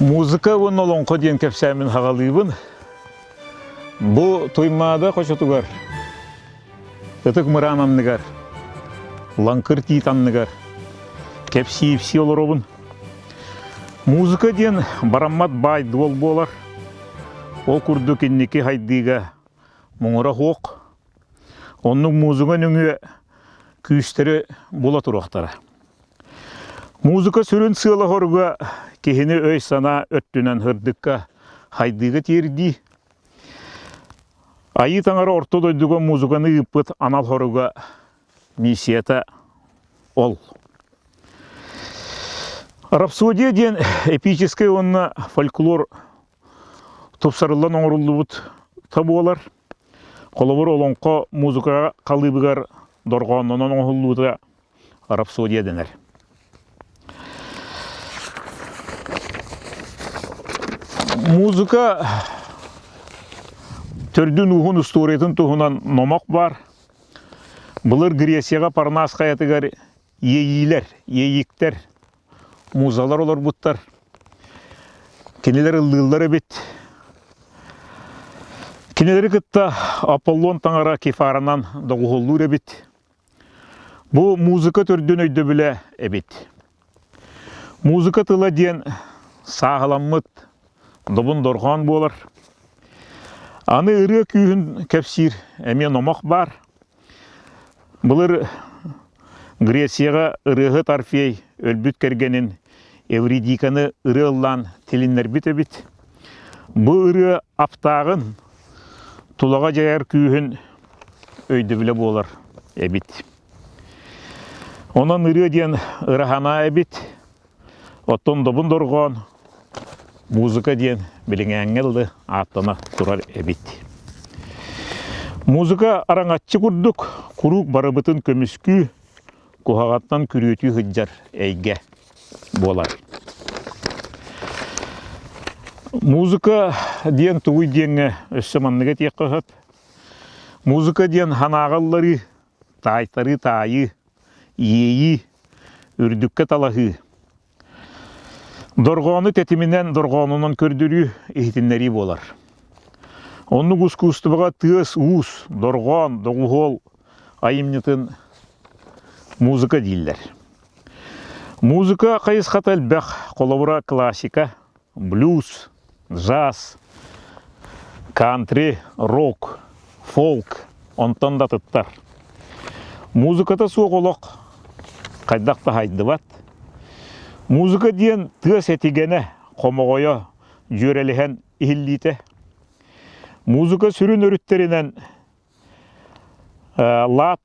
Музыка вон олонқо ден кепсәмін хағалыйбын. Бұ тоймада қошатугар. Тытык мыранамныгар. Ланкыр титанныгар. Кепсиіпси олоробын. Музыка ден бараммат бай дуол болар. Ол күрді кеннеке хайдыға мұңыра хоқ. Оның музыка нүңі күйістері бола тұрақтары. Музыка сүрін сыйлы хорға кехіне өй сана өттінен хырдыққа хайдыға терді. Айы таңары орта дойдыға музыканы үппіт анал хорға миссията ол. Рапсодия ден эпический онна фольклор топсарылан оңырылды бұд табу олар. Қолыбыр олонқа музыкаға қалыбығар дорғанынан оңылуыда рапсодия денер. Музыка төрдүн уғын үстуретін тұғынан номақ бар. Бұлыр Грецияға парнас қаятығар ейілер, ейіктер, музалар олар бұттар. Кенелер ылдылар әбет. Кенелері күтті Аполлон таңара кефарынан доғылыр әбет. Бұл музыка төрдүн өйді біле әбет. Музыка тыла ден сағыламмыт, добын дорған болар. Аны ұры күйін кәпсір әмен омақ бар. Бұлыр Грецияға ұрығы тарфей өлбіт кәргенін Эвридиканы ұры ұллан телінлер біт әбіт. Бұл ұры аптағын тұлаға жайар күйін өйді біле болар әбіт. Онан ұры ден ұрығана әбіт. Оттон добын дорған музыка ден білің әңгелді аттана тұрар әбет. Музыка араңатчы күрдік, күрік барыбытын көміскі, күхағаттан күреті ғыджар әйге болар. Музыка ден туғый денге өссіманныға тек қығып. Музыка ден ханағаллары, тайтары тайы, ейі, үрдікке талағы. Дорғаны тәтімінен дорғанынан көрдірі ехтінлері болар. Оны күскүстібіға тығыз ұз, дорған, доғығол, айымнетін музыка дейлер. Музыка қайысқат әлбәқ қолауыра классика, блюз, джаз, кантри, рок, фолк, онтан да тұттар. Музыката соғылық қайдақты хайды бат. Музыка ден тығыз әтегені қомағойы жөреліген ихілдейті. Музыка сүрін өріттерінен лат,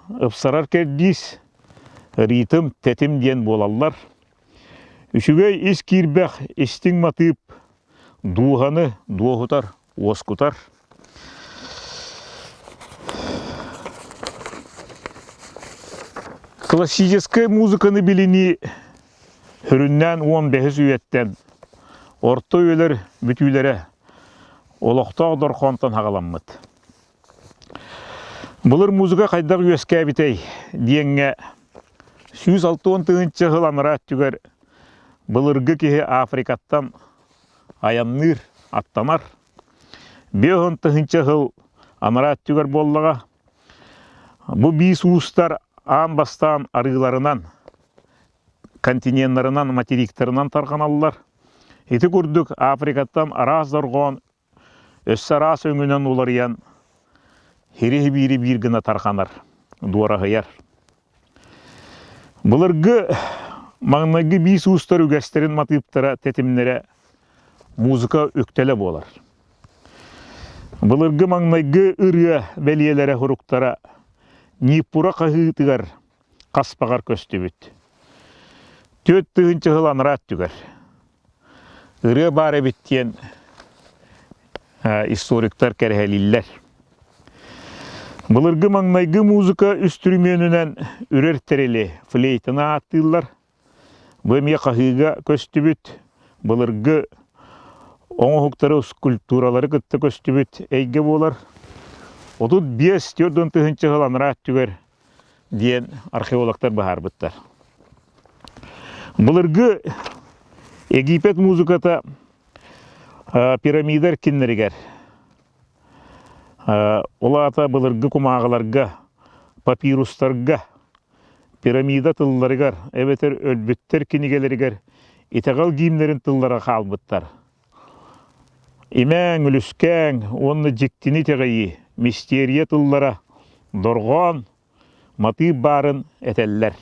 ұпсарар кәрдейс, ритм, тәтім ден болалар. Үшігей ес кирбәқ, естің матып, дуғаны, дуғытар, оскутар. Классическая музыканы біліні хүріннен 15 үйеттен орта өйлер бүтүйлері олықтау дорқонтан хағаламмыд. Бұлыр музыка қайдар өске бітей дейінге 160 жыл аныра түгер бұлырғы кеге Африкаттан аянныр аттанар. 5 жыл аныра түгер боллаға. Бұл бейс ұстар аң бастан арғыларынан континентларынан, материктарынан тарған алылар. Еті көрдік Африкаттан араз дорған, өссі араз өңінен олар ян, херехі бейрі бейіргіна тарғанар, дуара ғаяр. Бұлырғы маңнайғы бейс ұстар үгәстерін матыптыра тәтімнері музыка өктелі болар. Бұлырғы маңнайғы үрі бәлиелері ғұрықтара нипура қағытығар қаспағар көсті бүт. 4 жыл анырат түгер. Үрі бары біттен историктар кәрхәлілер. Бұлырғы маңнайғы музыка үстірменінен үрер тәрелі флейтіна аттылар. Бөме қағыға көсті бүт. Бұлырғы оңығықтары скульптуралары күтті көсті бүт әйге болар. 35-4 жыл анырат түгер ден археологтар бағар бұттар. Бұлырғы Египет музыката пирамидар киннеригер. Олата былыргы кумағаларга, папирустарга, пирамида тылларыгар, эбетер өлбүттер кинигелеригер, итагал гимнерин тыллара қалбыттар. Имәң үліскәң, онны жектини тегайы, мистерия тыллара, доргон, маты барын әтәлләр.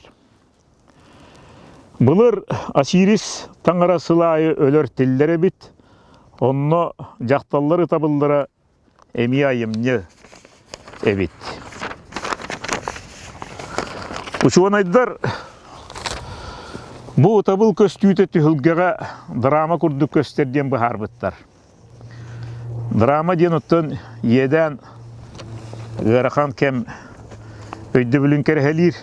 Бұлыр Осирис таңара сылайы өлөр тиллері бит, онны жақталлары табылдыра эми айымны эбит. Учуан айдар, бұ табыл көстүйті түхілгеға драма күрдік көстерден бұхар бұттар. Драма ден ұттын еден ғарақан кәм өйді бүлін кәрхелер,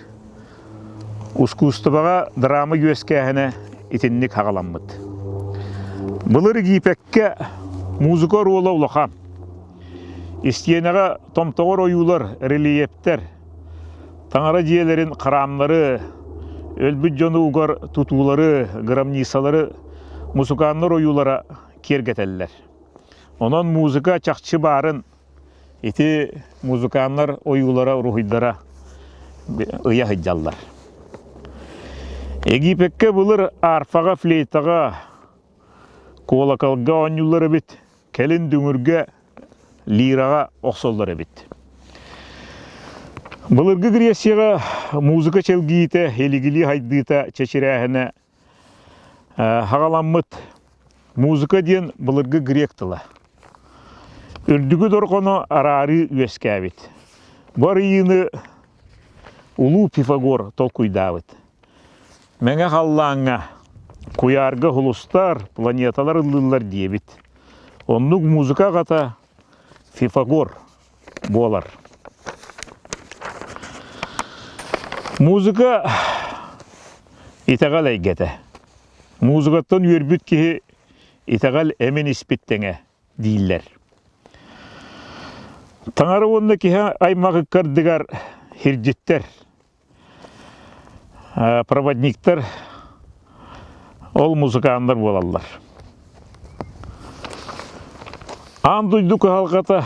ұскустыбаға драма өскәхіне итіннік хағаламмыд. Бұлыр Египетке музыка ролы ұлақан. Истиенеға томтоғыр ойулар, релиептер, таңара диелерін қырамлары, өлбіт жоны ұғар тұтулары, грамнисалары, музыканлар ойулара кергетеллер. Онан музыка чақчы барын, ити музыканлар ойулара рухиддара ұя хыджаллар. Египетке бұлыр арфаға, флейтаға, колокалға оңюлары бит, кәлін дүңірге, лираға оқсоллары бит. Бұлырғы Грецияға музыка челгейті, елігілі хайдыйта чечерәхіне хағаламмыт. Музыка ден бұлырғы гректіла. Үрдігі дорғыны арары өскәбіт. Бар иіні ұлу Пифагор толкуйдавыт. Мәңе қаллаңа куярғы хұлыстар, планеталар ұлылар дебіт. Оннық музыка қата Пифагор болар. Музыка итағал әйгеті. Музыкаттан өрбіт кеге итағал әмен іспеттеңе дейілер. Таңары онына кеге аймағы кардығар хирджеттер, проводниктер, ол музыкандар болалар. Андойдық халқата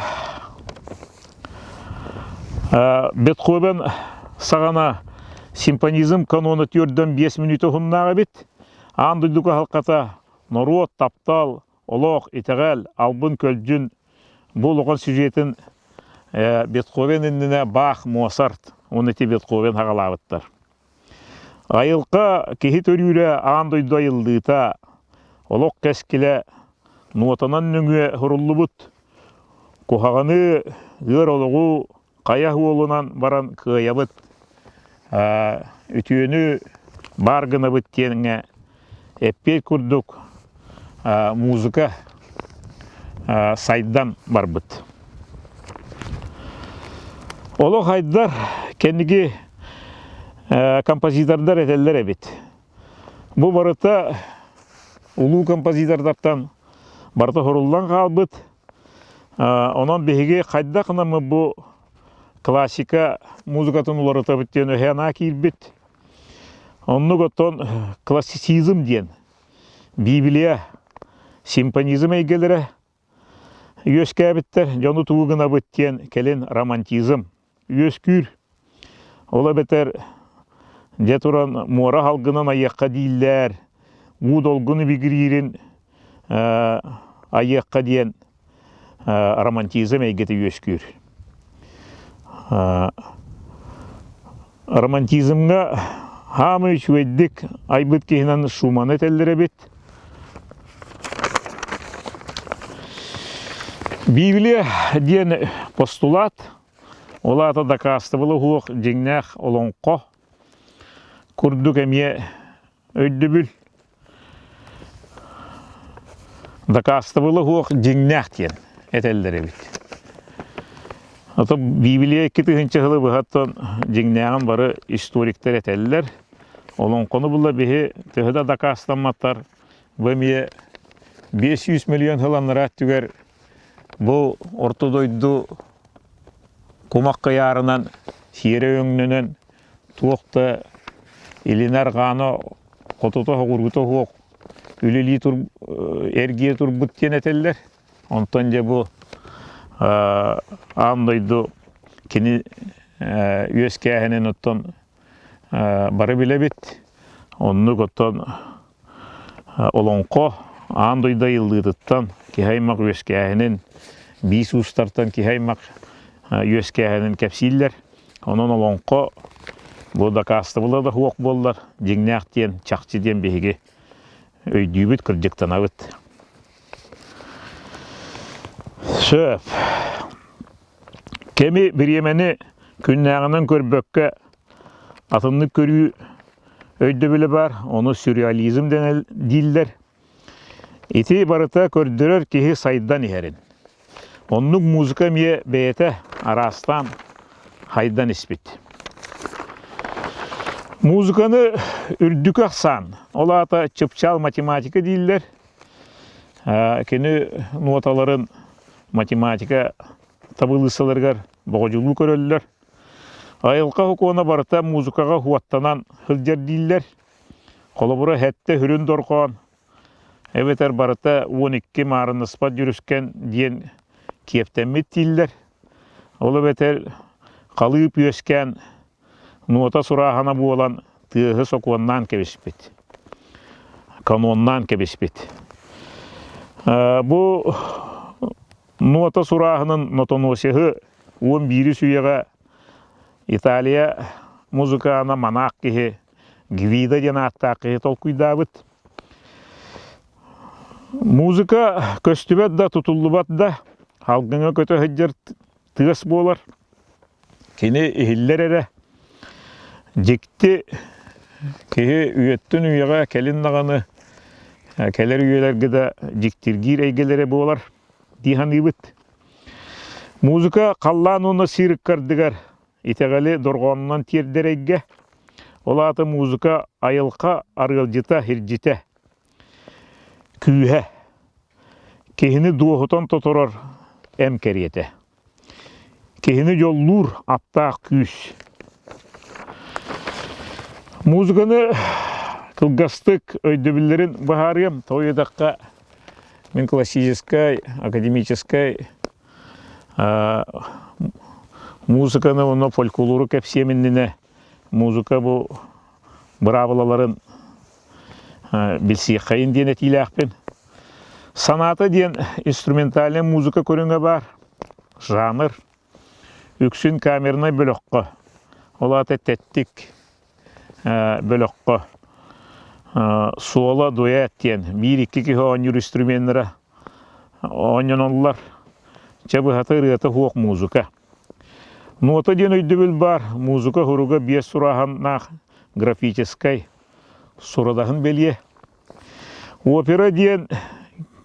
Бетховен сағана симфонизм каноны түрден 5 минуты ғыннаға бет. Андойдық халқата Норот, Таптал, Олоқ, Итағал, Албын, Көлджін бұл оған сюжетін Бетховен ініне Бах, Моцарт, оны те Бетховен хағалавыттар. Айылқа кехи төрюрі андойды айылдыта Олоқ кәскілі нотанан нүңе хұрулы бұд. Кухағаны ғыр олығы қаяқ олынан баран кыябыт. Үтіені барғыны бұттеніңе әппет күрдік музыка сайдан бар бұд. Олық айдар кәнігі композитордар әтелер әбет. Бұл барыта ұлу композитордартан барыта хұрулдан қалбыд. Онан беге қайда қынамы бұл классика музыкатын олары табыттен өхена кейлбет. Онны көттен классицизм ден, библия, симфонизм әйгелері өскәбіттер, жоны туғына бүттен кәлін романтизм, өскүр. Ола бетер детуран мора халғынан аяққа дейілер, мұд олғыны бігірерін аяққа дейін романтизм әйгеті өскүр. Романтизмға хамы үшвейдік айбыт кейінен шуман әтелдері бет. Библия ден постулат, олата дакасты бұлы хуық жеңнәқ олонқо, күрдік әме өйді бүл. Дакасты бұлы хуық жеңнәқ ден әтелдері бет. Ата Библия кетігінші ғылы бұғаттан жеңнәғын бары историктер әтелілер. Олон қоны бұлла бейі түхіда дакастанматтар. Бөмие 500 миллион ғыланлар әттігер бұл ортодойду кумаққа ярынан, сиері өңнінен, туықты илинер ғаны, қотуты ғұрғыты ғуқ, үлели эргие турбут тенетеллер. Онтон же бу андойду кини үескәһенен оттон бары билебит. Онну готтон олонко андойда йылдыттан кихаймак үескәһенен бис устартан кихаймак үескәһенен кепсиллер. Онон олонко бу да кастыбыла да хуок боллар. Дигнәк тен чакчы ден беге өйдүбүт кырдыктанабыт. Сөп. Кеми биремени күннәгенен көрбөккә атынны көрүү өйдө биле бар. Оны сюрреализм денел диллер. Ити барыта көрдөрөр кихи сайдан иһерин. Оннук музыка мие бейте арастан хайдан испит. Музыканы үрдүк аксан. Олата чыпчал математика диллер. Кени ноталарын математика табылысыларгар богожулу көрөллөр. Айылка хукуна барыта музыкага хуаттанан хылжар диллер. Колобура хетте хүрүн доркон. Эветер барыта 12 марын ыспат жүрүскен диен кептемит диллер. Ол эветер калып өскен нота сурахана буолан тыгы сокуаннан кебеспит. Каноннан кебеспит. Бу нота сураханын нотоносеги 11 сүйеге Италия музыканы манақ кеге Гвида ден аттақы толкуйдабыт. Музыка көстүбет да тутуллубат да халгыңа көтө хыджар тыгыс болар. Кені ихиллер эре жекти кеге үйеттін үйеға келин нағаны келер үйелерге да жектиргир эйгелері болар дихан ибыт. Музыка қаллан оны сирік кардыгар итегали дорғанынан тердер эйге. Олаты музыка айылқа арылжыта хиржите күйе кехini дуохутан тоторор эм кериете. Кехini жоллур аттақ күйс. Музыканы кылгастык өйдөбілерін бағарым. Тойыдаққа мен классической, академической музыканы оны фольклору кәпсеменіне музыка бұл бравалаларын білсек қайын ден әтейлі ақпен. Санаты ден инструментальный музыка көріңі бар. Жанр. Үксін камерной бөліққа. Олаты тәттік бөліққа. Суола дуэт ден. Бір-екі кеге оныр инструменттері. Онын олар. Чабығаты рыты хуақ музыка. Нота ден өйді бар. Музыка құруға бес сұрағаннақ графическай сұрадағын белге. Опера ден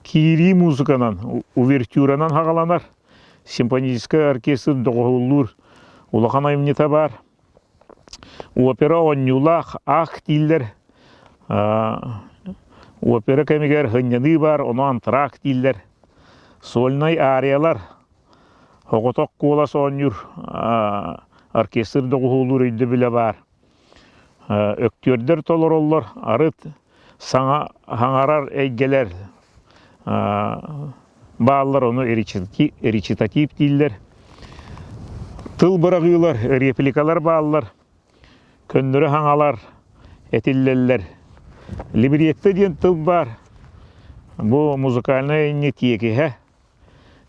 кири музыканан, увертюранан хағаланар. Симфонический оркестр доғылур улақан айымнета бар. Опера онюлақ, ақ дилдер. Опера кәмегер хынняны бар, оны антрак дилдер. Сольнай ариялар. Хоғытақ қолас онюр оркестр доғылур өйді біле бар. Өктөрдер толыр олар, арыт саңа хаңарар әйгелер. Bağlar onu ericitatif diller. Tıl bırakıyorlar, replikalar bağlar. Köndürü hangalar, etilleller. Libretto diyen tıl var. Bu muzikalne nitiyeki.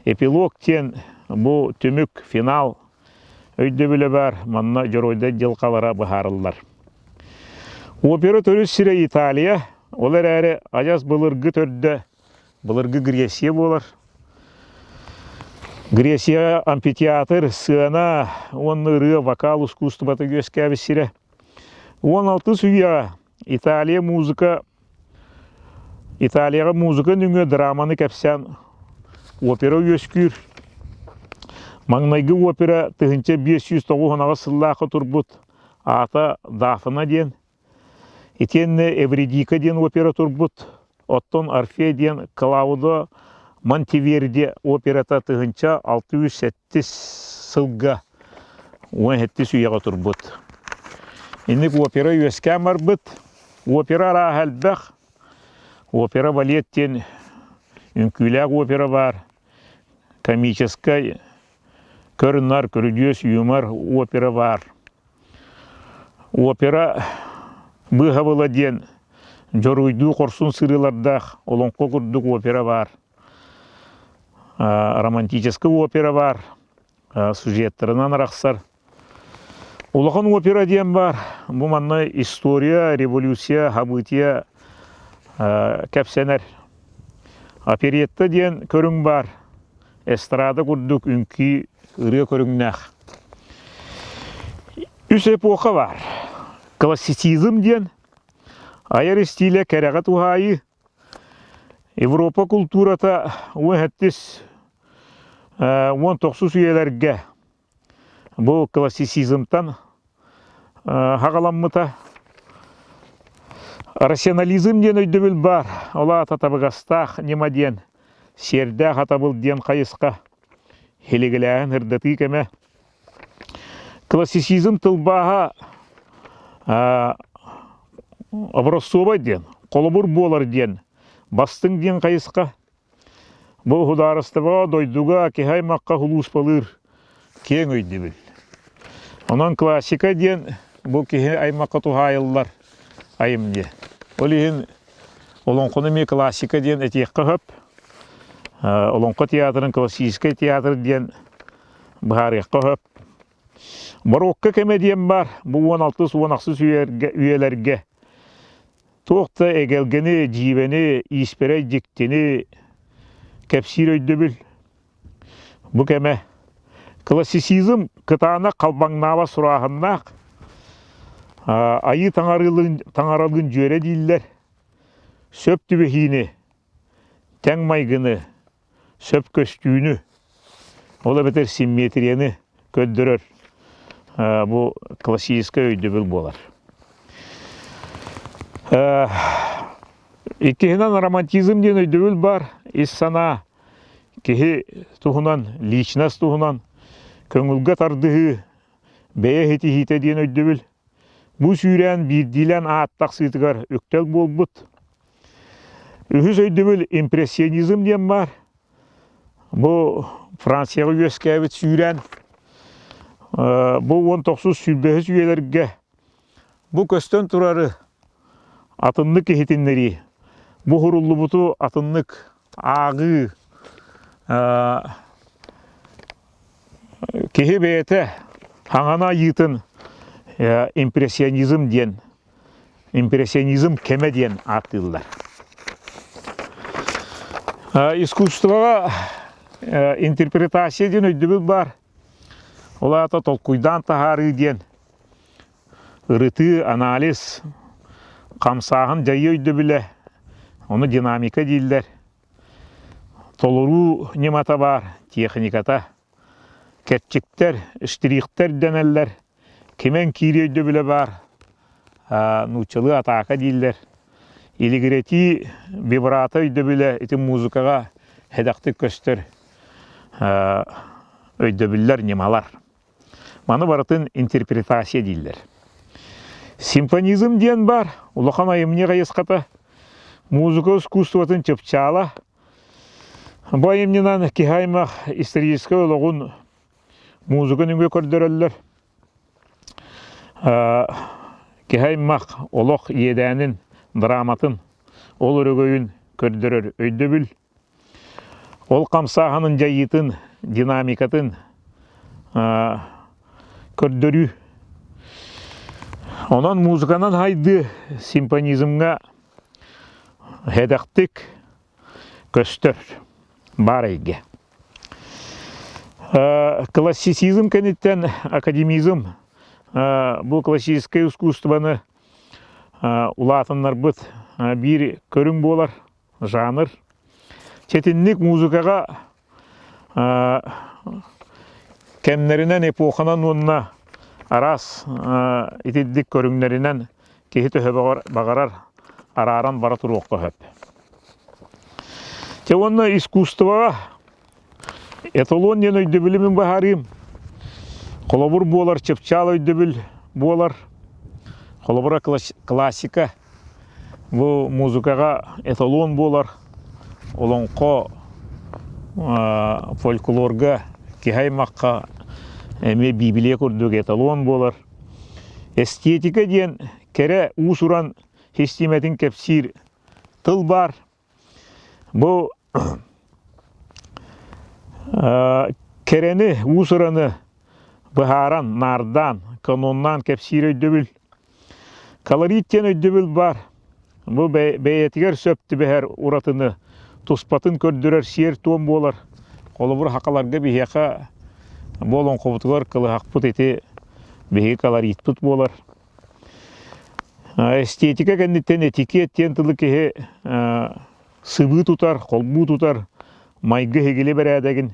Epilog diyen bu tümük final. Öyle bile var. Manna joroyda yılkalara baharlılar. Opera türü sire İtalya. Olar eri acaz bılırgı törde. Bılırgı Grecia bolar. Grecia amfiteatr, sığana, onun rığı vokal искусствоты göskəbi sire. 16 süya İtalya muzika nüngü dramanı kəpsən opera göskür. Mağnaygı opera tıhınca 590 sıllaqı turbut. Ata Dafna den. Etenne Evridika den opera turbut. Otton Orfей den Клаудо Монтеверди операта тыгынча 607 сылга 17 сүйеға турбут. Инник опера өскән бар бит. Опера рахалбах Опера балеттен үнкүләк опера бар, комическая, көрінар, көрдес, юмор опера бар. Опера бұға бұла ден жоруйду қорсын сырылардақ олонқо күрдік опера бар. Романтическая опера бар, сюжеттерінен арақсар. Улахан опера ден бар, бұл манна история, революция, хабытия кәпсенер. Оперетті ден көрің бар, эстрада күрдік үнкі ұры көріңнәқ. Үс эпоха бар. Классицизм ден, айыр стиле кәрәғат ұғайы, Европа культурата 19 үйелерге бұл классицизмтан хағаламмыта. Рационализм ден өйдөбіл бар, ола татабығастақ нема ден, серді қатабыл ден қайысқа, хелегіләғін ұрдаты кәмә. Классицизм тылбаға образцова ден, қолыбыр болар ден, бастың ден қайысқа. Бұл хударыстыға дойдуға кехай маққа хулус балыр кең өйдөбіл. Онан классика ден, бұл кехай аймаққа тұхайылар айымде. Олеген олонқыны ме классика ден әтеққа хөп, олонқы театрын классический театр ден бұхарыққа хөп. Барокко кемедиен бар, бұл 16-16 үйелерге. Тоқта әгелгені, живені, испері, дектені, кәпсир өйдөбіл. Бұл кәме. Классицизм кытана қалбаңнава сұрағыннақ, айы таңаралығын жөре дейілер. Сөп түбехіне, тәң майғыны, сөп көстүйіні, ола бетер симметрияны көддірір. Бұл классический өйдөбіл болар. Иккехінен романтизм ден өйдөбіл бар. Иссана кехи тұғынан, личнас тұғынан, көңілгі тардығы, бәе хеті ден өйдөбіл. Бұл сүйрен бірдилен аттақ сытығар өктел болбыт. Үхіз өйдөбіл импрессионизм ден бар. Бұл Францияғы өскәбіт сүйрен. Бұл 19 сүлбәхі сүйелерге. Бұл көстен тұрары атынлық кехетінлері. Бұл хұрулы бұты атынлық ағы кехе бәйті хаңана йытын импрессионизм ден, импрессионизм кеме ден атылдар. Искусствоға интерпретация ден өйдөбіл бар. Олата толкуйдан тахары ден, ұрыты, анализ, қамсағын жайы өйдөбілі, оны динамика дейілдер. Толыру немата бар, техниката, кәтчіктер, іштериқтер денелер, кемен кире өйдөбілі бар, нучылы атақа дейілдер. Илигірети вибрата өйдөбілі, еті музыкаға хедақты көстер өйдөбілер немалар. Маны барытын интерпретация дейілдер. Симфонизм ден бар, улахан айымне қайысқата, музыка искусствотын чыпчала. Бұл айымненан кехаймақ исторический олығын музыкын үнге көрдірілер. Кехаймақ олық едәнін, драматын, ол өрігөйін көрдірір өйдөбіл. Ол қамсағының жайытын, динамикатын көрдірі. Онан музыканан хайды симфонизмға хедақтық көстір бар әйге. Классицизм кәнеттен академизм. Бұл классический искусствоны улатынлар бұд бір көрің болар, жанр. Четінлік музыкаға кәмнерінен эпоханан онына арас итиддик көріңнерінен кехі төһө бағарар араран бара тұруққа хөп. Те онына искусствоға эталон ден өйдөбілімін бағарым. Қолабыр болар, чыпчал өйдөбіл болар. Қолабыра классика Бу музыкага эталон болар. Олонко фольклорга кихаймакка эме библия көрдөг эталон болар. Эстетика ден кере усуран хистиметин кепсир тыл бар. Бу керени усураны бахаран, нардан, каноннан кепсир өйдөбүл. Колориттен өйдөбүл бар. Бу бәйетигер сөпті бәхер уратыны туспатын көрдірер сер туым болар. Қолыбыр хақаларға бейеқа болон қобытығар қылы хақпыт еті бейе колоритпыт болар. Эстетика кәнеттен этикеттен тылы кеге сыбы тутар, қолбу тутар, майғы хегеле бір әдәгін.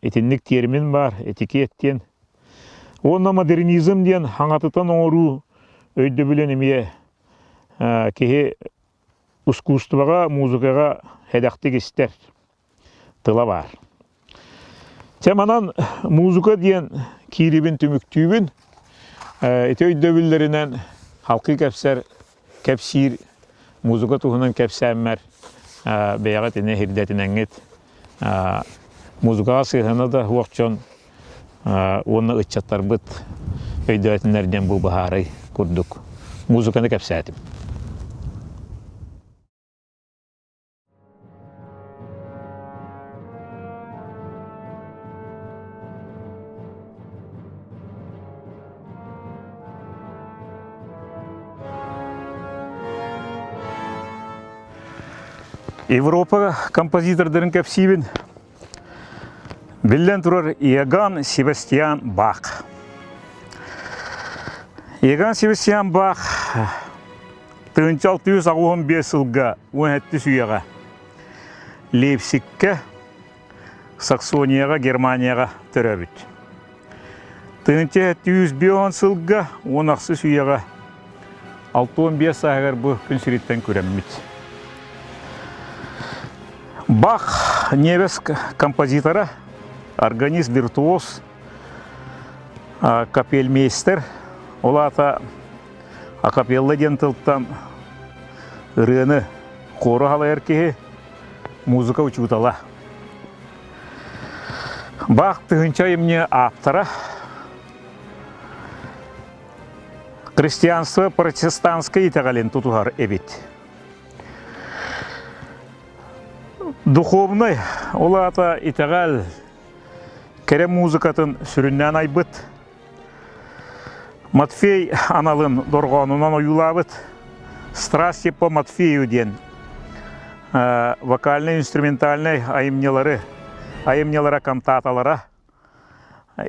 Етінлік термин бар, этикеттен. Онна модернизм ден хаңатытан оңыру өйді білен емее кеге искусствоға, музыкаға хедақтық істер тыла бар. Теманан музыка ден кирибин түміктүйбін эти өйдөбілдерінен халқы кәпсир, музыка туғынан кәпсәммәр бейға тіне хирдетін әңгет. Музыкаға сыйғаны да уақчон оны ұтчаттар бұд өйдөбілдерінен бұл бағары көрдік. Музыканы кәпсәтім. Европа композитордарын кәпсейбін. Білден тұрар Иоганн Себастьян Бах. Иоганн Себастьян Бах 1615 жылға 17 сүйеға Лейпцигке, Саксонияға, Германияға түрәбіт. 1710 жылға 16 сүйеға 6-15 сағығар бұл күнсіреттен көрәммет. Бах небес композитора, органист, виртуоз, капельмейстер. Олата акапелла дентылттан ырыны қоры хала әркеге музыка учутала. Бах тыгынча емне автора. Христианство протестантское итагален тутугар эбит. Духовный олата итагал кере музыкатын сүріннен айбыт. Матфей аналын дорғанынан ойулабыт. Страсти по Матфею ден. Вокальный, инструментальный айымнелары кантаталара.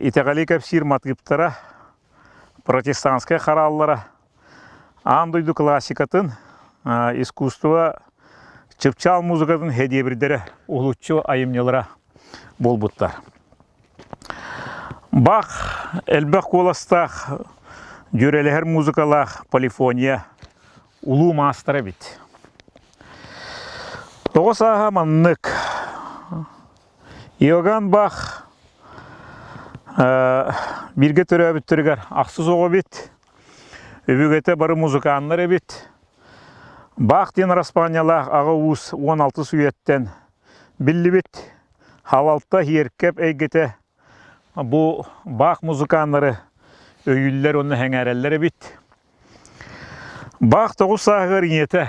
Итагали кәпсир матгыптара. Протестантская хараллара. Андойду классикатын искусство чыпчал музыкатын хедебірдері ұлытчы айымнелара болбуттар. Бах, әлбәқ қоластақ, жүрелер музыкалақ, полифония, ұлу мастары бит. Тоғыз аға маннық. Иоганн Бах бірге түрі өбіттіргер ақсыз оғы бит. Өбігеті бары музыканлары бит. Бах ден Распанялақ аға ұз 16 сүйеттен білі бит. Халалта еркеп әйгеті бұл Бах музыканлары өйілер оны әңәрелері бит. Бах 9 сағығар инеті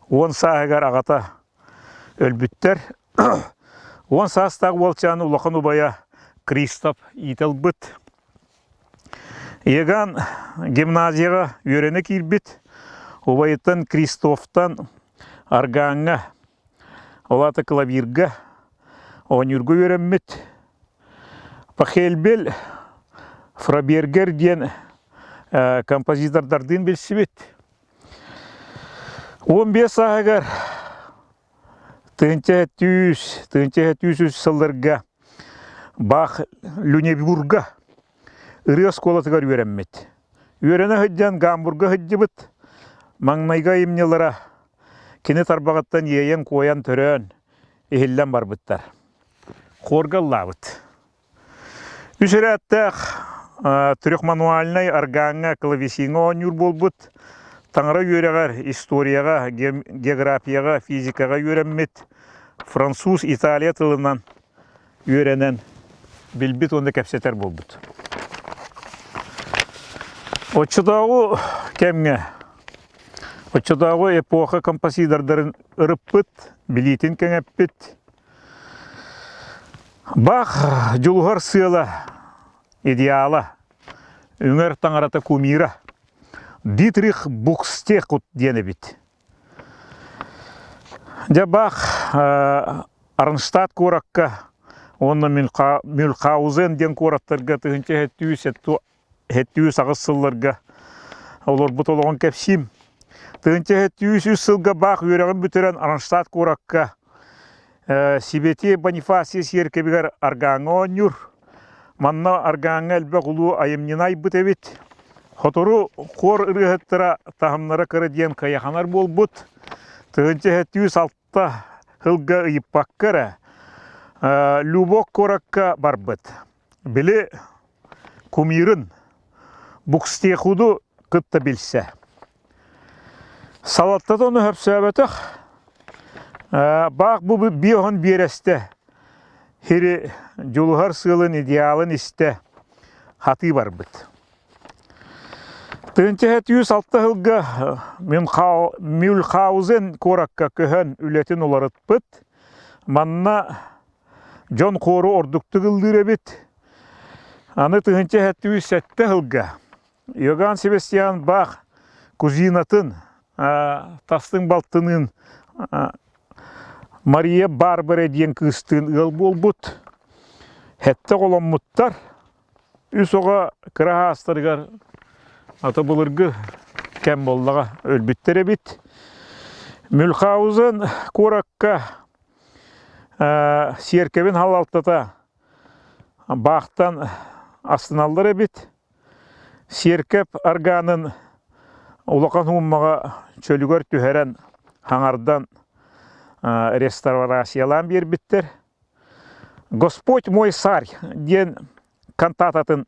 10 сағығар ағата өлбіттер. 10 сағыстағы болчаны ұлақын ұбая Кристоп ител бұт. Иоганн гимназияға өрені кирбіт. Убайыттан Кристофтан арганға, олаты клавирға, оңырғы өрәммет. Пахелбел Фрабергер ден композитордардың білсі бет. 15 ағығар түйінчі сылдарға Бах Люнебурға ұры сколатығар өрәммет. Өрәні хүдден Гамбурға хүдді бұт. Маңнайға емнелара кені тарбағаттан ейен қоян түрін ехілден бар бұттар. Қорғалла бұт. Үшірәттәқ түрік мануалінай арғаңа клавесиңа оңыр бол бұт. Таңыра үйрәгәр историяға, географияға, физикаға үйрәнмет. Француз, Италия тылынан үйрәнен білбет онда кәпсетер болбыт. Отчыдағы кәмге, отчыдағы эпоха композитордарын ұрыппыт, білетін кәңәппіт. Бақ жолғар сыйла идеалы, үңір таңарата кумира, Дитрих Букстекут дені бит. Бақ Арнштадт коракка, онна Мюльхаузен ден кораттарға түгінші хеттүйіс ағысылларға олар бұт олған кәпсим. Түгінші хеттүйіс үссілға бақ үйрәғін бүтірен Арнштадт коракка Сибете Бонифасия серкебігер арғаңа онюр. Манна арғаңа әлбі ғылу айымнинай бұт әбет. Хотору қор ұрғыттыра тағымнара кірден қаяқанар бол бұт. Түгінші хеттүйіс алтта хылға ұйыппаққара Любок коракка бар бұт. Білі кумирын Букстекуду кытта білсе. Салаттат оны хөпсәбәтіқ. Бақ бұл биоғын бересті. Хері жолғар сылын идеалын істі. Хаты бар бұт. Тынчы 106 жылға Мюльхаузен коракка көхін үлетін оларыт бұт. Манна Джон Қору ордуқты ғылдыр әбет. Аны тынчы 107 жылға Йоган Себастьян Бах кузинатын, тастың балтының Мария Барбара ден кыстын ғыл бол бұт. Хәтті қолам мұттар, үс оға кіра астырғар ата бұлырғы кәм болдыға өлбіттер әбет. Мюльхаузен коракка серкебін халалтата бақтан астыналдар әбет. Серкеп арғанын олақан ұммаға чөлігер түхәрен хаңардан реставрациялан бербіттер. Господь мой царь ден кантататын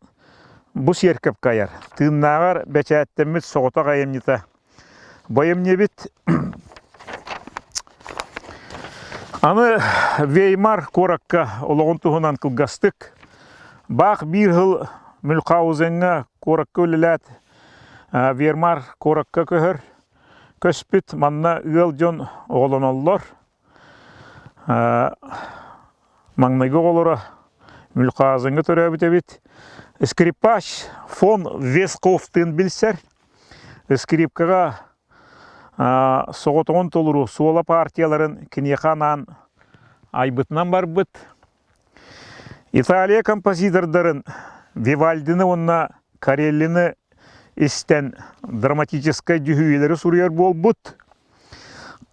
бұ серкеп қайар. Тыннағар бәчәттемет соғыта қайымнета. Байым не бит? Аны Веймар коракка олығын тұғынан қылғастық. Бақ бір ғыл Мюльхаузенға коракка өліләт. Веймар коракка көхір. Көспіт манна ұл жон оғылын олар. Маңнайғы олыра Мюльхаузенға түрі бітебет. Скрипач фон Весковтын білсер. Скрипкаға соғытығын толыру суола партияларын кінеқанан айбытынан бар бұт. Италия композитордарын Вивальдіні онна Карелліні істен драматическай дүхуелері сұрияр бол бұт.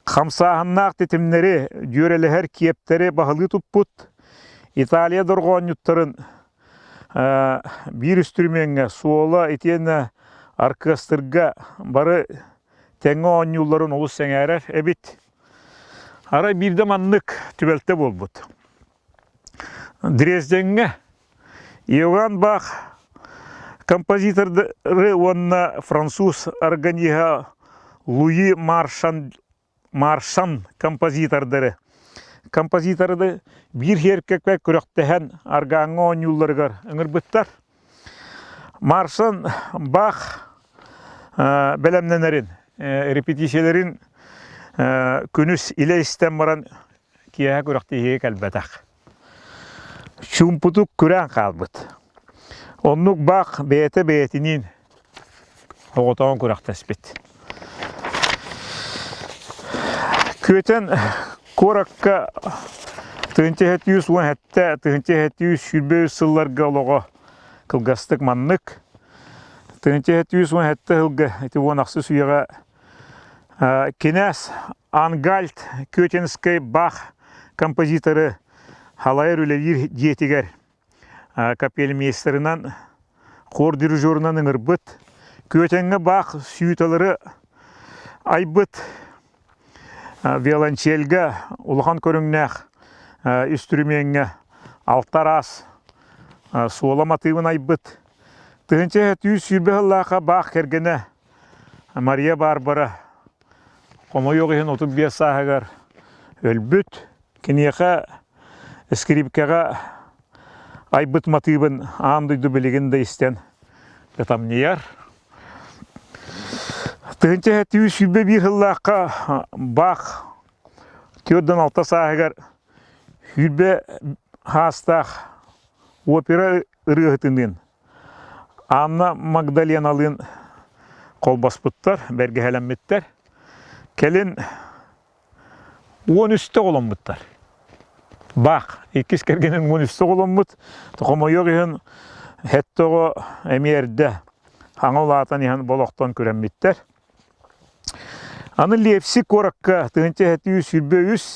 Қамсағыннақ тетімнері жөрелігер кептері бағылы тұп бұт. Италия дұрған юттарын бір үстірменге суола етені оркестрға бары тәңі оңюларын олыс сәңәрәр әбет. Ара бірді маннық түбәлті бол бұд. Дрезденге Иоганн Бах композитордары онна француз органиға Луи Маршан композитордары. Композиторды бір еркекпәк күріқтіген арғаңы оңюларығар үңір бұттар. Маршан Бах бәлемненерін, репетишелерін күніс иле істен баран кияға күріқтіге кәлбәтақ. Шумпутук күрән қалбыт. Оннук Бах бәйті-бәйтінен оғытауын күріқтәспет. Көтен коракка 1717-1700 сүрбе сылларға олығы кылгастық маннық. 1717 жылғы онақсы сүйеға кенәс Ангальд Көтенскай Бах композиторы Халайыр өлевір детігер капельмейстерінен қор дирижерінен үңір бұт. Көтенгі Бах сүйіталары айбыт. Виолончельге улахан көріңнәқ үстірменге алтарас суола мотивын айбыт. 1700 сүрбе ғыллаға Бах кергені Мария Барбара комойоғын 35 сағығар өлбіт. Кенеға скрипкаға айбыт матыбын андойды білігінді істен ғытамнияр. Тығынча әтті үсілбе бір ғыллаққа бақ төрден 6 сағығар үлбе хастақ опера ұрығытының Анна Магдаленалын қолбаспыттар, бәрге әләмметтер. Келін 13-те қолын бұттар. Бақ, еккіз кәргенін 13-те қолын бұт. Тұқымайық ең әттіғі әмерді аңылатын ең болуқтан көрәмметтер. Аны лепсі қораққа тұғынча әтті үз үлбе үз,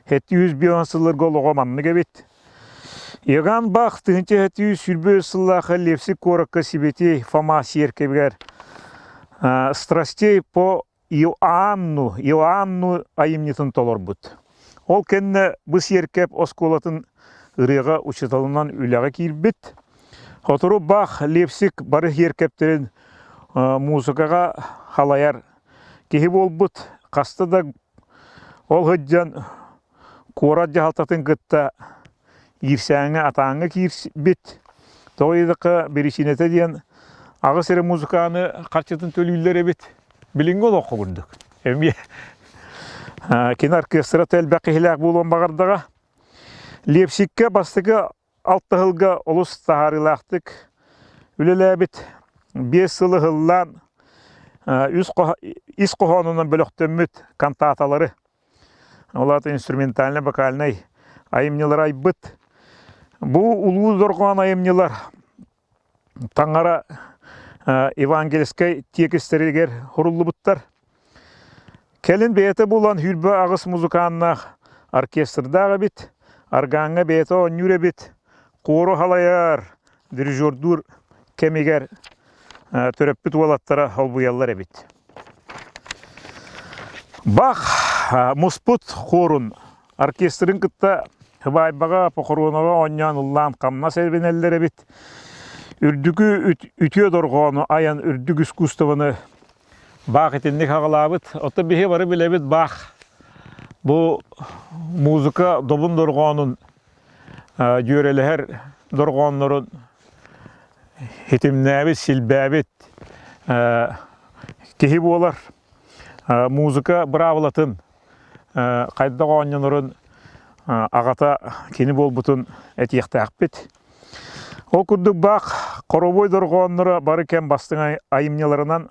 әтті үз бейонсылыр қолуға манны кәбет. Еған бақ тұғынча әтті үз үлбе үсіллақы лепсі қораққа себетей Фома Серкебгер страстей по Иоанну айымнетін толар бұд. Ол кәнне бұс еркеп осколатын ұрыға ұчыталынан үліға кейлбет. Отыру бақ лепсік бары еркептерін музыкаға халаяр кейі бол бұд. Қасты да ол ғыджан қора жағалтатын ғытта ерсәңі атаңы кейлбет. Тоғыдықы берешінеті дейін ағыс әрі музыканы қарчатын төлілер әбет. Білінгі ол оқы күрдік. Әме кен оркестра тәлбәқихіләк болуын бағардаға. Лепсикке бастығы 6 ғылға олыс тағарылақтық үлілі әбет. 5 жылы ғыллан ис қоғанынан бөліқтөммет кантаталары. Олаты инструментальны бақалынай айымнелар айбыт. Бұл ұлу дұрған айымнелар таңара евангельскай текестерегер хұрулы бұттар. Кәлін бейті болан хүрбі ағыс музыканнақ оркестрдағы бет, арғанға бейті онюре бет, қоры халаяр, дирижердур кәмегер төреппіт олаттара халбуялар әбет. Бақ мұспыт хорын оркестрін күтті хыбайбаға пұқыруынаға оннян ұллан қамна сәрбенелер әбет. Үрдігі үтіе дорғаны аян үрдіг искусствоны бақ етіннік ағалабыт. Оты бейі бары білебет бақ. Бұл музыка добын дорғанын жөрелер дорғанларын етімнәбет, сілбәбет кейі болар. Музыка бравылатын қайдақ оңянырын ағата кені бол бұтын әтияқты ақпет. Ол күрдік бақ қоробой дұрғанлары бары кәм бастың айымнеларынан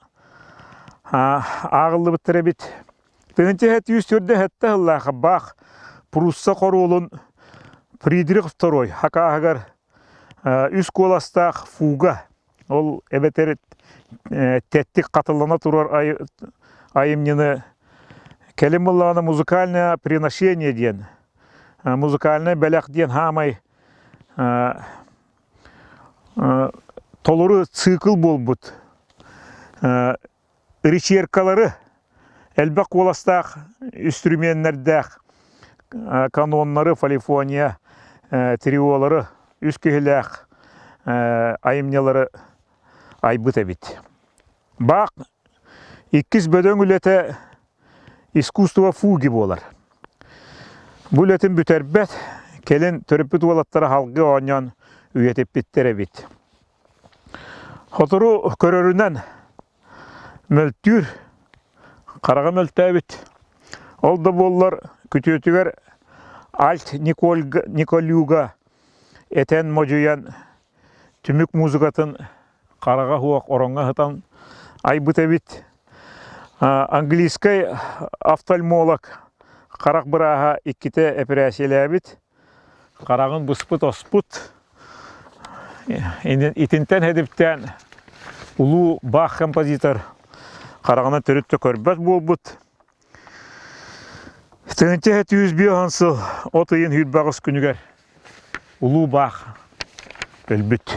ағылды біттірі бет. Тігінте әтті үстірді әтті ғыллақы бақ Прусса қорулын Фридрих II хақағығар үс қоластақ фуга. Ол әбетері тәттік қатылына тұрар айымнені кәлім болағына музыкальное приношение ден, музыкальное бәләқ ден хамай толыры цикл бол бұд. Речеркалары әлбәқ қоластақ инструменттердәқ канонлары, полифония, триолары, үскеләқ айымнелары айбыт әбет. Бақ, 2 бөдің үлеті искусство фуги болар. Бұл өтін бүтәрбәт, келін түріппіт олаттары халғы оңян үйетіп біттер әбет. Хотыру көрерінен мөлттүр, қараға мөлтті әбет. Ол да болар күтетігер Альт Николюга әтен можуян түмік музыкатын қараға хуақ оронға ғытан айбыт әбет. Английскай офтальмолог қарақ бұраға 2 операциялы әбет. Қарағын бұспыт оспыт. Итінтен әдіптен ұлу бақ композитор қарағына түрітті көрбәт болбыт. Тігінте әті үзбе аңсыл отыйын хүрбағыз күнігер ұлу бақ өлбіт.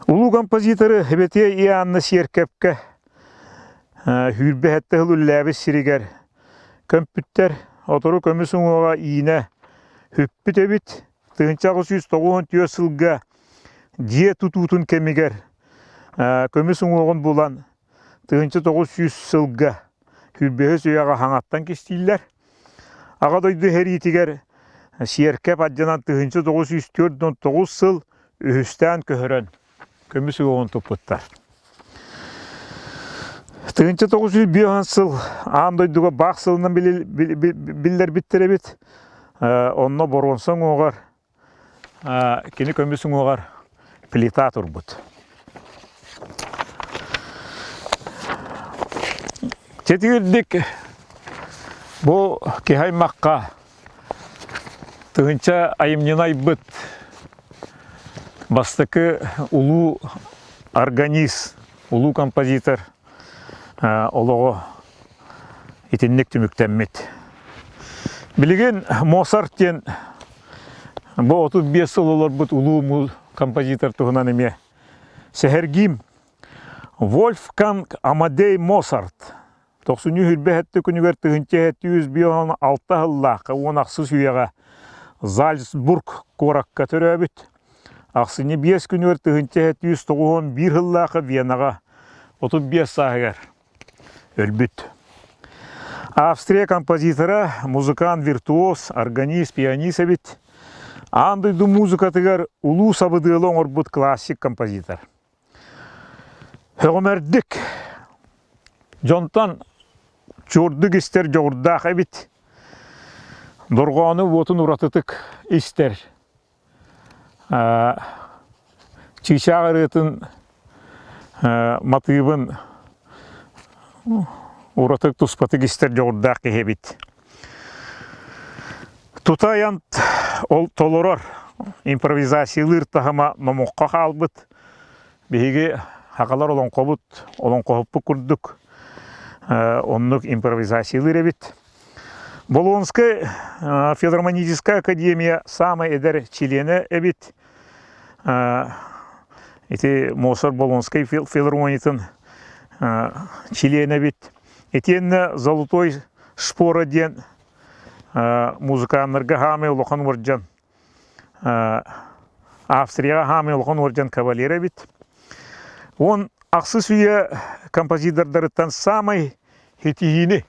Ұлу композиторы әбете Иоанна Серкепке хүрбе әтті ғылу сиригер көмпіттер отыру көмісің оға иіне хүппіт әбет. 1990 сылға дие тұтутын кемегер көмісің оғын болан 1900 сылга хүлбеһе сөйәға хаңаттан кестейлер. Аға дойды хәритигер сиеркеп аджанан 1904-9 сыл үхістен көхірін көмісі оғын тұппыттар. 1905 сыл аң дойдыға бақ сылынан білдер біттері бит. Онына боронсан оғар, кені көмісің оғар плита тұрбыт. Четігірдік бұл кехай маққа тұғынша айымненай бұт. Бастықы ұлу органист, ұлу композитор олығы етіннік түміктенмет. Білген Моцарт ден бұл 35 жыл олар бұт ұлу композитор тұғынан еме. Сәхергим Вольфганг Амадей Моцарт 90-94 күнігер тұғынча 706 жыллақы он ақсыз үйеға Зальцбург қораққа түрі өбіт. Ақсыне 5 күнігер тұғынча 791 жыллақы Венаға 35 сағығар өлбіт. Австрия композиторы, музыкант, виртуоз, органист, пианист бит. Андойду музыкатыгар улу сабыдылы оңырбыт классик композитор. Хөгімердік Джонтан чордық істер жоғырдақ бит. Дорғаны отын ұратытық істер. Чишағырытын матыбын уратык туспатык истер жоғырдақ кехебит. Тутаянт ол толорор импровизациялыр тахама номоққа қалбыт. Беге хақалар олон қобыт, олон қобыппы күрдік. Оннық импровизациялыр эбит. Болонская филармоническая академия самый эдер чилені эбит. Эти Моцарт Болонской филармонитын чилені эбит. Етенні золотой шпора ден музыканларға хаме улахан орджан, Австрияға хаме улахан орджан кавалер бит. Он ақсы сүйе композитордарыттан самай хетигини.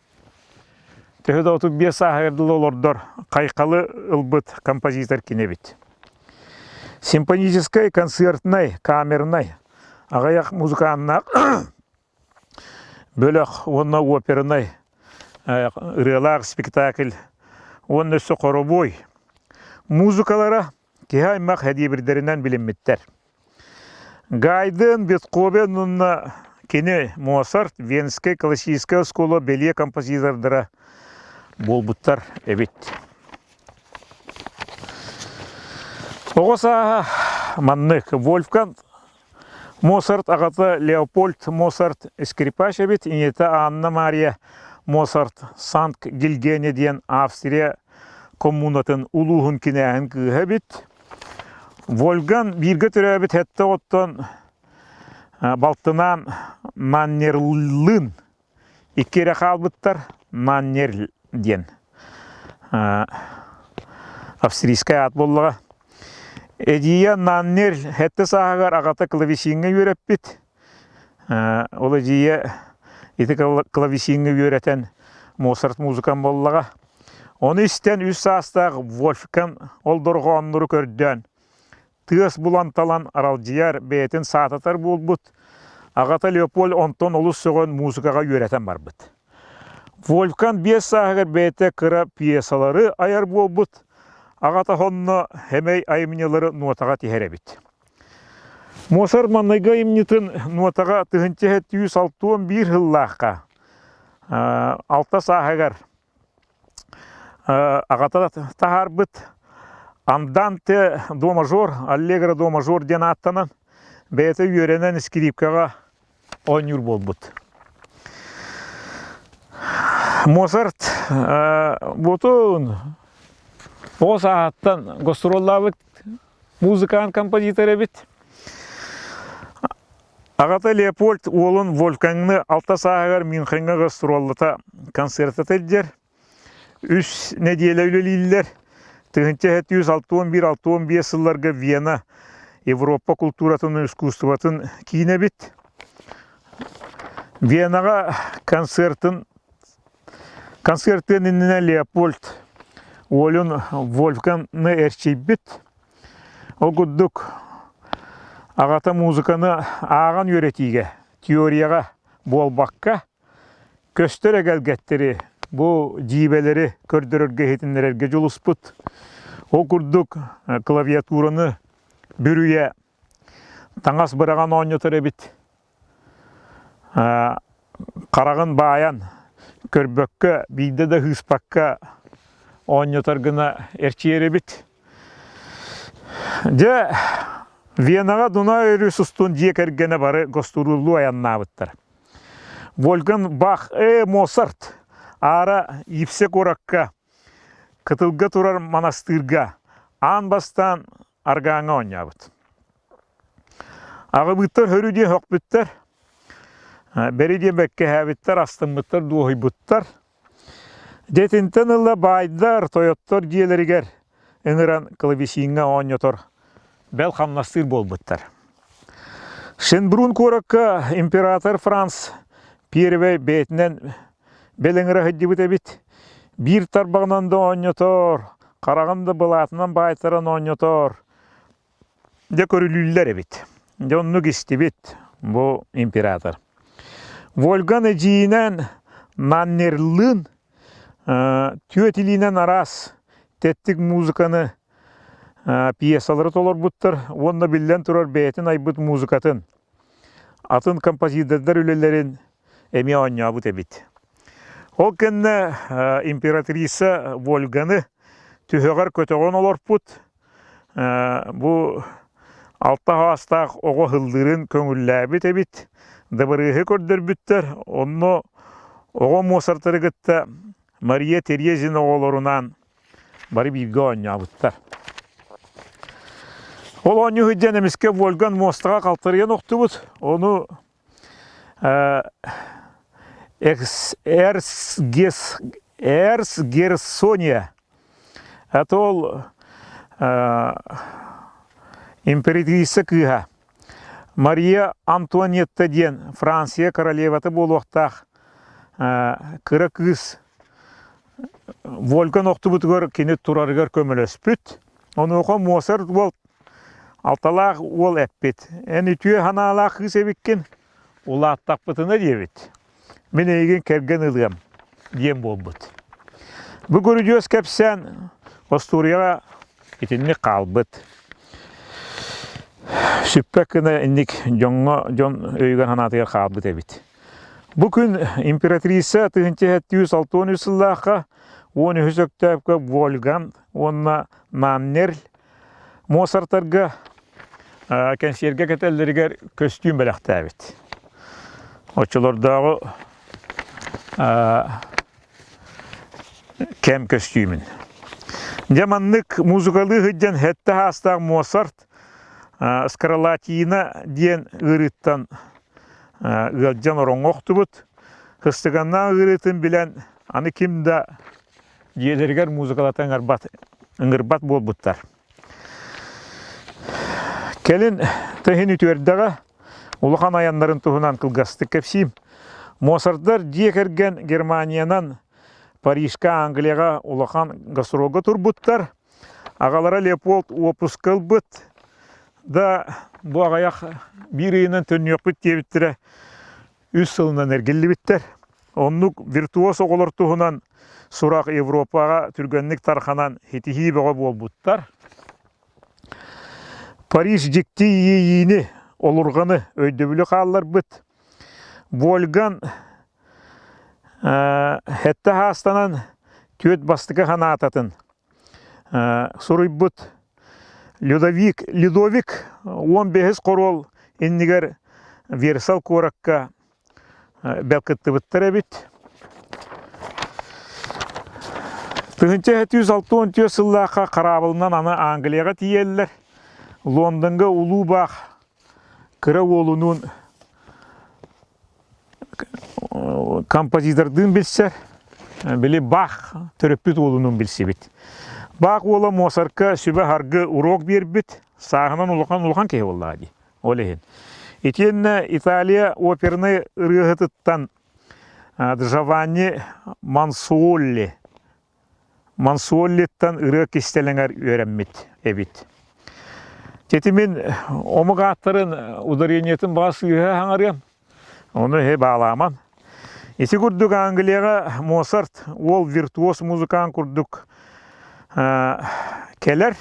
Төхеді 35 ағырдылы олордар қайқалы ылбыт композитор кене бит. Симфонической, концертной, камерной, ағаяқ музыканна бөлік онна оперный, ырылақ спектакль, онна өсі қорыбой. Музыкалара кехаймақ әдебірдерінен білінметтер. Гайден, Бетховен, онна кене Моцарт, Венская классическая школа беле композитордара болбуттар әбет. Оғаса маннық Вольфганг Моцарт ағаты Леопольд Моцарт скрипач әбет, инеті Анна Мария Моцарт Санкт-Гильгене ден Австрия коммунатын улуғын кенеғін күйі әбет. Вольфганг біргі түрі әбет әтті оттан балтынан Маннерлын иккері қалбыттар Маннерль ден. Австрийская ат болыға. Эдия Маннерль әтті сағығар ағата клавишинге өріп бет. Ол эдия еті клавишинге өретін Моцарт музыкан болыға. Оны істен үз састағы Вольфганг олдырғы онныры көрден. Тығыз бұланталан аралжияр бәйтін сататар болбыт. Ағата Леопольд онтон олыс соғын музыкаға өретін бар бұд. Вольфганг 5 сағығыр бәйті қыра пьесалары аяр болбыт. Ағата онны хәмей айымнелары нотаға тихер әбет. Моцарт маннайға имнетін нотаға 1961 жыллаққа 6 сағығыр ағата тахар бұд. Анданте до мажор, аллегра до мажор ден аттанан, бәйті үйеренен скрипкаға ойнюр болбыд. Моцарт бұтын о сағаттан гастроллабыд музыкан композитор әбет. Ағата Леопольд олын Вольфгангны 6 сағығар Мюнхенге гастроллата концерт әтелдер. 3 неделя өлелейлер. 1961-65 сылларға Вена, Европа культуратын, искусстватын кейіне бет. Венаға концертынына Леопольд Олюн Вольфганны әрчейбіт. Ол күддік ағата музыканы аған өретіге, теорияға болбаққа, көстер әгәлгәттері, бұл дейбелері көрдірерге хетінлерерге жолыспыт. Ол күрдік клавиатураны бүріе таңас біраған ойнатыр әбіт. Қарағын баян көрбөкке, бейді де хыспаққа ойнатырғына әрчейер әбіт. Де Венаға дуна өрі сұстун дек әргені бары гостурулу аянна бұттар. Вольган Бах Моцарт ара ипсек ораққа, кытылға тұрар монастырға, ан бастан арғаңа ойна бұд. Ағы бұттар хөріде хоқ бұттар, бәреде бәкке әбіттар, астын бұттар, дуғай бұттар. Детінтен ұлла байдар, тойоттар диелерігер, әңіран клавесинға ойнатор. Бәл қамнастыр бол бұттар. Шенбрун көріққа император Франс Первей бетінен бәліңірі ғыдды бұт әбіт. Бір тарбағынан да ойнатор, қарағында бұлатынан байтаран ойнатор. Де көрілілер әбіт. Де онны кісті бет бұл император. Вольган әжейінен наннерлін түйетілінен арас тәттік музыканы пьесалары толар бұттыр, онна білден тұрар бәйтін айбыт музыкатын. Атын композитордар үлелерін әме ойна бұт әбіт. Ол кәнні императриса Вольганы түхеғар көтіғын олар бұт. Бұл алтағы астақ оғы ғылдырын көңілі әбіт әбіт. Дабырығы көрдір бүттір. Онны оғы Моцарттары күтті Мария Терезина оғыларынан бары бірге ойна бұттар. Ол оны хүдден әмеске Вольган Мостаға қалтырген оқты бұд. Оны Эрсгерсония. Әті ол императриса кыға. Мария Антуанетта ден Франция королеваты бол оқтақ кыры кыз. Вольган оқты бұдығыр кенет тұрарығар көмілес бүт. Оны оқа Моцарт бол алталақ ол әппет. Әні түйе ханалақ қыз әбеккен ұла аттақ бұтына дебет. Мен еген кәрген ұлғам дем бол бұд. Бұл көріде өз кәпсән Осторияға етінне қалбыд. Сүппәкіні іннік жон өйген ханатығар қалбыд әбет. Бұл күн императриса 1960 жыллаққа 13 октябрьға Вольган, онна Наннерль, Моцарттарға кәнсерге кәтәлдерігер көстүйін бәліқті әбет. Очылардағы кәм көстүймін. Жаманлық музыкалы ғыдден хәтті хастағы Моцарт Скарлатина ден ғырыттан ғылджан орын оқты бұд. Қыстығаннан ғырытын білән аны кімді диелергер музыкалатан ыңырбат бол бұттар. Келін тәхін үтвердіға улахан аянларын тұхынан қылғасты кәпсейм. Моцарттар декерген Германиянан Парижка, Англияға улахан гастролға тұрбыттар. Ағалара Леопольд опускал бұт. Да бұл ағаяқ бір үйінен төнне өкпіт дебіттірі үз сылынан әргелі біттер. Онлық виртуоз оғылар тұхынан сұрақ Европаға түргенлік тарханан хетихи бұға бол бұттар. Париж жекті ейіні олырғаны өйдөбілі қалылар бұт. Вольган хәтті хастанан төт бастықы қана ататын. Сұрый бұт. Людовик 15 қорол еннігер Версал қораққа бәлкітті бұттыр әбет. 1960 жыллаққа қарабылынан аны Англияға тиелілер. Лондонға ұлу бақ кірі олының композитордың білсер, білі бақ түріппіт олының білсе бет. Бақ олы Моцартқа сөбі харғы урок бербіт, сағынан ұлған кей олады. Олеген. Итенне Италия оперны ырыгытыттан Джованни Мансуолли. Мансуоллиттан ырык кистелеңер өйрәнмит эбит. Тетимин омыгаттарын ударениетін басы хаңарым. Оны бағаламан. Ити күрдік Англияға Моцарт, ол виртуоз музыкан күрдік келер.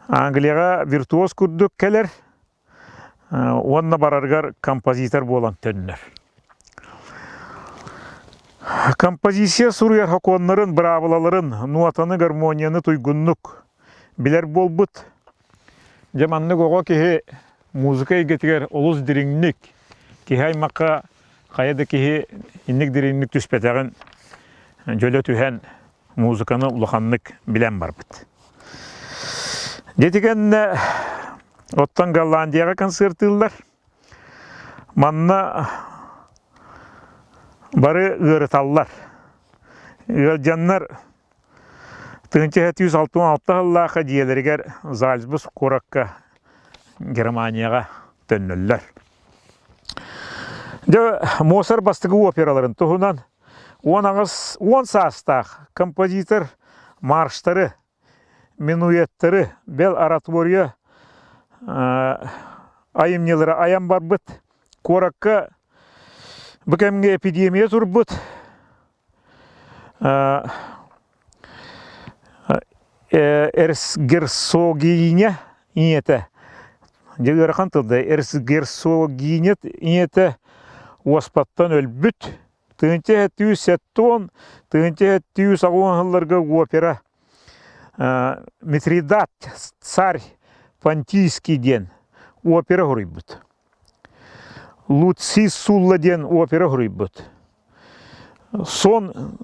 Англияға виртуоз күрдік келер. Онна барарғар композитор болан төннер. Композиция суруяр хаконларын, бравалаларын, нуатаны гармонияны туйгуннук билер болбут. Жаманны гоға кеге музыка егетігер олыз диринник, кеге аймаққа қаяды кеге инник диринник түспетағын жөлі түхен музыканы улаханнык билен барбыт. Детігенне оттан Голландияға концертылдар. Манна бары ғырыталлар. Ғылжаннар 1966 жыллаға диелергер Зальцбург Коракка Германияға төннілдер. Моцарт бастығы операларын тұғынан 10 састақ композитор марштары, минуеттері, бел оратория айымнелері аян бар бұд. Коракка бүкәмге эпидемия тұр бұд. Эрсгерцогиня иете. Жегерхан тылды. Эрсгерцогиня иете оспаттан өлбүт. Тынче 700 жылларга опера Митридат царь Понтийский ден опера хурыйбыт. Луций Сулла ден опера хурыйбыт. Сон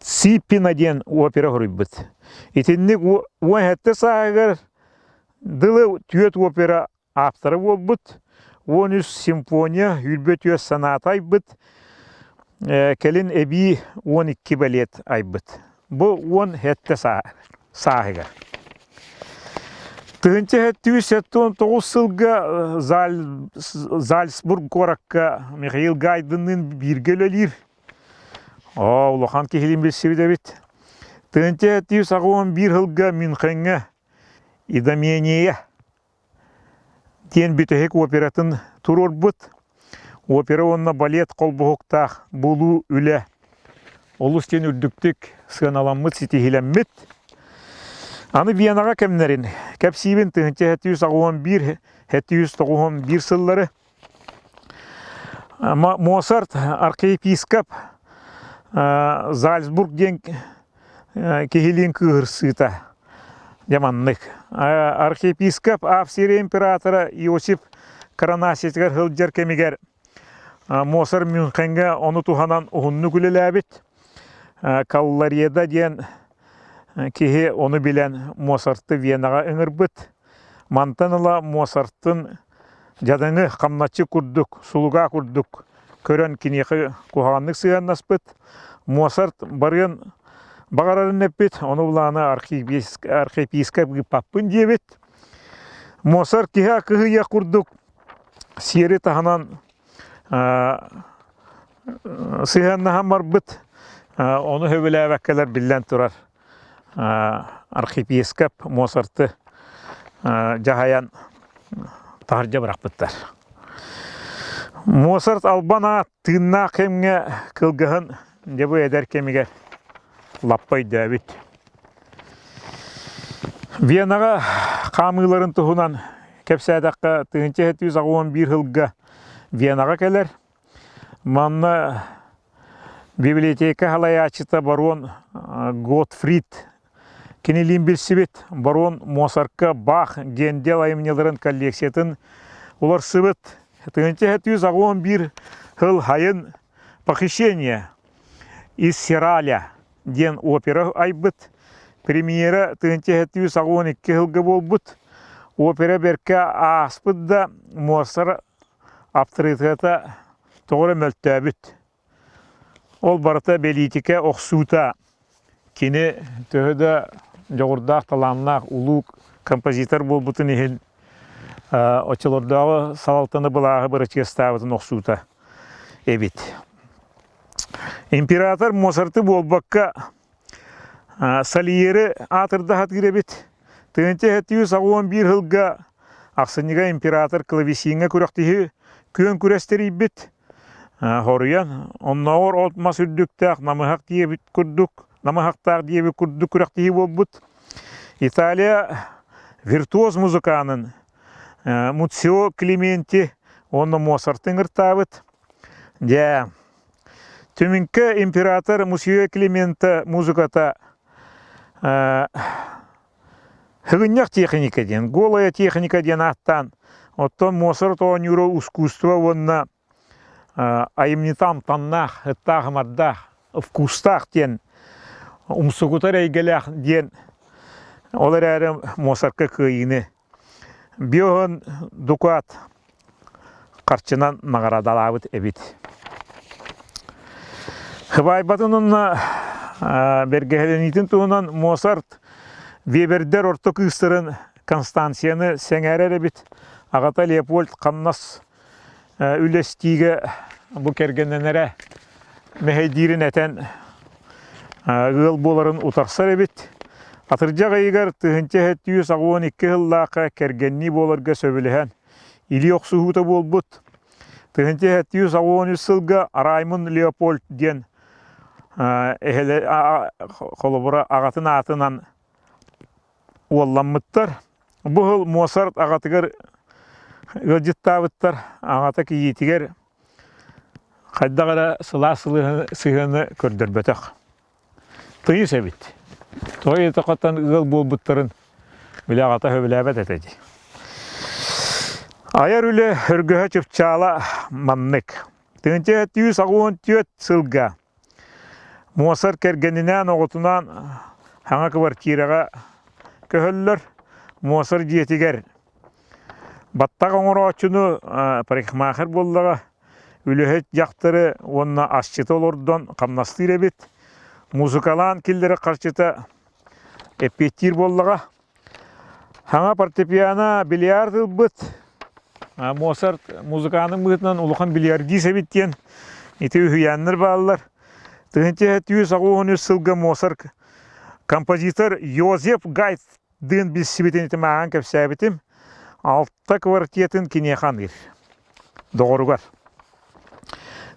Сипина ден опера хурыйбыт. Итинник уәхетті сағығыр дылы түйет опера авторы болбыт. 13 симфония, үлбет өз санат айбыт. Келін әбі 12 балет айбыт. Бұл 10 хетті сағығыр. 1979 жылға Зальцбург Коракка Михаил Гайдынның биргелелер. Улахан кехелін бәсібі дәбет. 1911 жылға Мюнхенге идамение ден бүтәхек оператын тұрор бұд. Опера онна балет қолбұғықтақ болу үлі. Олыстен үрдіктік сығаналамыд сетихиленмет. Аны Венаға кәмнерін. Кәпсейбін 1911-1991 сыллары. Моцарт архиепископ Зальцбург ден кехелин кығыр сыта жаманлык. Архиепископ Австрия императора Иосиф Коронасетгер хылджар кемигер Моцарт Мюнхенге оны туханан ұғынны күлеләбет. Калларияда ден кеге оны билен Моцартты Венаға ыңырбыт. Мантаныла Моцарттын жадыңы қамнатчы күрдік, сулуға күрдік, көрін кенеқі куғанлық сыған наспыт. Моцарт барыын бағарарын әппет, оны бұланы архиепископ паппын дебет. Моцарт кеге кығыя күрдік, сері тағынан сығаннаған барбыт. Оны хөбілі әвәккелер білден тұрар. Архиепископ Моцартты жағаян тағыржа бірақпыттар. Моцарт албана тыңна кемге кылғығын дебі әдер кемеге лаппай дәбіт. Венаға қамыларын тұхынан кәпсәдаққа 1911 жылға Венаға кәлер. Манна библиотека халаячыта барон Готфрид кенелин білсібет. Барон Моцартқа Бах гендел айымнелерін коллекциятын олар сыбыт. 1911 жыл хайын «Похищение из Сираля» ден опера айбыт. Премьера 1912 жылғы болбыт. Опера берке аспыт да Моцарт авторитета тоғыры мөлттәбіт. Ол барыта белитике оқсута. Кені төхіді жоғырдақ таланлақ ұлу композитор болбытын ехін Очылордағы салалтаны бұлағы бір честабытын оқсуыта эбит. Император Моцарты болбаққа Сальери атырда хат киребит. Тыгынча 711 жылға ақсыныға император клавесинге күрәқтігі көн күрәстері бит. Хоруян, оннауыр отмас үрдіктақ, намыхақ дейбіт күрдік, намыхақтақ дейбіт күрдік күрәқтігі болбыт. Италия виртуоз музыканын Муцио Клименти, оны Моцарттың ыртабыт. Төмінкі император Муцио Клименти музыката хыгынняк техника ден, голая техника ден аттан. Оттон Моцарт онюро искусство онна айымнитам таннах, ыттах маддах, вкустах ден, умсугутар әйгелях ден. Олар әрі Моцартқа күйіні. Биоғын дукат қарчынан мағарадалабыт әбет. Хыбайбатын онна бергәхеленетін туғынан Моцарт Вебердер орта кыстырын Констанцияны сәңәрер әбет. Ағата Леопольд қаннас үлестігі бұл кергенненері мәхейдерін әтен ғыл боларын ұтарсар әбет. Атыржаға егер тұхынча 712 жыллаққа кергенні болырға сөбіліген или оқсуғыта болбыт. Тұхынча 713 жылға Раймон Леопольд ден қолыбыра ағатын атынан олламыттар. Бұл Моцарт ағатығыр ғылжыттабыттар, ағата кейетігер қайдағыра сыла-сығыны көрдірбетіқ. Тұйы сәбіт. Той етіқаттан ғыл болбыттарын біле ағата хөбіләбәт әтеді. Аяр үлі үргіға чыпчала маннык. Тұғынча 714 сылға Моцарт кергенінен оғытынан хаңа квартираға көхіллер Моцарт жетігер. Баттақ оңыр очыны парикмахер болдыға үліхет жақтыры онына асчыты олырдан қамнастыр әбет. Музыкалан келдері қарчыта эппеттер болдыға. Хаңа фортепиано бильярд бұд. Моцарт музыканың бұдынан ұлыған бильярдис әбеттен. Еті үйянныр балылар. Тұғынча 713 сылға Моцарт композитор Йозеф Гайд дын біз себетен еті маған көпсі әбетім. Алтта квартетін кенеқан кер. Доғырғар.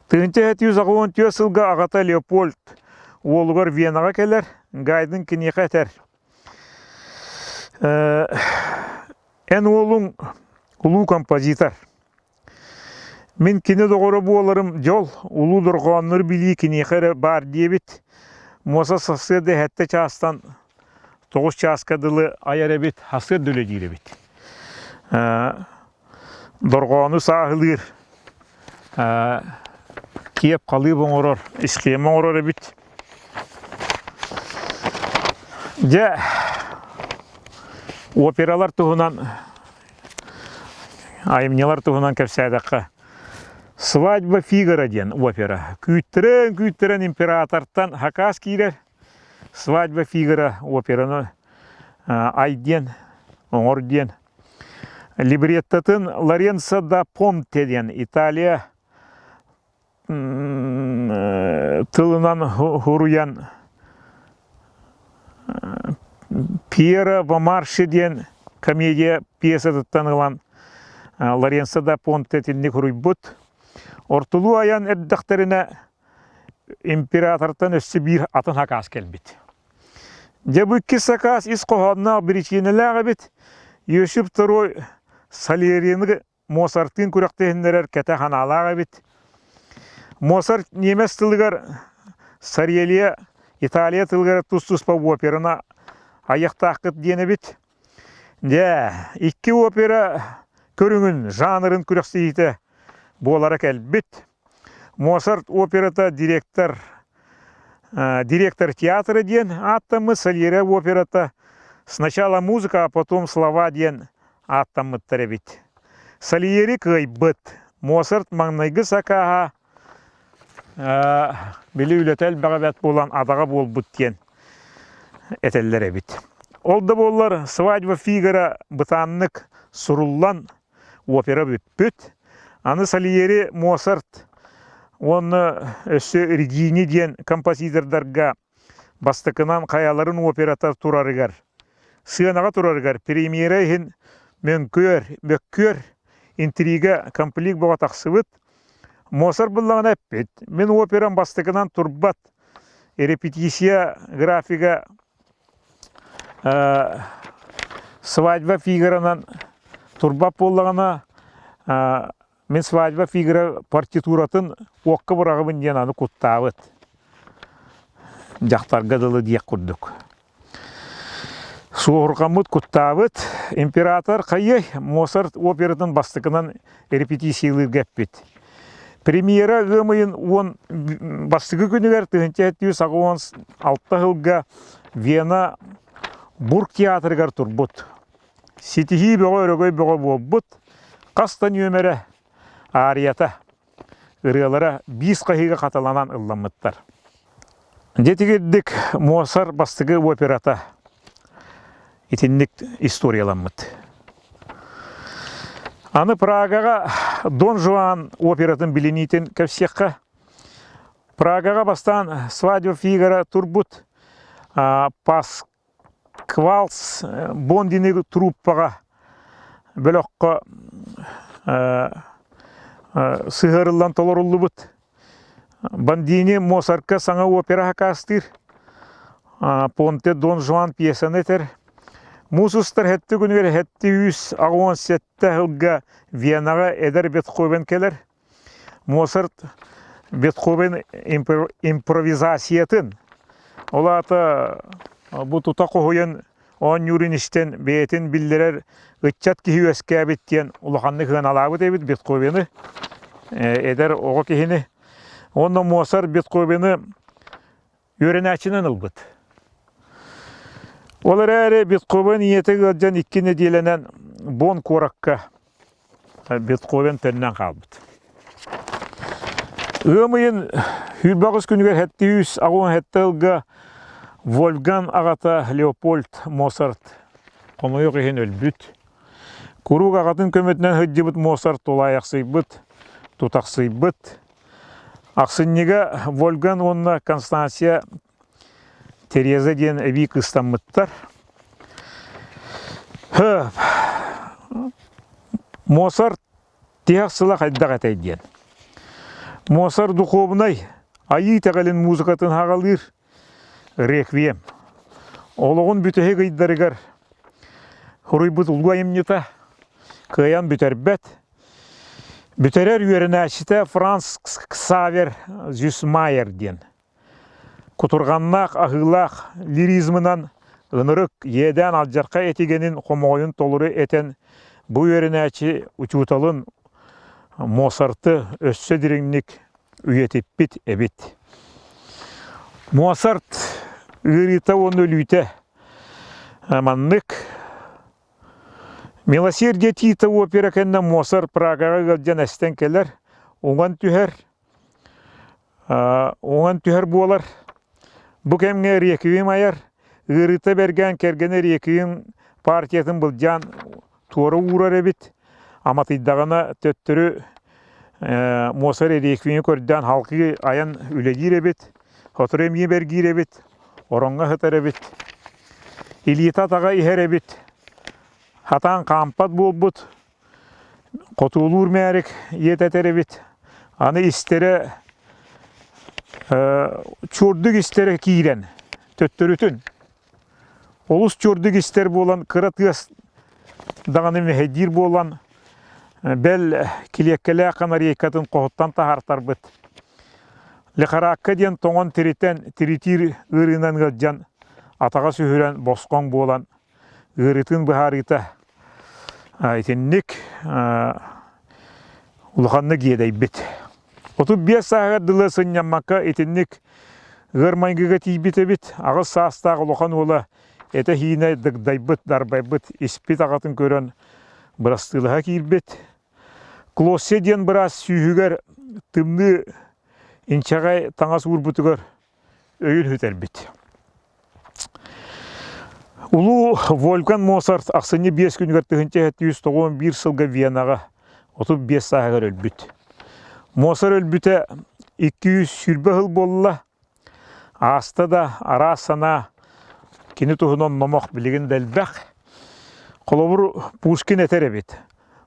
Тұғынча 714 сылға ағата Леопольд олығыр Венаға келер, Гайдың кенеқа әтер. Ән олың ұлу композитор. Мен кені доғыры боларым жол, ұлу дұрғанлар білі кенеқері бар дебет. Моса сақсырды әтті частан 9 часкадылы аяр әбет, хасыр дөлі дейір әбет. Дұрғаны сағылыр, кеп қалы бұңырыр, ісқема ұрыр әбет. Опералар тұғынан, айымнелар тұғынан кәпсәдіққа. Свадьба Фигара ден опера. Күйттірін императорттан хакас кейлер. Свадьба Фигара операны айден, оңыр ден. Либреттатын Лоренцо да Понте ден Италия тылынан хуруян Пьера Вамарши ден комедия пьеса танылан Лоренцо да Понте тіліне хуруй бұд. Ортулу аян әрдіқтеріне императортан өсі бір атын хакас келбет. Дебүккі сакас ис қоғанна біріченеліға бет, Йосип II Сальерини Моцарттың күрәқтігіндерер кәті ханалаға бет. Моцарт немес тылғар Сальерия Италия тылғар тұс-тұспа оперына аяқтақыт дені бет. Икки опера көріңін жанрын күрәқтігіті болара кәлбет. Моцарт операта директор театра ден аттамы, Сальери операта сначала музыка, а потом слова ден аттамы тәребет. Сальери кайбыт. Моцарт маңнайғы сақаға білі үлетел бағабет болан адаға бол бұт ден әтелер әбет. Олда болар свадьба Фигара бұтанлық сұруллан опера бүппүт. Аны Сальери Моцарт, оны өссө Регини диен композитордарга бастыкынан каяларын оператар турарыгар. Сыанаға турарыгар. Премьера хин мөккөр, интрига, комплект боға тақсыбыт. Моцарт бұллағын әппет. Мен операн бастыкынан турбат. Репетиция графика свадьба фигуранан турбап боллағына мен свадьба фигура партитуратын оққа бұрағымын ден аны құттауыт. Жақтарға дылы дейек күрдік. Суғырғамыт құттауыт. Император қайы Моцарт оператын бастықынан репетициялыр гәппет. Премьера ғымайын он бастығы күнігер 1996 жылға Вена Бург театрыгар турбут. Ситихи бөғі өрөгөй бөғі болбут. Қастан өмірі арията ұрылары 5 қағиға қаталанан ылламыттар. Детігердік Моцарт бастығы операта етіннік историяланмыт. Аны Прагаға Дон Жуан оператын білінейтін көпсеққа. Прагаға бастан свадьба фигура турбут. Пасквалс бондины труппаға бөліққа сығырылдан толырылы бұд. Бандини Моцартқа саңа опера қастыр. Понте Дон Жуан пьесаны тер. Мусустар хетті күнігер хетті 117 жылға Венаға әдір Бетховен келер. Моцарт Бетховен импровизациятын. Олаты бұ тұта қойын он юриністен бейтін білдерер үтчат кихи өскәбеттен ұлықанны ғын алабы дейбіт Бетховені әдір оғы кихini. Онда Моцарт Бетховені өрінәчінен ұлбыт. Олар әрі Бетховен ниеті ғылжан 2 неделенен бон қораққа Бетховен төннен қалбыт. Ғымайын хүлбағыз күнігер хәтті 100 жылға Вольфган ағата Леопольд Моцарт қомайық ехен өлбіт. Күруг ағатын көметінен хүддебіт Моцарт олаяқсыйбыт, тұтақсыйбыт. Ақсыннеге Вольфган онына Констанция Тереза ден әбей қыстанмыттар. Моцарт тияқсыла қайдақ әтейден. Моцарт духовнай айы тәғалін музыкатын хағалыр реквием. Олығын бүтігі қайдарығар. Хұрыйбыт ұлғайымнета қиян бүтәрбәт. Бүтәрер үйерінәшіті Франц Ксавер Зюсмайер ден. Құтырғаннақ, ағылақ, лиризмынан ынырық еден алжарқа етегенін қомойын толыры етен бұл үйерінәші ұчуталын Моцарты өссө диреңнік үйетіппіт әбет. Моцарт ұрыта оны өлүйті аманнық. Милосердие Тита опера кәнна Моцарт Прагаға ғалжан әстен келер. Оңан түхер болар. Бұ кәмге реквием аяр. Ұрыта берген кәргені реквием партиятын бұлжан туары урар әбет. Аматыйдағына төттірі Моцарт реквием көрден халқы аян үлегер әбет. Хотыр әмге бергер әбет. Оронға хытар әбет. Илита таға ихер әбет. Хатан кампат болбут. Котулур мәрік ететер әбет. Аны істері чордық істері кейрен. Төттірітін. Олыс чордық істер болан, қыратығыз дағаны мәхедир болан, бәл келеккелі ақанар екатын қоғыттан тахартар бұд. Леқараққа ден тоңын тиритир ғырынан ғаджан, атаға сүйірен босқон болан, ғырытын бұхарыта айтыннік ұлғанны кедей біт. 35 сағат дылы сыннамаққа етіннік ғырмайғыға тейбіті біт, ағыз састағы ұлған ола әті хейіне дығдай бұт, дарбай бұт, еспет ағатын көрін бұрастылыға кейл біт. Клоссе ден біраз сүйігер тымны инчағай таңас ұрбытығыр өйіл хөтер біт. Улу Вольфганг Моцарт ақсыны 5 күнгер 1991 жылға Венаға 35 сағығыр өлбіт. Моцарт өлбіті 200 сүлбі ғыл болыла, аста да ара сана кені тұғынан номақ білігін дәлбәқ. Қолабыр Пушкин әтер әбет.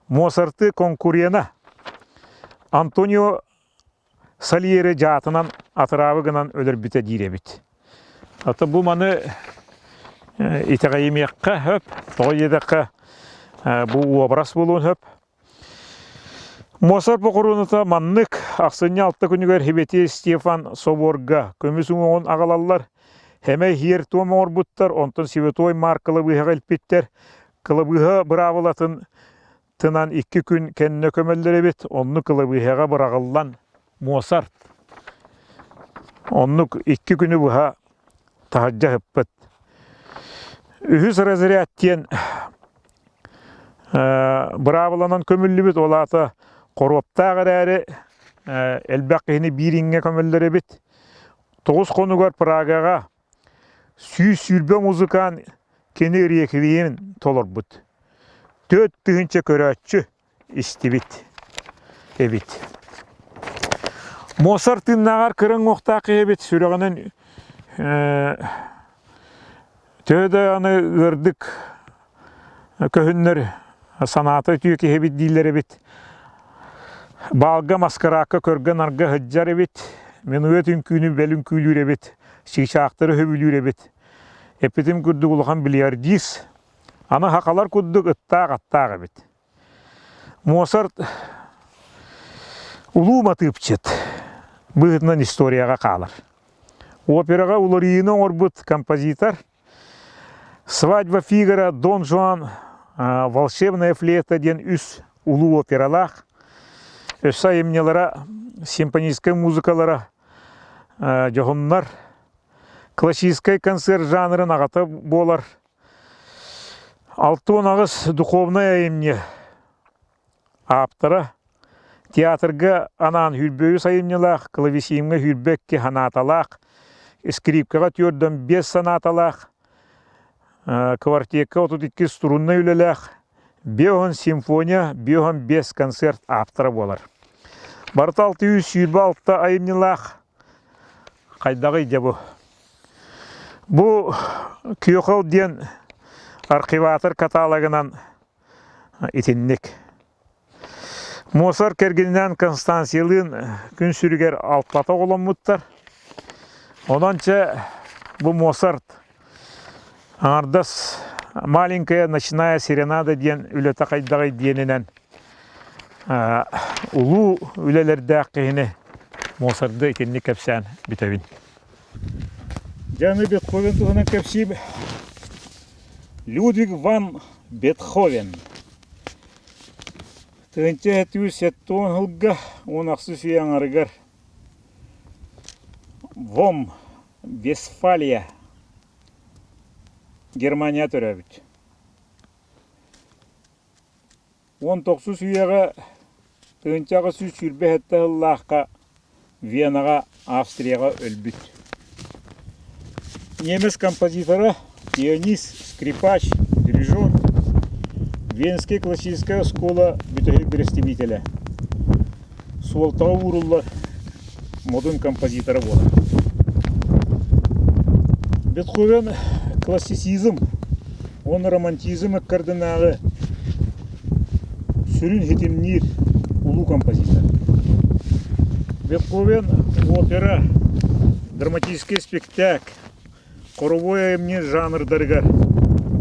Моцарты конкурена Антонио Сальери жатынан атырабы ғынан өлір біті дейір әбет. Аты бұл маны итағайымеққа хөп, тоғы едеққа бұл образ болуын хөп. Моцарт бұқыруыныта маннық ақсыны 6 күнігер хебете Стефан Соборға көмісің оғын ағалалар, хәмә хер туым оғыр бұттар, онтын Светой маркалы бұйға әлпеттер, қылыбыға бұравылатын тынан 2 күн кәніне көмелдер әбет, онны қылыбыға бұрағылдан Моцарт. Онны 2 күні бұға тағаджа хөппет. Үхіс разрядтен бұравыланан көмілі бет, олаты Қорыптағыр әрі әлбәқіні бірінге көмілдері бет. 9 қонуғар Прагаға сүй-сүлбе музыкан кені реквиен толыр бұд. 4 түгінші көрәтші істебет. Әбет. Моцартыннағар кірін оқтақы әбет сүріғінің төді аны үрдік көхіннер санаты түйеке әбет дейлер әбет. Балға маскараққа көрген арға ғыджар әбет, менует үнкүйіні бәл үнкүйлер әбет, шиқшақтары хөбілер әбет. Әпетім күрді ұлған бильярдис, аны хақалар күрді ұттақ әбет. Моцарт ұлу матыпчет, бұғытынан историяға қалар. Операға ұлырыйыны орбыт композитор, «Свадьба Фигара», «Дон Жуан», «Волшебная флейта» ден үс ұлу опералақ, өсі емнелері, симфонийскай музыкалары, жоғынлар, классическай концерт жанрын ағаты болар. 6-10 духовная емне аптары, театрға анан хүлбөйі сайымнелақ, клавесиемге хүлбәкке ханаталақ, скрипкаға түрден 5 санаталақ, квартекка 32 струнна үлеләқ, беғын симфония, беғын 5 концерт аптары болар. Барты 600 сүйілбі 6 айымнелақ қайдағы иде бұ. Бұ күйеқыл ден архиватор каталогынан етіннік. Моцарт кергенінен Констанциялын күн сүрігер алтлата олан мұттар. Онанча бұ Моцарт ардас маленькая ночная серенада ден үлеті қайдағы денінен ұлу үлелерді аққиыны Моцартды етінні кәпсән бітәвін. Жаны Бетховен тұғынан кәпсіп Людвиг ван Бетховен. Тұғынча әтуі сәттуын ғылға онақсы сүйен арығар. Вом, Вестфалия, Германия төрәбіт. 19 сүйеға тұғынчаға сүз сүрбе әтті ғыллаққа Венаға, Австрияға өлбіт. Немец композиторы, пианист, скрипач, дирижер, Венская классическая школа бүтәхік бірістемителі. Суалтаға ұрылы модern композиторы болды. Бетховен классицизм, он романтизм әккардынағы сүрін хетемнер ұлу композитор. Бетховен опера, драматический спектакль, Коровой эмне жанрдарыгар,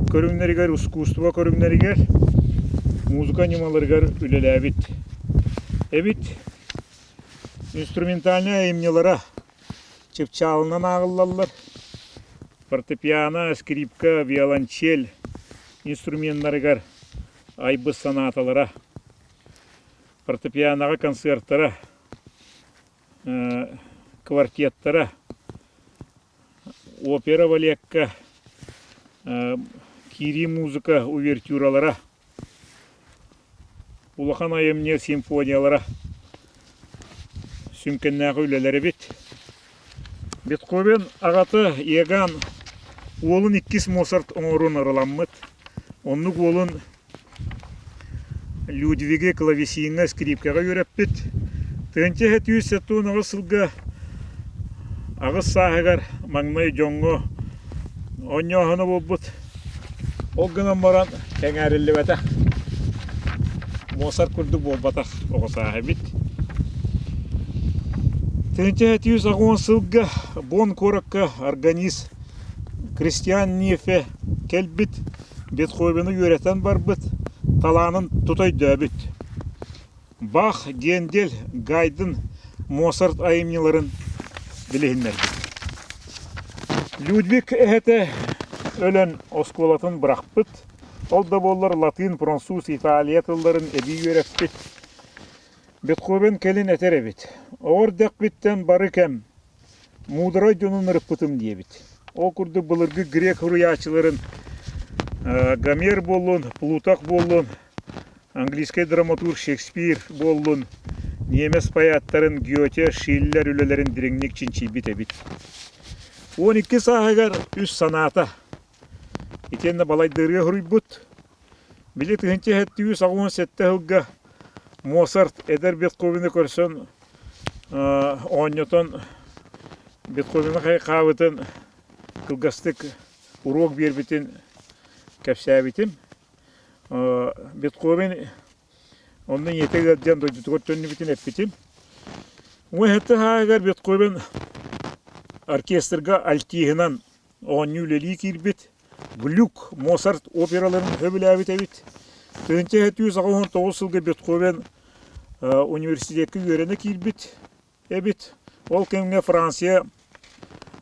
көрүңнәргәр искусство көрүңнәргәр, музыка немаларыгар үлеләбит. Эбит инструментальная эмнелара, чепчалынан агыллалар, фортепиано, скрипка, виолончель, инструментларыгар, айбы санаталара, фортепианоға концерттара, квартеттара, опера валекка, кири музыка увертюралара, улахан айымне симфониялара, сүмкеннәғы үлелері бет. Бетховен ағаты еган Олын иккис Моцарт оңорун арыламмыт. Оннук олын Людвиге клавесинга скрипкага үйрәппит. Тынча хәтүс сәттуын ағысылға ағыс сағығар маңнай жоңғы оньоғыны болбыт. Ол гынан баран кәңәрілі бәтақ. Моцарт күрді болбатақ оғы сағы бит. Тынча хәтүс ағуын сылға бон коракка организ Кристиан Нефе кәлбит. Бетховені үйрәтен бар бит. Таланын тутай дөбіт. Бах, Гендель, Гайден, Моцарт айымнеларын білігінлер. Людвиг әхеті өлін осколатын бірақпыт. Ол да болар латин, француз, италия тылдарын әбей өрәппіт. Бетховен кәлін әтер әбіт. Оғыр дәқпіттен бары кәм мудырай жонын ұрыппытым дейбіт. Ол күрді бұлырғы грек хұрыячыларын Гомер болун, Плутак болун, английский драматург Шекспир болун, немес паяттарын Гёте, Шиллер үлелерин диреңнек чинчи бит-бит. 12 сағығар үс саната. Итенне балайдырға хұрыйбыт. Биле тыгынча хәтті үс ағуын сәтті хылға Моцарт әдер Бетховені көрсөн оңнетон Бетховені қайқабытын кылгастык урок бербітін кәпсәбитим. Бетховен онның етегі әдден дойдытығыт төнні бітін әппітім. Оң әтті хағығар Бетховен оркестрға альтиғынан оңны үлелі кирбет. Глюк, Моцарт операларын хөбіл әбіт әбіт. Түйінте әтті 19 жылғы Бетховен университеткі өрені кирбет әбіт. Ол кәмге Франция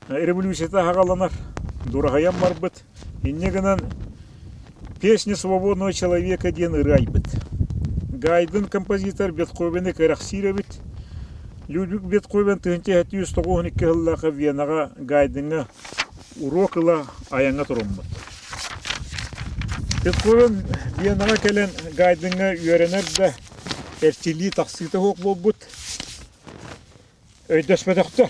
революцияты хағаланар. Дұрағаян бар бұд. Иннегінен песня свободного человека ден ырайбыт. Гайден композитор Бетховені кәрәқсир әбіт. Людвиг Бетховен 1992 жыллағы Венаға Гайденға урок ыла аяңа тұрымбыт. Бетховен Венаға кәлін Гайденға үйеренер де әртілі тақсыты хоқ болбыт. Өйдөспәдіқтір.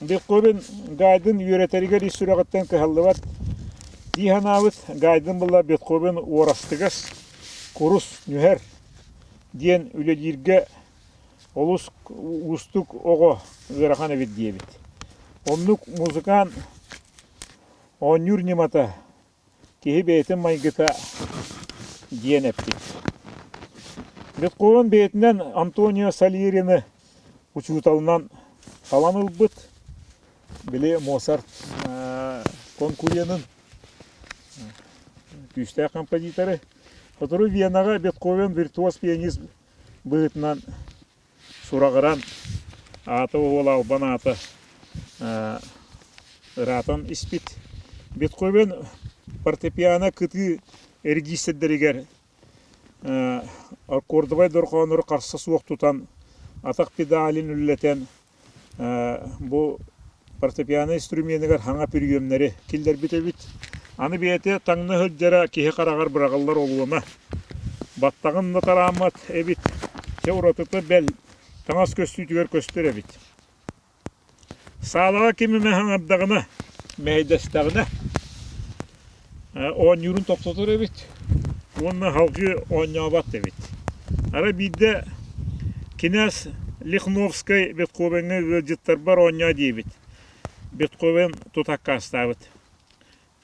Бетховен Гайден үйеретерігер исурағыттан кәхалдыват. Диханавыт Гайден бұла Бетховен орастығас құрус нүхер ден үлелерге олыс ұстық оғы ғырақан әбет дейбет. Онлық музыкан онюр немата кехі бәйтін майгыта ден әппет. Бетховен бәйтінен Антонио Сальерини учуталынан талан ұлбыт. Біле Моцарт конкуренің күшті композиторы. Которую Венаға Бетховен виртуоз пианист бұғытынан сурағыран аты ол албан аты ыратын іспет. Бетховен фортепиано күті регистрдерігер аккордывай дұрқаныр қарсы суық тұтан атақ педалин үллетен бұл фортепиано инструментігер хаңа пүргемнері келдер бітебіт. Аны бейте таңны хүджара кеhe қарағар бірағылар олуына. Баттағын натарамат әбіт. Теуратыты бәл таңас көстүйтігер көстер әбіт. Сағалаға кемі мәхің абдағына, мәйдәстағына он юрын тоқтатыр әбіт. Онына халқы он абат әбіт. Ара бейді кенәс Лихновскай Бетховенге ғылжыттар бар оння дейбіт. Бетховен тұтаққа астабыт.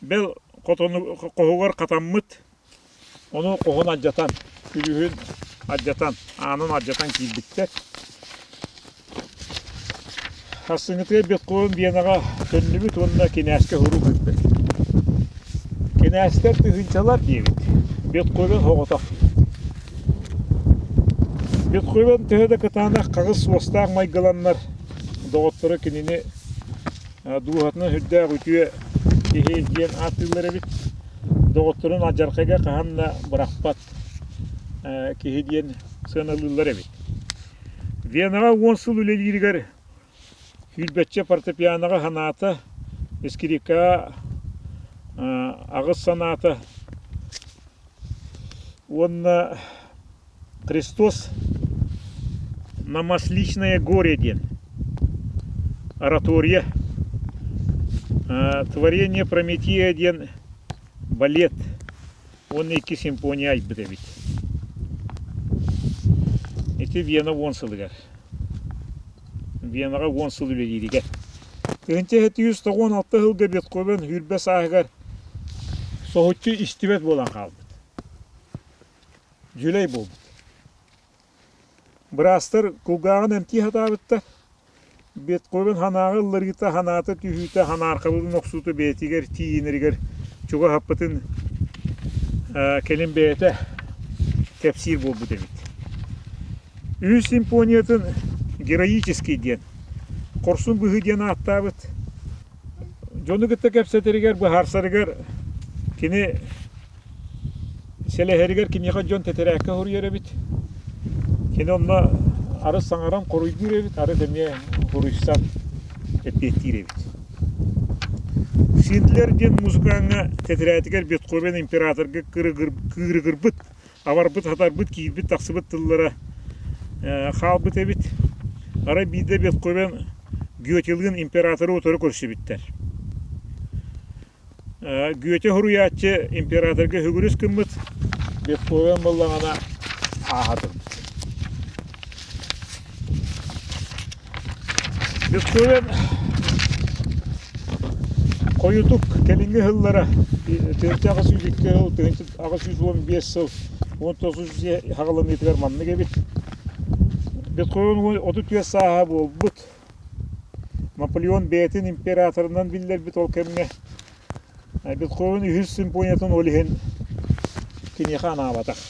Бел қоғығар қатаммыт, оны қоғын аджатан, күлігін аджатан, анын аджатан кейбітті. Қасыңытығы Бетховен Венаға төннібіт, онына кенәске ғыру күтбет. Кенәстер түхіншалар дейбіт. Бетховен хоғытақ. Бетховен түхеді кытанақ қағыз остақ майғаланлар доғыттыры кенені дуғатының хүдді ғүтіе Кехелген атылары бит. Доғыттырын аджарқаға қағанна бірақпат кехеден сынылылары бит. Венаға 10 сыл үлелерігер хүлбәтче фортепианоға ханаты, скрипкаға ағыз санаты. Онна Христос на Масличное горе ден. Оратория. Творение Прометея ден балет. Он екі симфония айбыт әбит. Эти Вена онсылыгар. Венаға онсыл үлелерігер. Тығынча 716 жылға Бетховен хүрбе сағығар соғытчы истибет болан қалбыт. Жүлей болбыт. Бірастыр күлгағын әмти хатабыттар. Бетховен ханағы ыллыргыта ханаты түйhüte ханарқабылын оқсуты бетігер, тиініргер, чуға хаппытын келін бейті тәпсир болбыт әбит. Үз симфониятын героический ден. Корсун бұғы ден аттабыт. Жоны гытта кәпсәтерігер, бұхарсарығар, кені сәләхерігер, кенеға жон тәтерәкі хұрыер әбит. Кені онна ары саңаран қоруйдыр әбит, ары дәме хұрыштан әппеттір әбит. Сенділер ден музыкаңа тәтерәтігер Бетховен императорға кыры-кыр бұт, авар бұт, хатар бұт, кейір бұт, тақсы бұт тыллара қал бұт әбит. Ара биде Бетховен Гётелгін императоры отыры көрші біттер. Гёте хуруятчы императорға хүгіріс кімбіт, Бетховен болағана ағадыр. Бетховен қойытук келінгі ғыллара 1915 жыл, 1915 жыл, 19 хағылын етігер манны кебет. Бетховен 30 саға болбыт. Наполеон бәтін императорынан білдер бит ол кәміне. Бетховен 100 симфониятын олиген кенеға анабатақ.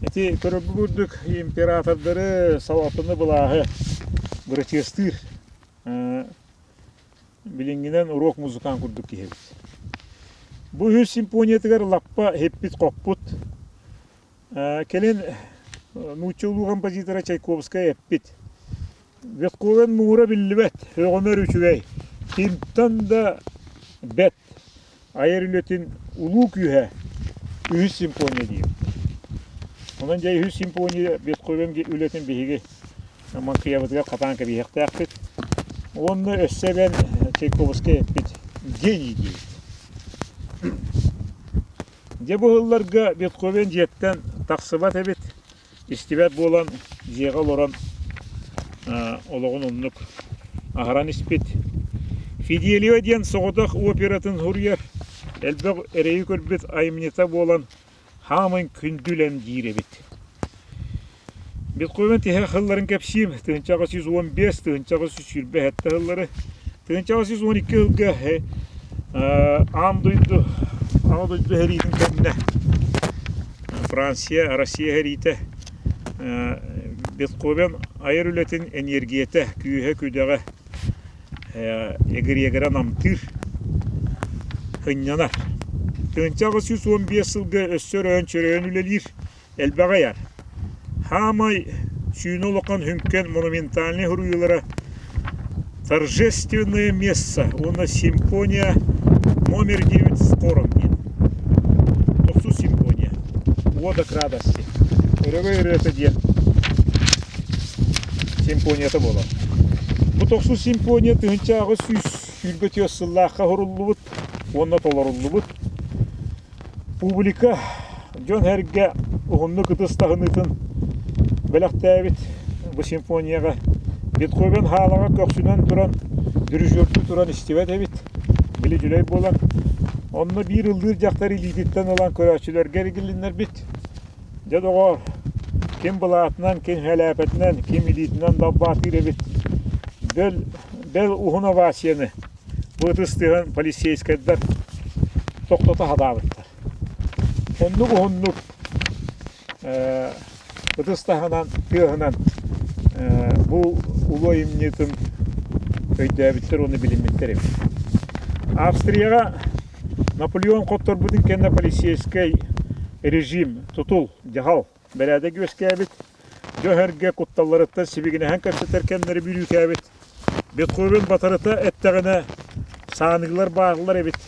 Әте көріп көрдік императордары савапыны бұлағы бұрытестір. Білінгінен урок музыкан көрдік кейбіт. Бұл 100 симфониятығар лаппа хеппит қоқпыт. Келен нучылу композитора Чайковская эппит. Бетховен мура биллибет, högömer üçügey. Hinttan da bet. Ayar ületin ulu kühe 100 simfoniya diyeyim. Ondan jay 100 simfoniya Bетховен ületin bihiги. Aman kıyabıtıga katanka bihekte yakpit. Onu össe ben Çaykovskaya eppit. Geni diyeyim. Je bu hıllarga Bетховен jetten taqsıbat ebit. İstibet bolan, jeğal oran олығын онлық ағаран іспет. Фиделио ден соғыдақ оператын хұрияр. Әлбәқ әрейі көрбет айымнета болан хамын күнділен дейір бет. Бетховен теге қылларын кәпсейм. 1915, 1920 әтті қыллары. 1912 ғылға Амдойды әрейдің кәміне. Франция, Россия әрейді. Бетховен айыр үлетін энергияты күйе көйдіға егір-егірі намтыр хыннанар. 1915 жылғы өссөр өн-чөрен үлелер әлбәға яр. Хамай сүйін олыққан хүнкен монументальный хуруйлары торжественное место. Оны симфония номер 9 скором ден. 90 симфония. Водок радости. Өрі это ден. Симфонията бола. Бұл 90 симфония тығынчағы сүрбет өссіллаққа хұрулы бұд, онына толарулы бұд. Публика жон әрге ұғынны қытыстағынытын бәліқті әбіт бұл симфонияға. Бетховен халаға көксінен тұран, дүріжөрті тұран істебет әбіт. Білі жүлей болан. Онына бір ылдыр жақтар илететтен olan көрәшілер кәргілінер бит. Жад оғар. Kim bulatından, kim helapetinden, kim ilitinden dabbatır ebit. Bel uhuna vasiyeni. Bu ıstığın polisiyeskiler toktata hadavıtlar. Onluk ıstığından, tığından bu ulu emniyetin öydəbitler onu bilinmekler ebit. Австрияға Наполеон қоттар бұдың кенде полисейский режим тұтыл, жағал. Бәрәді көске әбіт, жөһәрге құтталарытта себегіне һән көрсетер кәндері бүлі кәбіт. Бетховен батарыта әттәғіне сағынығылар бағылар әбіт.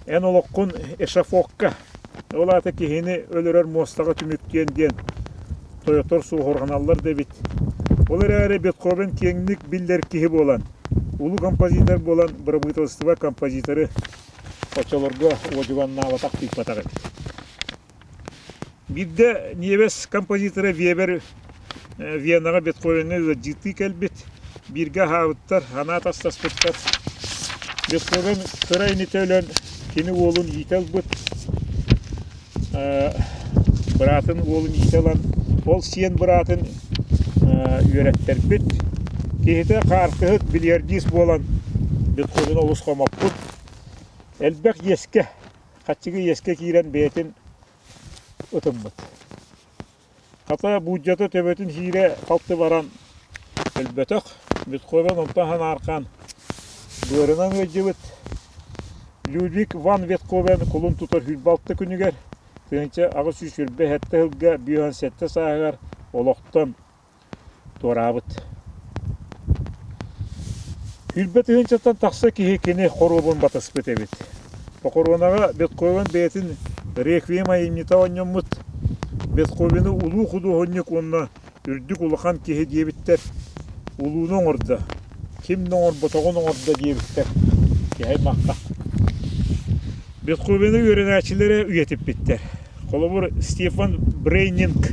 Ән олыққын эшафоққа. Ол аты кейіні өлірер мостаға түміктен ден. Тойотор суғырғаналар дәбіт. Олар әрі Бетховен кеңлік білдер кейі болан. улу композитор болан бұрабытылыстыва композиторы очолорго ожуган наватак тыйпатагы. Бидде небес композиторы Вебер Венага Бетховен'e ciddi келбет. Бирге хавыттар, ана тастаспыттар. Бетховен кырайны төлөн кені олын етел бұт. Бұратын олын етелан. Ол сен бұратын үйреттер бет. Кейті қартығыт билердис болан Бетховен олыс қомап бұт. Әлбәк еске, қатшығы еске кейрен бетін ұтым бұт. Қата бұджаты төбетін хире қалты баран әлбәтіқ. Бетховен онтахан арқан бөрінен өджі бұт. Людвиг ван Бетховен құлын тұтар хүлбалты күнігер. Тыңча ағы сүшірбе әтті ғылға бүйен сәтті сағығар олықтан торабыт. Хүлбе тыңчаттан тақса кейекені қорубын батыс бет әбет. Қорбанаға Бетховен бетін реквиема емнета оннен мұт. Бетховені улу құду оннек онна үрдік улақан кейе дебіттер. Улуның орда, кемнің орда, тоғының орда дебіттер. Кейе маққа. Бетховені өренәчілері үйетіп біттер. Қолыбыр Стефан Брейнинг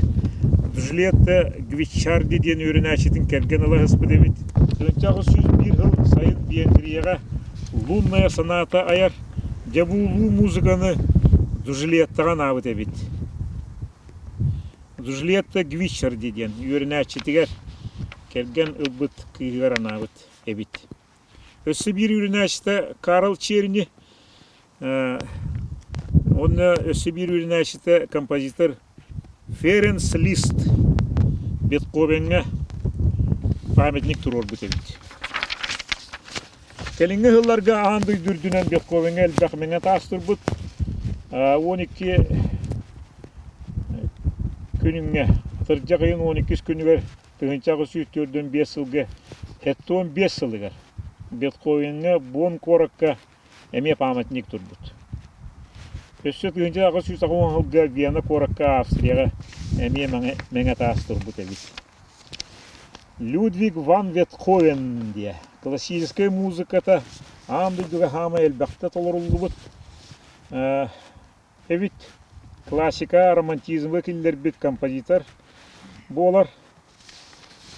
Джульетта Гвичарди ден өренәчетін кәрген ала ғыспы дебет. Төнчағы сөз бір ғыл сайын бейендірияға лунная соната аяр, жабу улу музыканы Джульеттаған абы дебет. Джульетта Гвичарди ден өренәчетігер кәрген ұлбыт күйгар анабыт әбет. Өсі бір өренәчеті Карл Черни, оны өсі бір өренәчеті композитор Ференс Лист Бетховенге памятник тұрор бұт әбет. Кәлінгі ғылларға ағанды дүрдінен Бетховенге әлбәқ менге тастыр бұт. 12 күніңе, тұржа қиын 12 күнігер тығынчағы сүйттөрден 5 жылға, әтті 15 жылығар. Бетховенге бон коракка әме памятник тұр бұт. Өсі тығынчағы сүйттағы 10 жылға Вена коракка Австрияға әме мәңе тастыр бұт әбет. Людвиг ван Бетховен де. Классическая музыката андыдыға хама әлбәқті толырылды бұт. Әбет классика, романтизмға келдер бет композитор болар.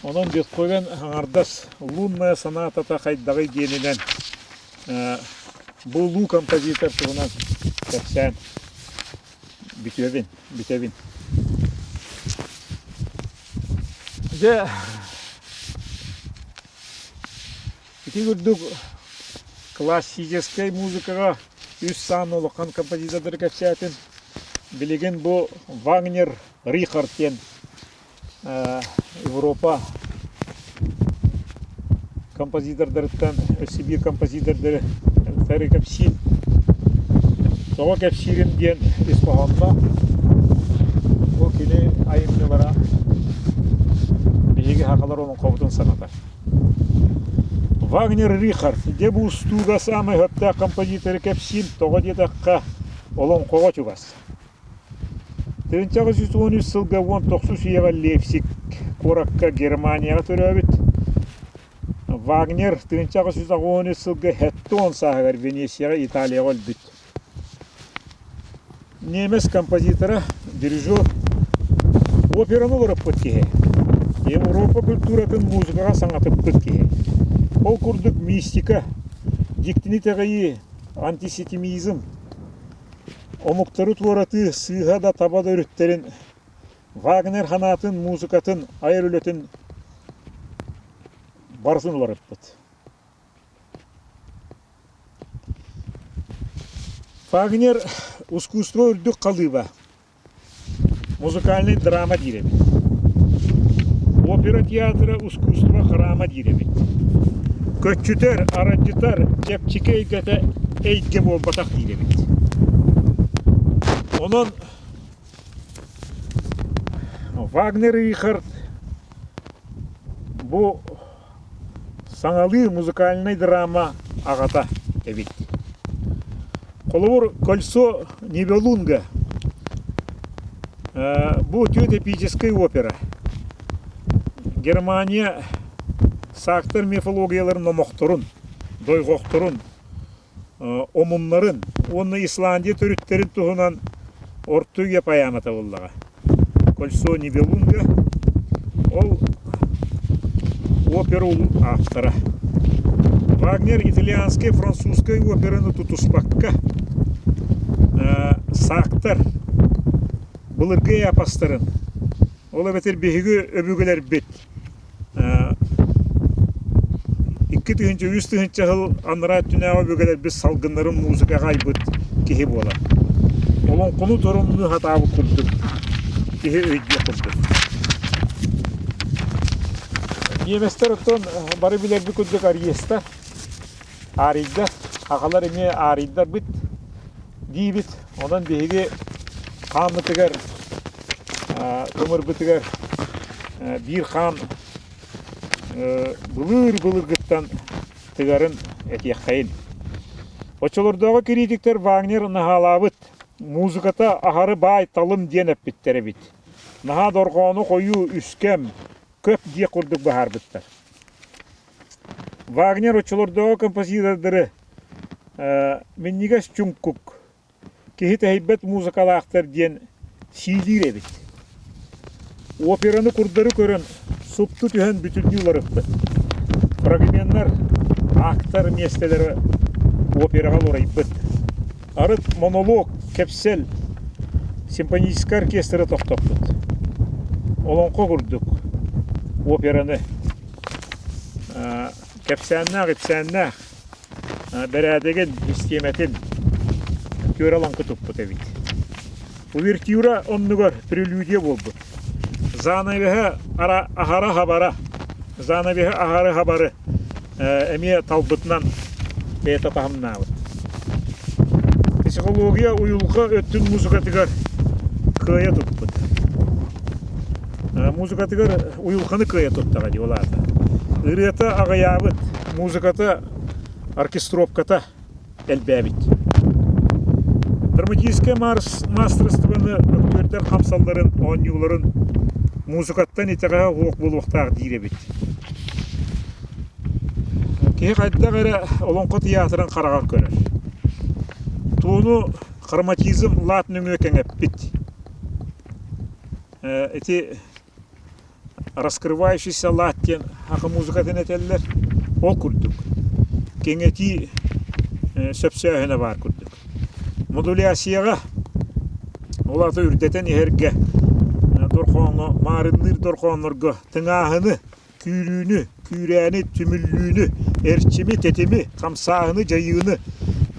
Онан Бетховен аңардас лунная сонатата қайдағы генінен бұлу композитор тұғынан кәпсән бітөвін. Біті көрдік классическай музыкаға үз сан олыққан композитордыр кәпсәтін. Білеген бұл Вагнер Рихардтен Европа композитордырыттан өсі бір композитордыры тәрі кәпсін. Соға кәпсірін ден Испағанна бұл кені айымны бара бейгі хақалар оның қобытын санатар. Вагнер Рихард де бұл стуға самы хөпті композиторы кәпсін тоға дедаққа олон қоға чуғас. 1913 жылға 19 сүйеға Лейпциг коракка Германияға төрәбіт. Вагнер 1913 жылға Хеттон сағығар Венесияға Италияға өлбіт. Немес композиторы, дирижер операны ұрып көткеге. Европа культуратын музыкаға саңатып көткеге. Ол күрдік мистика, диктіні тәғайы антисемитизм, омуктары туараты сыйға да табада өріттерін, Вагнер ханатын, музыкатын, айыр өлетін барсын оларып бұд. Вагнер искусство үрдік қалыба, музыкальный драма диребет. Опера театры искусство храма диребет. Көтчүтер, араджитар, чепчике егеті әйтке бол батақ диребет. Онын Вагнер Рихард бұл саңалы музыкальный драма ағата әбет. Қолыбыр Кольцо Нибелунга бұл түйет эпическая опера. Германия сақтыр мифологияларын номоқтырын doygoqturun, omunların, onu İslandiya törütterin tuhunan ortuya payamata bullaga. Колесо Нибелунга ол опера автора. Вагнер итальянский, французский операны тутуспакка сақтар бұлыргай апастарын. Ола бетер беги өбүгелер бет. 2-3 жыл аныра түнә өбүгелер біз салгынларын музыкаға айбыт кеhe бола. Олон құны торымны хатабы күрдік. Кеhe өйдіе күрдік. Неместер оттон бары билерді күрдік арьеста. Арийда, ағалар еме арийдар бит, дейбит. Онан беге қамы тігер, көмір бітігер, бір қам бұлыр гыттан тігерін әтек қайын. Очолордағы критиктер Вагнер нағалабыт, музыката ағары бай талым ден әппеттері бит. Наға дорғаны қойу үскем, көп де құрдық бағар біттер. Вагнер очолордағы композитордары Меннигас Чумкук кехи тәйбет музыкалақтар ден сийлер әбет. Операны құрдары көрін сұпты түйен бүтінні оларықты. Фрагменттер, актар местелері операға орайбыт. Арыт монолог, кепсел, симфонический оркестрі тоқтаптыд. Олонқы құрдық операны. Кепсәннәғ, бәрәдеген истеметін көралан күтіп бұт әбет. Увертюра онныгар прелюдия болды. Занавеге ағары хабары әме талбытынан бәйті тағымнауы. Психология уйылға өттін музыкатығар көйе тұтпыд. Музыкатығар уйылғаны көйе тұттаға де оларды. Үреті ағаябыт, музыката, оркестровката әлбәбіт. Драматическая мастерствоны өктөрдер қамсалларын, оңюларын музыкаттан етеға оқ болуқтағы дейребіт. Кей қайда ғары олонқы театрын қарағар көрір. Туыны хроматизм латының өкен әппіт. Эти раскрывающийся латтен ақы музыкатын әтелілер ол күрдік. Кеңети сөпсөйіне бар күрдік. Модуляцияға олаты үрдетен ерге дорқоны, марынлыр дорқонырға тыңағыны, күйрүүнү, күйрәні, түміллүүнү, әрчімі, тетімі, қамсағыны, жайыны,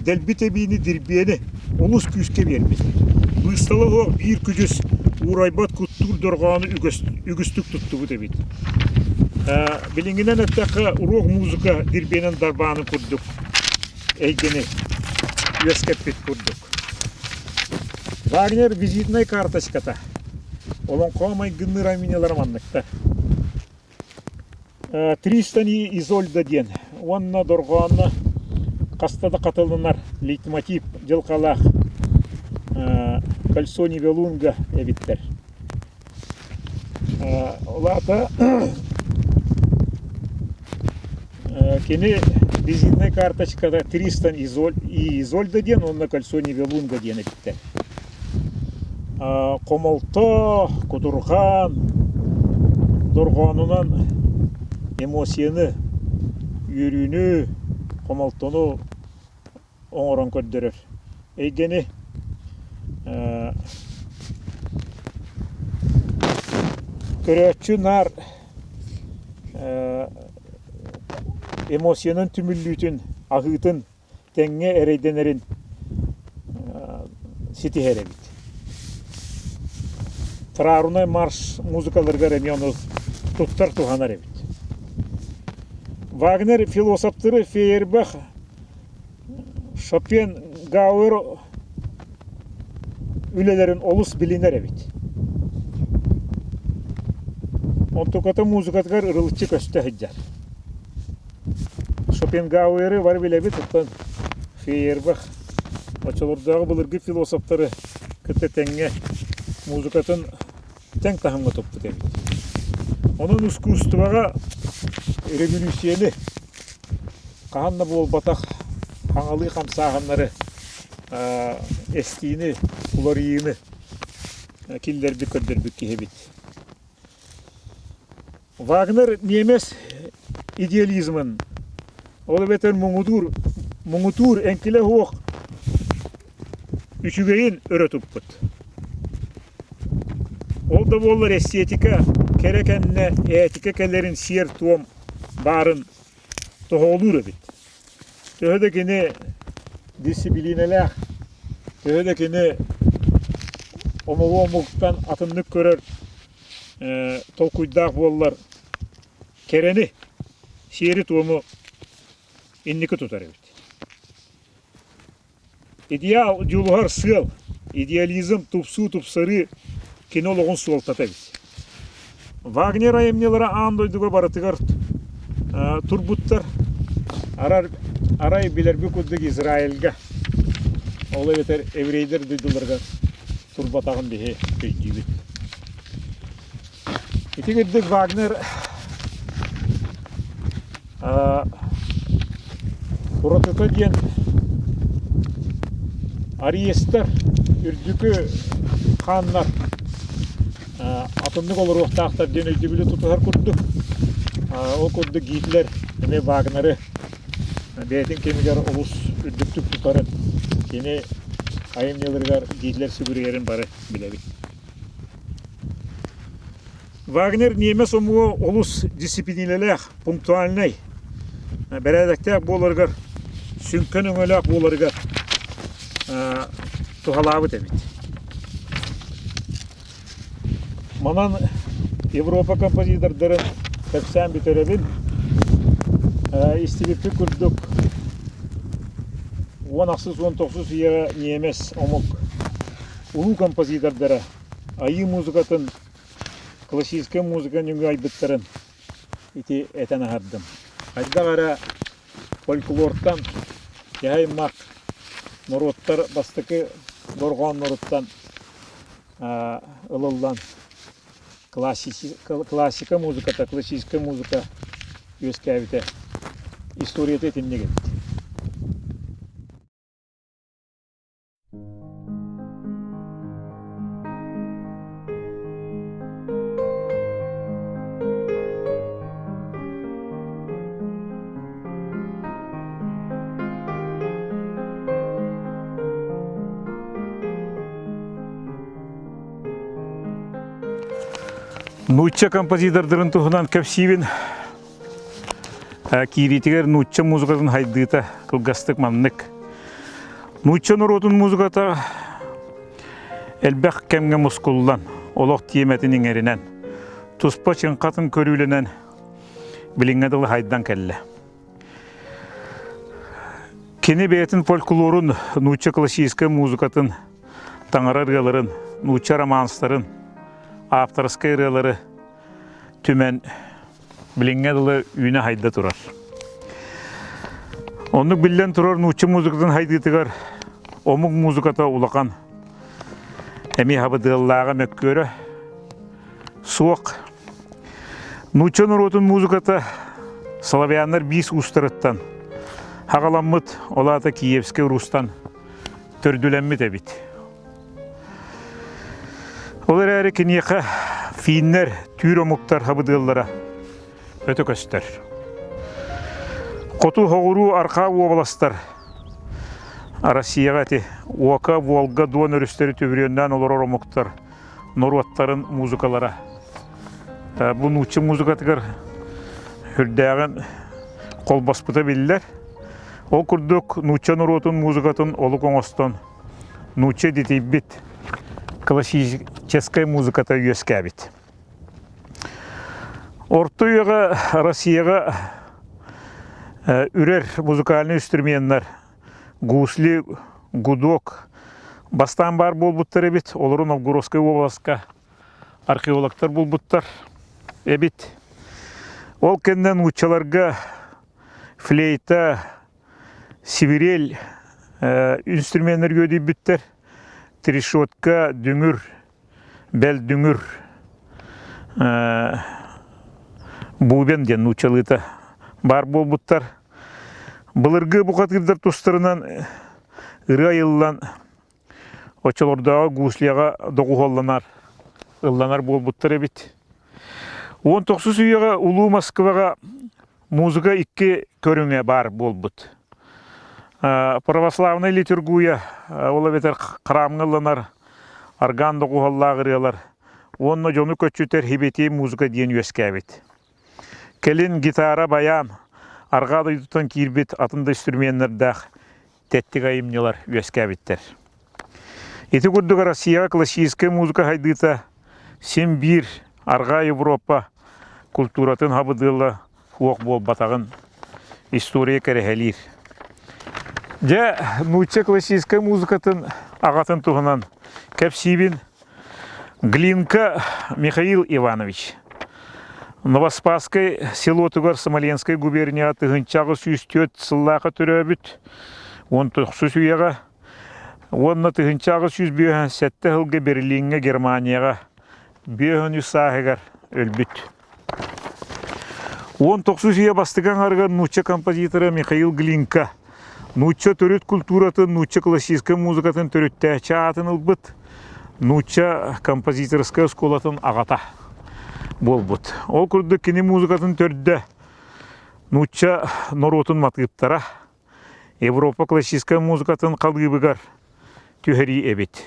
дәлбі-тәбейіні, дірбені олыс күйіске бермеді. Бұйсталы оқ бір күжіс урайбат күттір дорғаны үгістік тұтты бұд әбет. Білінгінен әттәқі ұруқ музыка дірбенін дарбаны күрдік. Әйгені өскәппет күрдік. Вагнер визитной карточката. Олон қомай гынны раминелар маннықта. 300 Изольда ден. Онна дорғаны қастада қатылынар лейтмотив жылқалақ. Колесо Нибелунга әбіттер. Олата кені визитной карточкада 300 Изольда ден, онна Колесо Нибелунга ден әбіттер. Қомалта, құтырған, дорғанынан эмоцияны, үйріні, қомалтаны оңыран көрдірір. Әйгені көрәтші нар эмоциянын түміллүтін, ағытын, тәңе әрейденерін сеті әребіт. Трарунай марш музыкаларға ремионы тұттар туғанар әбіт. Вагнер философтары Фейербах, Шопен, Гауэр үлелерін олыс білінер әбіт. Онтуката музыкатығар ұрылытчы көсті хыджар. Шопен Гауэры бар білебіт, ұттан Фейербах. Очалырдағы бұлырғы философтары күтті тәңге музыкатын тәң тахымға топты әбіт. Onun искусствоға революцияны Qahanna bol bataq hаңалы qamsağanları estiğini, ularıyını killerdi kördürbük kihebit. Wagner niemes idealizmin ola beter muğutur enkile hoq üçügeyin öğretupput. Olda bollar estetika kerekenne etika kellerin siyer tuom barın toholur ebit. Töhödekini disiplineler, töhödekini omogomuktan atınlık görür tolkuydaq bollar kereni siyeri tuomu inniki tutar ebit. İdeal juluhar sığal, idealizm tupsu tupsarı kinologun suoltata ebit. Wagner ayemnelere andoyduga baratıgar turbuttar aray biler bir kudduk İsrail'ga ola beter evreydir duydularga turbatağın bihe köydübit. İti giddük Wagner Kuratıta diyen Ariyesler, ürdükü xanlar atımlık olur ohtaqtar den öydübülü tutuhar kurduk. O kurduk giydiler eme Wagner'ı betin kemigar olus ürdüktük tutarın kene ayemnelirgar giydiler sübürüyerin barı bilebik. Wagner niemes omuğu olus disiplinelek, punktualnay. Beredekte bolargar, sünkön öngölek bolargar tuhalabı demit. Manan Avrupa kompozitorların tepsen bitirebin istibipli kurduk 16-19 yıra niemes omuk ulu kompozitorlara ayı muzikatın klasik muzikanın yönü aybıtların iti eten ahardım. Hadi ara folklortan yaymak norottar bastıkı dorgan norottan ılıldan klasika muzikata, klasik muzika göskevite istoriyete etinne geldi. Nutça kompozitörlerin tuğundan köpsivin kiritiger nutça muzikatın haydıta kılgastık mamlık. Nutça norotun muzikata elbek kemge muskullan, olaq tiyemetinin erinen, tuspa çınkatın körülenen bilingedalı haydan kelle. Keni beyetin folklorun, nutça klasik muzikatın, tangarargaların, nutça romansların, Aptaraska yaraları tümen bilingedalı üyüne hayda turar. Onu bilen turar nutça muzikatın haydıtıgar omuk muzikata ulakan emi habıdıllağa mökkörü soğuk. Nutça norotun muzikata Slaviyanlar bis ustarıttan hagalanmıt olata Kiyevski Rus'tan tördülenmit ebit. Olar әрі кенеқі финнер, түйір омуктар хабыдыллара өті көстер. Қоту хоғыру арқа областар Россияға те Ока, Волга, Дон өрістері төбіреннен олар омуктар Норваттарын музыкалара. Бұл нутчы музыкатығыр үрдәғін қол баспыта білдер. Ол күрдік нутчы Норваттың музыкатын олы қоңыстан нутчы детейбет. Классическая музыката өскәбит. Ортуяға Россияға үрер музыкальный инструменттер, гусли, гудок, бастан бар болбуттар эбит. Олар Новгородская областка археологтар болбуттар эбит. Ол кеннен учаларга флейта, сибирель инструменттер көдейбиттер. Трешотка, дүңүр, бел дүңүр, бубен ден учалыта бар болбуттар. Былыргы бұқатырдар тұстарынан ыры айыллан очолордағы гуслияға доғуғалланар, ылланар болбуттар эбит. 19 үйеға Улуу Москваға музыка 2 көріңе бар болбут. Православный литургуя, ола бетер қырамғыланар, орган доғуғаллағырылар. Онна жону көтчүтер хибети музыка дейін өскәбет. Келин гитара баян, арғады ютутан кирбет атында инструменттердах теттик айымнелар өскәбеттер. Эти күрдігі Россияға классическая музыка хайдыта Симбир, Арга Европа культуратын хабыдылы хуақ бол батағын история кәрәхәлер. Жа нуча классическая музыкатын ағатын туғынан кәпсибин Глинка Михаил Иванович. Новоспасскай село тугар Смоленской губерния тыгынчағы сүйістет сыллақы түрөбіт. 19 үйеға. Онна тыгынчағы сүйіз бүйен сәтті ғылғы Берлинге Германияға бүйен үсағығар өлбіт. 19 үйе бастыған арғар нуча композиторы Михаил Глинка. Нуча түріт культуратын, нуча классическая музыкатын түрітті чаатын ұлбыт. Нуча композиторская сколатын ағата болбут. Ол күрді кені музыкатын төрді нуча норотын матыптара Европа классическая музыкатын қалғыбығар түйхери әбет.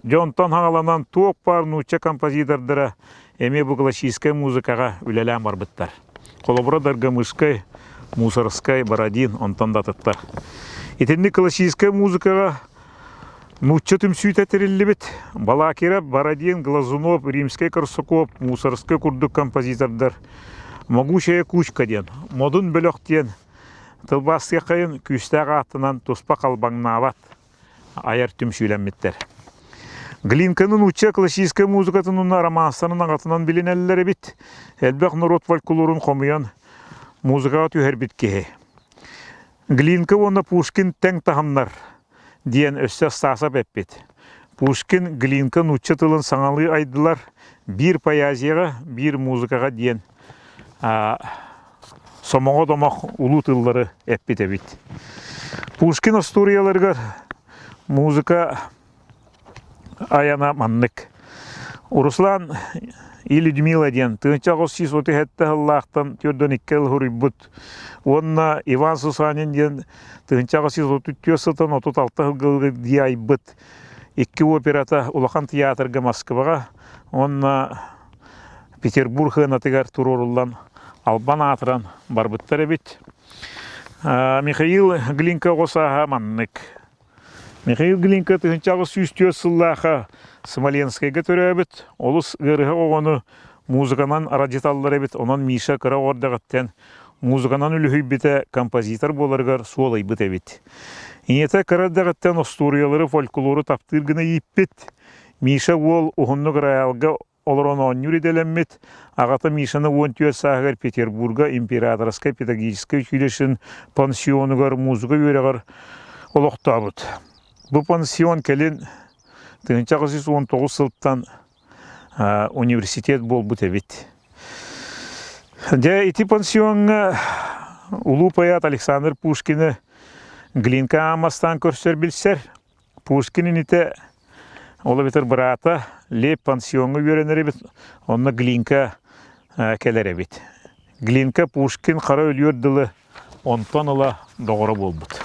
Жонтан хағаланан тоқ бар нуча композитордара әме бұл классическая музыкаға үлелән барбыттар. Қолабыра Даргамышкай, Мусорскай, Бородин, онтан датыттар. Етенді классическая музыкаға нуча түмсүй тәтірілі бет. Балакера, Бородин, Глазунов, Римский Корсаков, Мусорской күрдік композитордар. Могучая кучка ден, модын бөліқ ден, тылбасты қайын күстәғ атынан тоспа қалбаңнават аяр түмсүйләмметтер. Глинканың нуча классическая музыкатын ұнна романстаның ағатынан білін әлілері бит. Әлбәқ народ фольклорын қомыян музыкаға түйер біткеге. Глинка оны Пушкин тәң тағымнар дейін өсті стасап әппет. Пушкин Глинка нуча тылын саңалы айдылар бір поэзияға, бір музыкаға дейін сомоға домақ ұлы тыллары әппет әбет. Пушкин историяларға музыка аяна маннык. Руслан и Людмила ден тынчагос сис оты хетте хыллахтан түрдөн иккел хурибут. Онна Иван Сусанин ден тынчагос сис оты тёсытан отут алты хылгылы дияйбыт. Икки операта улахан театрга Москвага, онна Петербург хынатыгар туроруллан Албан атыран барбыттар эбит. Михаил Глинка госаха маннык. Михаил Глинка тыгынчагы сүйістер сыллаға Смоленскайға төрәбіт. Олыс ғырығы оғыны музыканан арадеталлар әбіт. Онан Миша қыра ордағыттен музыканан үліхүй біті композитор боларғар суолай біт әбіт. Инеті қырадағыттен историялары фольклоры таптырғыны еппет. Миша ол ұғынны қырайалға оларон оннюр еделеммет. Ағата Мишаны 14 сағығар Петербурга императорскай педагогическай күйлешін пансионығар музыка өрегар олықтабыт. Бұл пансион кәлін 1919 сылттан университет бол бұт әбет. Эти пансионға улу поэт Александр Пушкины Глинка амастан көрсер білсер. Пушкинин ите олы бетер брата леп пансионға өренер әбет. Онна Глинка кәлер әбет. Глинка Пушкин қара өлерділі онтан ұла доғыры бол бұт.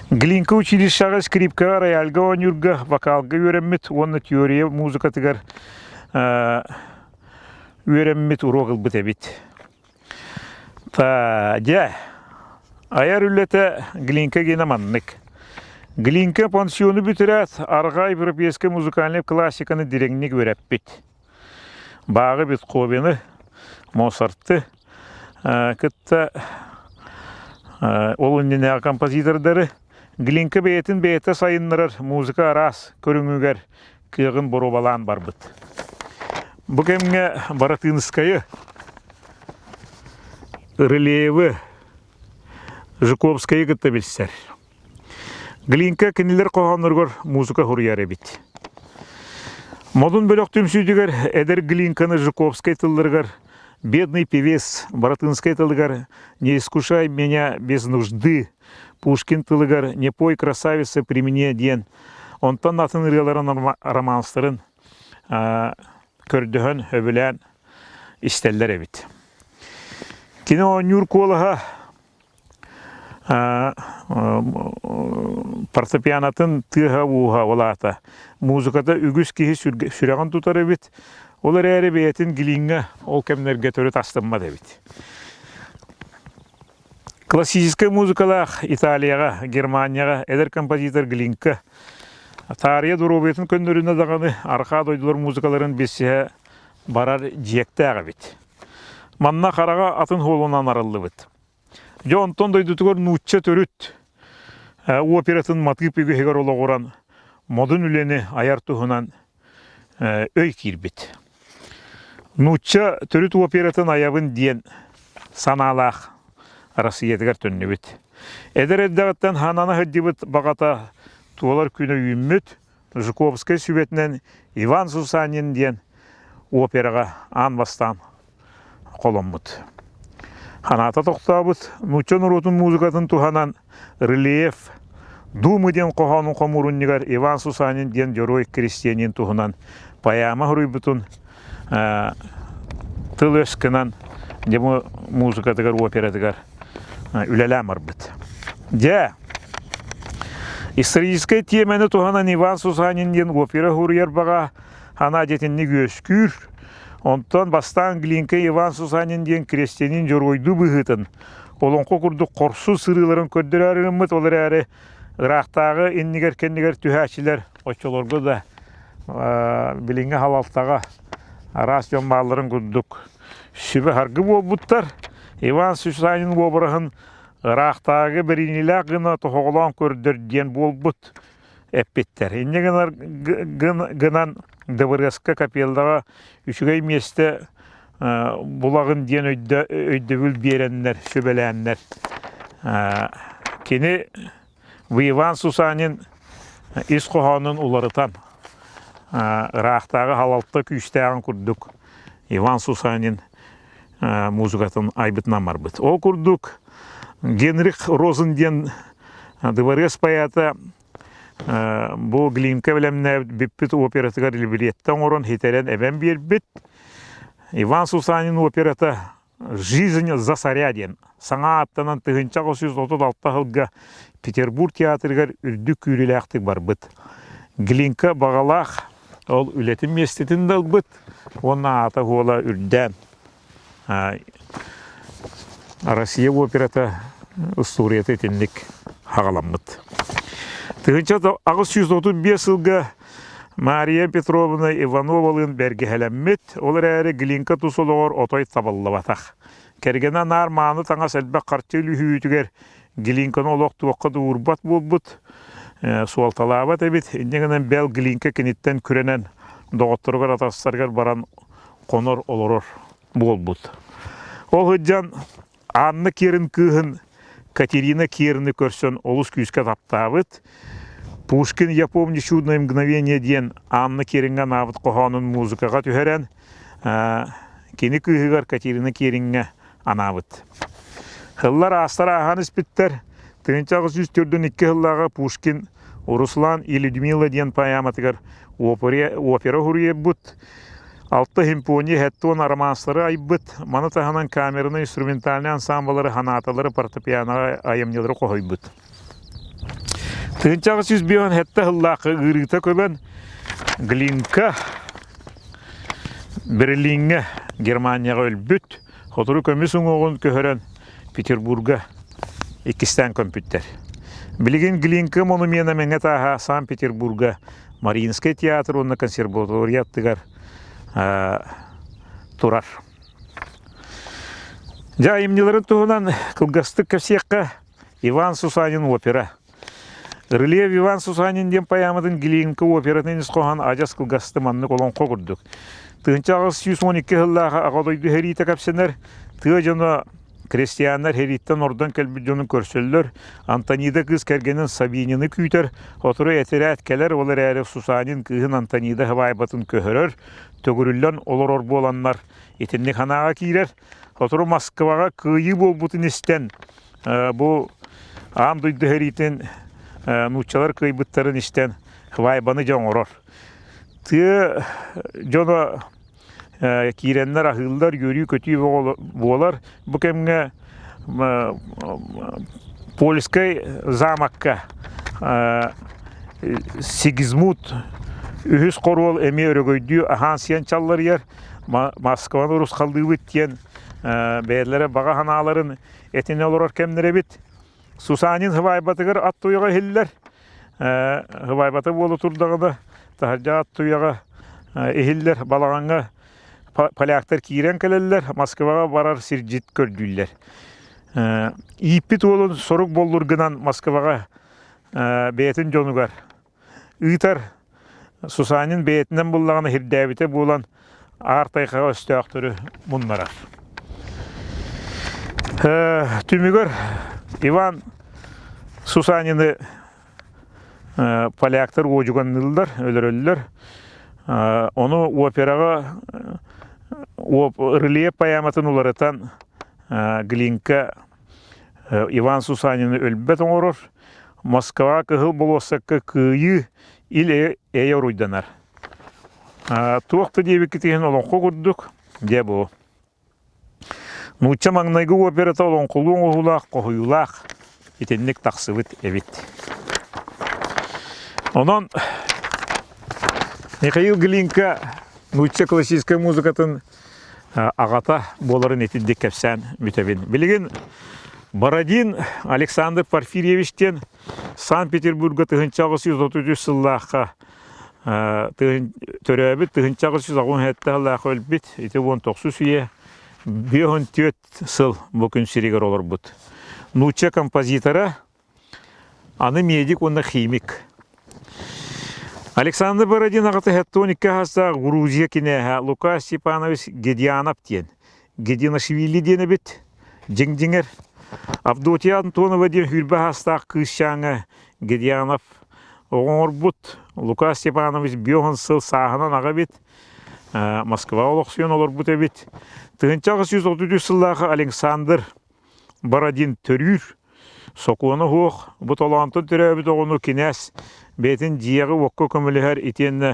Глинка училищаға скрипкаға, рояльга, онюрга, вокалга өреммет, онна теория, музыка тігар өреммет урогыл бұт әбет. Аяр үллеті Глинка генаманнык. Глинка пансионы бүтірәт, арға европейская музыкальный классиканы диреңнік өрәппет. Бағы бет Қобені, Моцартты, күтті ол үнненеға композитордары Глинка бейтін бейті сайынларар музыка арас көріңігер күйігін боробалан бар бұд. Бұл кәмге Баратынскайы, Рылеевы, Жуковскайы күтті білсер. Глинка кенелер қоғанырғыр музыка хұрияр әбет. Модын бөлік түмсүйдігер әдір Глинканы Жуковскай тылдырғыр Бедный певец, Баратынский тылыгар, не искушай меня без нужды. Пушкин тылыгар, не пой красавица при мне ден. Онтан атын ырыларын романстарын көрдіхін, өбілән истеллер эбит. Кино Нюрколаға фортепианатын тыға уға олата. Музыкада үгіз кейі сүреген тұтар эбит. Олар әрі бейтін гилинға ол кәмнерге төрі тастынма дебит. Классическая музыкалақ Италияға, Германияға әдір композитор гилинға тария дұробетін көндеріне дағаны арқа дойдылар музыкаларын бесіға барар жекті аға бит. Манна қараға атын холынан арылды бит. Жонтон дойдутығыр нұтча төріт оператын матып үгігер олағыран модын үлені аяр тұхынан өй кирбит. Нұтча төріт оператын аябын дейін саналақ арасы едігер төнні бит. Әдір әддағыттан хананы хөддебіт бағата туалар күні үйіммет Жуковскай сүбетінен Иван Сусанин дейін операға анбастан қолыммыт. Ханата тоқтабыт, нұтча нұротын музыкатын туханан рельеф, думы ден қоғанын қомырыннегар Иван Сусанин ден герой крестьянин туханан паяма хұрыйбытын тыл өскінан демі музыкатығар, оператығар үләләмір біт. Историческая темені туханан Иван Сусанин ден опера хұрыяр баға хана детінні көскүр. Онтан бастан глинка Иван Сусанин ден крестьянин жоройду бұғытын. Олонқо күрді қорсу сырыларын көддір әріміт, олар әрі ұрақтағы еннігер-кеннігер түхәшілер очолорғы да біліңі халалтаға растион бағларын күрдік. Сүбі харғы болбұттар, Иван Сусанин обырығын ұрақтағы бірінілі ғына тұхоғылан көрдір ден болбұт әппеттер. Еннігінар ғынан Дыбырғасқа капелдаға үшігей месті бұлағын ден өйдігіл береннер, сөбеләннер. Кені Иван Сусанин ес қоғанын ұларытан рақтағы халалты күйістәғын күрдік. Иван Сусанин музыкатын айбытынан марбыт. Ол күрдік Генрих Розенден Дыбырғас баяты бұл глинка білеміне біппіт оператығар либереттен орын хетерен әбен бербіт. Иван Сусанин операты «Жизнь за царя» ден. Саңа аттанан 1936 жылға Петербург театрығар үрдік күрелі бар бұд. Глинка бағалақ ол үлетін местетін дал бұд. Онна аты ола үрден. Россия операты ұстуреті тенлік хағаламыд. 1935 жылға Мария Петровна Ивановалын бәрге әләммет, олар әрі глинка тұсылығыр отой табылы батақ. Кәргена нарманы таңа сәлбә қартелі үйітігер глинканы олақты оқыды ұрбат болбыт, суалталабат әбет, ендегінен бәл глинка кенеттен күренен доғыттырғыр атастарғар баран қоныр олырыр болбыт. Ол ғыджан Анны керін күйін Катерина Керны көрсен олыс күйіске таптабыт. Пушкин «Я помню чудное мгновение» ден Анна Керінға навыт қоғанын музыкаға түхерен. Кені күйігар Катерина Керінға анавыт. Хыллар астар аған іспіттер. 1942 жыллаға Пушкин Руслан и Людмила ден паяматығар опера хұрие бұд. Алты симфония хәттуын романстары айбыт. Маны тағынан камераны инструментальный ансамблары, ханаталары, фортепианоға айымнелері қойы бұд. 1905 хәтті ғыллақы ғырыта көбен глинка Берлинге Германияға өлбіт. Хотыры көмесің оғын көхірен Петербурга екістен компьютер. Білген глинка монумена мәңе таға Санкт-Петербурга Мариинский театр, онна консерватория аттығар турар. Жа емнелері туғынан қылғасты көсеққа Иван Сусанин опера. Рылев Иван Сусанин ден паямыдың глинка оператын ісқоған ажас қылғасты манны қолын қоғырдық. 1912 жыллаға ағадойды хәрейті кәпсенер, тұғы жаны Krestiyanlar heritten oradan kelbidjonun körsöllөр. Antonida kız kergenin Sabinini küyter. Oturu etere etkeler olar ere Susanin kıhın Antonida havaybatın köhörör. Tögürüllen olur orbu olanlar etinlik hanağa kirer. Oturu Moskvaga kıyı bol butun isten. Bu ağam duydu heritten nuçalar kıybıtların isten havaybanı can oror. Tı jona kirenler ahıllar görüyor kötü boğalar. Bu kemge Polskay zamakka Sigismund ühüs korol emi örgöydü ahansiyan çallar yer Moskva'nın Rus kaldığı bittiyen beylerle bağa hanaların etine olur kemlere bit Susanin hıvaybatıgır at tuyuğa hiller hıvaybatı bolu turdağında taharca at tuyuğa ehiller balağanga palaktar kiren keleller Moskvaga barar sirjit kördüller. İpit olun soruk bollurgınan Moskvaga beytin jonugar. Itar Susanin beytinden bullağını hirdevite bulan artaykaga östüaktörü bunlara. Tümügör Ivan Susanin'i palaktar ojuganıllar, ölür. Onu operaga Рыле паяматын уларытан Глинка Иван Сусанины өлбет оңорор. Москва кыгыл болосакка кыйы ил эйер уйданар. Туақты дебі кетеген олонқо күрдік. Дебі. Нуча маңнайғы операта олонқолуң оғылақ, қоғыйлақ. Етенлік тақсывыт әбет. Онан Михаил Глинка Нуча классическая музыкатын ағата боларын етіндік кәпсән мүтәбін. Білген Бородин Александр Порфирьевичтен Санкт-Петербурга 1933 сыллаққа төрәбіт 1917 аллақы өлбіт. Еті 19 сүйе 14 сыл бұл күн сирегер олар бұд. Нуча композитора, аны медик, оны химик. Александр Бородин ағаты хәттоникка хаста Грузия кинеха Лука Степанович Гедианов тен. Гединашвили дені бит, жing-жingер. Авдотия Антонова ден хүрбі хаста кышшаңы Гедианов оғыр бұд. Лука Степанович бүйоғын сыл сағынан аға бит. Москва олықсион олар бұд әбит. 1933 сыллағы Александр Бородин төрүр. Соқуаны хоқ, бұт олантын түрәбіт оғыны кенәс. Бетін жияғы оққа көмілігер етенні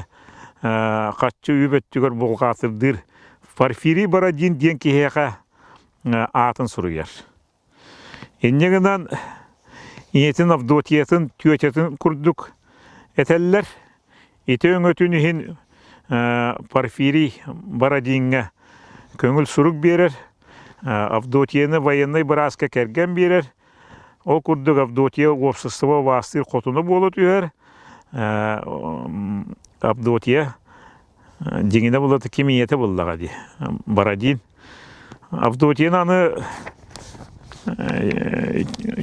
қатшы үйбеттігер бұлғатырдыр. Порфирий Бородин ден кехеға атын сұруяр. Еннегінен етін Авдотиятын түйететін күрдік әтәлілер. Еті өңөтінігін Порфирий Бородинға көңіл сұрук берер. Авдотияны военный біразға кәрген берер. Ол күрдік Авдотия опсыстыва вастыр қотыны болы түйер. Авдотия деңіне болады кемиеті болдыға де. Бородин. Авдотияны аны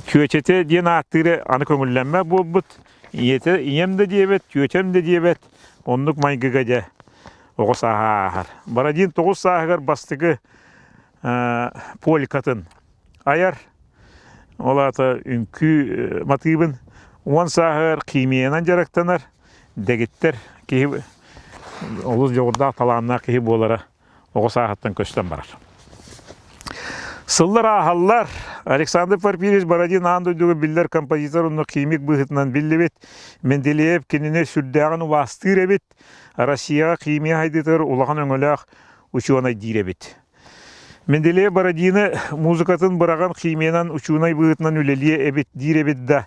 түйечеті ден аттыры аны көңілленме бол бұд. Ием де дебет, түйечем де дебет. Онлық майгыға де оғы сағағар. Бородин 9 сағағар бастығы поликатын аяр. Олата үнкі матыбын 10 сағыр қимиянан жарақтанар, дегеттер кейі олыз жоғырда таланына кейі болары оғы сағаттан көстен барар. Сыллар ағаллар Александр Порфирьевич Бородин андойдығы биллер композитор ұнны қимик бұғытынан биллебет, Менделеев кеніне сүрдәғын вастыр әбет, Россияға қимия хайдетер ұлаған өңіліғ ұшуанай дир әбет. Менделеев Бородины музыкатын бұраған қимиянан ұшуанай бұғытынан үлелие әбет дир әбет да.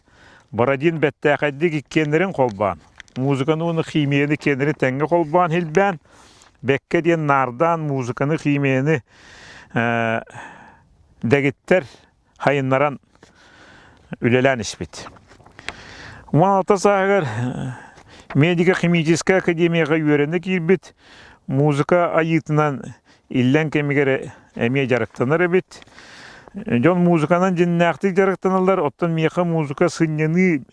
Бородин бәттәқәдді кеккендерін қолбан. Музыканы оны қимияны кендері тәңгі қолбан хелбән. Бәкке ден нардан музыканы қимияны дәгеттер хайынларан үлелән іспет. 16 сағыр медико-химическая академияға үйерені келбет. Музыка айытынан иллән кемегері әме жарықтаныр әбет. Жон музыканан жиннақтық жарықтанылар, оттан меқа музыка сыннені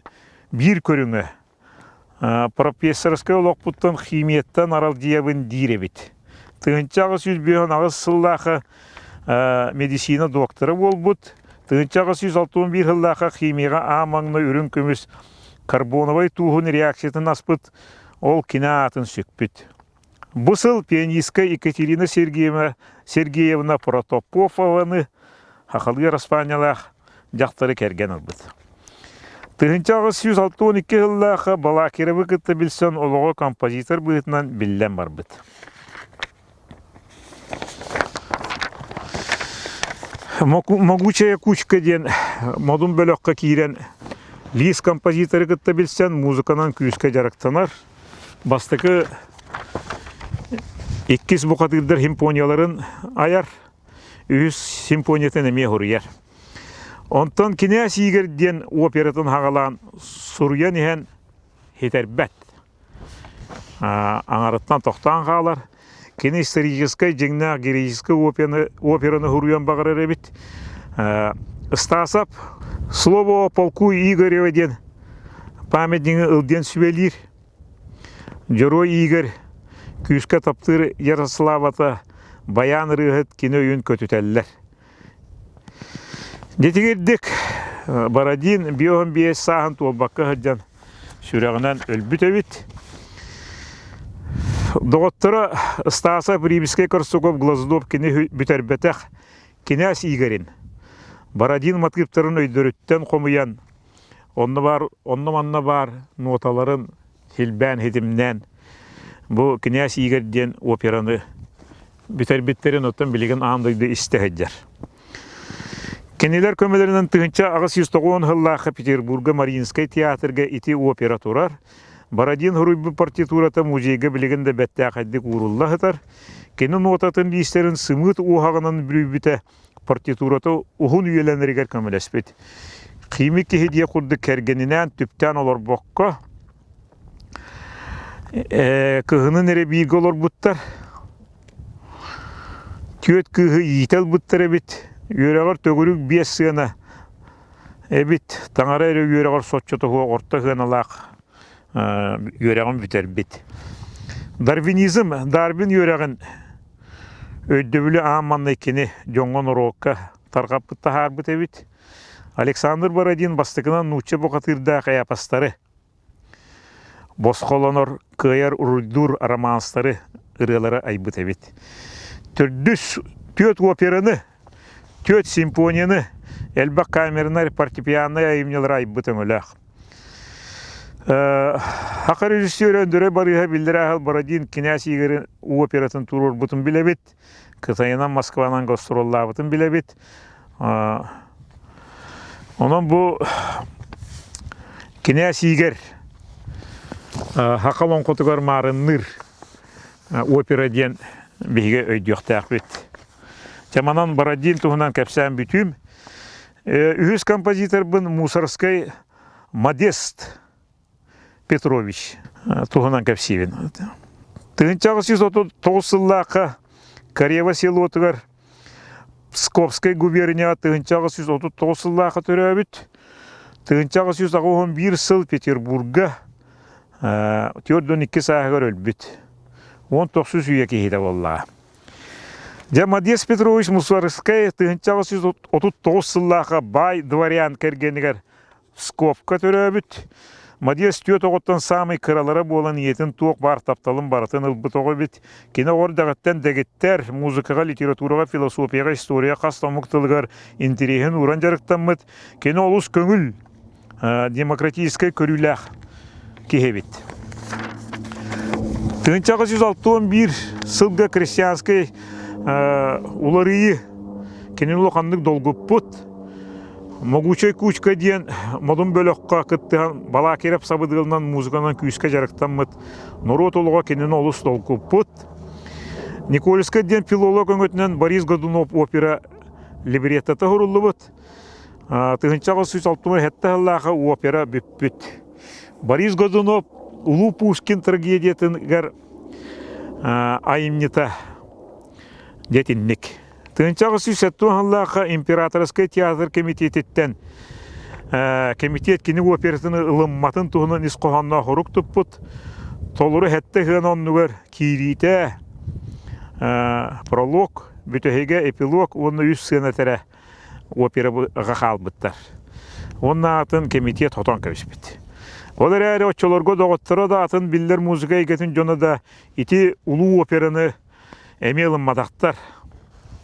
бір көріңі. Профессорскай олық бұттан химияттан арал диябын дир әбет. Тығынчағы сөз бүйін ағыз сыллақы медицина докторы болбут. Тыгынчағы 161 жыллақа химияға амаңны үрін көміс карбоновай туғын реакциятын аспыт, ол кинаатын сөкпіт. Бұсыл пианистка Екатерина Сергеевна Протопопованы хақалғы распаниялақ жақтары кәрген албыт. Тыгынчағы 162 жыллақа Балакировы кітті білсен олығы композитор бұғытынан білден барбыт. Могучая кучка ден модун бөлөккө кийрен лис композиторы кытта билсен музыканан күүскө жарыктанар. Бастыкы 2 букатырдар симфонияларын аяр, 3 симфониятын эме хурьяр. Онтон князь Игорь ден оператын хагалан сурьян ихен хетербет. Аңарыттан тоқтан қалар. Кені исторической, жеңнақ героической операны хуруян бағарар әбіт. Стасап, слово полку Игорева ден памятнигі ылден сүбелер. Герой Игорь, күйіске таптыр Ярославата баян рыгыт кені үйін көтітәлілер. Детігердік Бородин биоғын бейес сағын туолбаққа ғыджан сүрәғынан өлбіт әбіт. Доғыттыры Стасап Римский Корсуков Глаздов кені бүтербетәқ князь Игорин. Бородин маткиптарын өйдіріттен қомыян. Онны манна бар ноталарын хилбән хетімнен. Бұл князь Игорден операны бүтербеттерін оттан білеген андайды істәхеджер. Кенелер көмелерінен тығынча ағыз 190 жыллақы Петербурга Мариинскай театрға ити опера турар. Бородин хуруйбы партитурата музейге білігінде бәтті ақайдық урулла хытар. Кені нотатын дейстерін сымыт уғағынан бүрібіті партитурата ұғын үйеленерігер көмелеспет. Қимик кехедия құрды кәргенінен түптен олар боққа. Кығының әрі бейгі олар бұттар. Түйет кығы етел бұттар әбіт. Үйерағар төгірік бес сығына әбіт. Таңара әрі үйерағар сотчаты хуа орта ғыналақ. Үйерағын бүтер бет. Дарвинизм, Дарвин үйерағын өйдөбілі аманны екені жоңғын ұроққа тарғап бұтта хар бұт әбет. Александр Бородин бастықынан нуча бұқатырда қаяпастары. Босқолонор күйер ұрудур романстары ұрылары айбыт әбет. Түрдіс төт операны, төт симфонияны, әлбақ камерінар партипианы айымнелар айбытын өләқ. Хақар режиссері өндірі барыға білдірі ағыл Бородин князь Игорь оператын турur бұтын білебет. Кытайынан Москванан гастролла бұтын білебет. Онын бұл князь Игорь хақалон қотығар марынныр опера ден бейге өйдіқтақ бет. Теманан Бородин тұғынан кәпсән бүтім. Үхіз композитор бұн Мусорской Модест Петрович туғынан кәпсевен. Тығынчағы 139 жыллақы Корева селотығар Псковской губерния тығынчағы 139 жыллақы түрі өбіт. Тығынчағы 111 жыл Петербурга түрден 2 сағығыр өлбіт. 19 үйе кейді боллаға. Модест Петрович Мусорской тығынчағы 139 жыллақы бай дворян кәргенігер Псковка түрі өбіт. Модест төт оғыттан самый кыралары болан етін тоқ бар тапталын барытын ылбыт оғы бет. Кені ордағыттан дәгеттер музыкаға, литератураға, философияға, история қастамықтылығар интереген уран жарықтанмыд. Кені олыс көңіл демократическай көріләқ кехебет. Тығынчағы 161 сылға крестьянскай уларыйы кені ұлықандық долгып бұд. Могучай кучка ден модун бөлөкка кыттыган бала кереп сабыдылынан музыканан күйіске жарықтанмыд. Нұрот олуға кенен олыс толкуп бұд. Никольска ден филолог өңөтінен Борис Годунов опера либреттата хұрулы бұд. Тығынчағы 160 хетті ғыллағы опера бүп-бүт. Борис Годунов Улу Пушкин трагедиятынгар айымнита детинник. Тығынчағы 170 ғыллағы императорскай театр комитеттен комитет кені оператыны ылымматын туғынан исқоғанна хорук тұппыт. Толыры хәтті ғын оннығыр кирите, пролог, бүтөһеге эпилог онны 100 сынатере опера гахалбыттар. Онна атын комитет хотон кебиспит. Олар әрі отчолорго доғыттыра да атын биллер музыка егетін жоны да ити улуу операны әмелін мадақтар.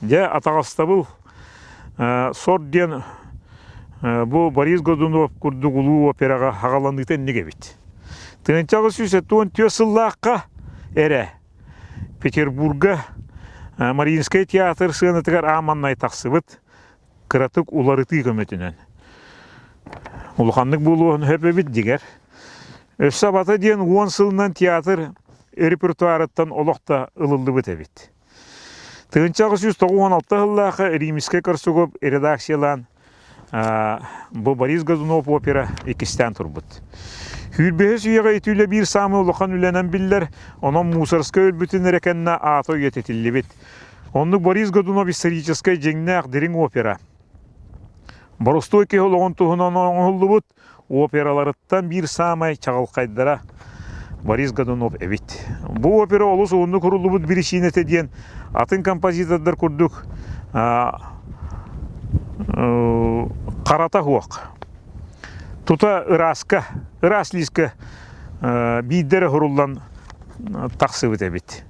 Де атағаста бұл сорден бұл Борис Годунов күрдік улуу операға хағаландықтен неге бит. Тыңынчағы сүсеттуын төсіллаққа әрі Петербурга Мариинскай театр сығынытығар аманнай тақсыбыт кыратык уларыты көметінен. Улханлык болуын хөпі бит дегер. Өссі баты ден 10 сылынан театр репертуарыттан олықта ылылды бұт әбет. Тығынчағы 196 жыллақы Римскай көрсігіп редакциялан бұл Борис Годунов опера екістен тұрбыт. Хүрбеғі сүйеға етілі бір самы ұлықан үленен білдер, оның Мусорскай өлбітін әрекеніне аты ететілі бет. Онлық Борис Годунов историческай жеңнәқ дерің опера. Боростой ке олығын тұғынан оңғылды бұд, операларыттан бір самай чағылқайдыра Борис Годунов әбет. Бұл опера олыс оңды құрылды бұд бір ішінеті ден атын композитордар күрдік қарата хуақ. Тута ыраслиска бейдері құрылдан тақсы бұд әбет.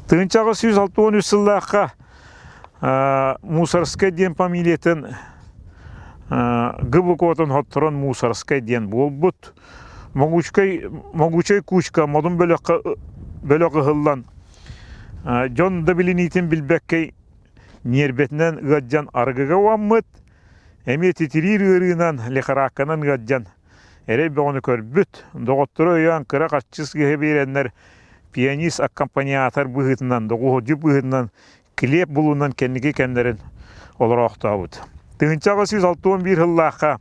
Тыңынчағы 163 сыллаққа Мусорскай ден фамилиятын Гыбыкотын хоттырын Мусорскай ден бол бұд. Могучай кучка модын бөліқі ғыллан. Жон да білінейтін білбәккей нербетінен ғаджан арғыға уаммыд. Әме тетірир ғырынан леқараққанын ғаджан. Әрей бұғыны көрбіт. Доғыттыры өйан қыра қатшыс ғе беренлер пианист аккомпаниатор бұғытынан, доғығы бұғытынан, клеп бұлынан кәнеге кәндерін олар оқтауыд. Тыңынчағы 161 жыллаққа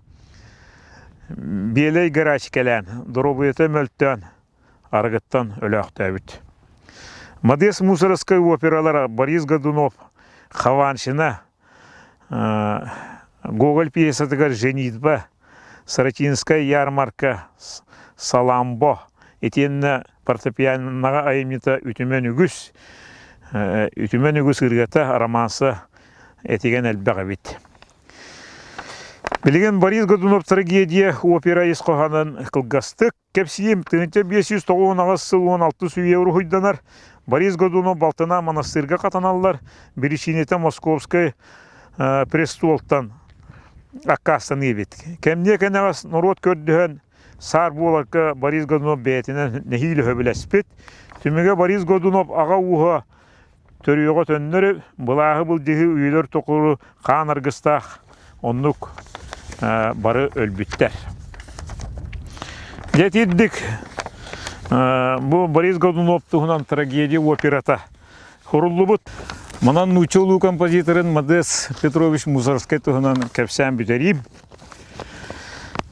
белей ғарач кәлән, дұрубыйты мөлттен, арғыттан өлі оқтауыд. Модес Мусорскай опералары Борис Годунов Хаваншина, Гоголь пьесатығар «Женитьба», Саратинская ярмарка, «Саламбо», етенні фортепианоға айымнета үтімен үгіс ұрғата романсы етеген әлбәға бет. Білген Борис Годунов трагедия опера есқоғанын қылғастық кәпсием тыңынча 590 сыл 16 сүйе ұрғыйданар. Борис Годунов балтына монастырға қатаналар, бірішінеті Московскай престолтан аққастан ебет. Кәмне кәнағас нұрот көрдіген сар боларқа Борис Годунов бәйтінен нәхейлі хөбіләспет. Түмеге Борис Годунов аға уға төріеға төннері бұлағы бұл дегі үйелер тоқыры қан арғыстақ онлық бары өлбіттер. Жетеддік бұл Борис Годунов тұғынан трагедия операта құрылы бұд. Мұнан нучолу композиторын Модес Петрович Мусорскай тұғынан кәпсән бүтерейм.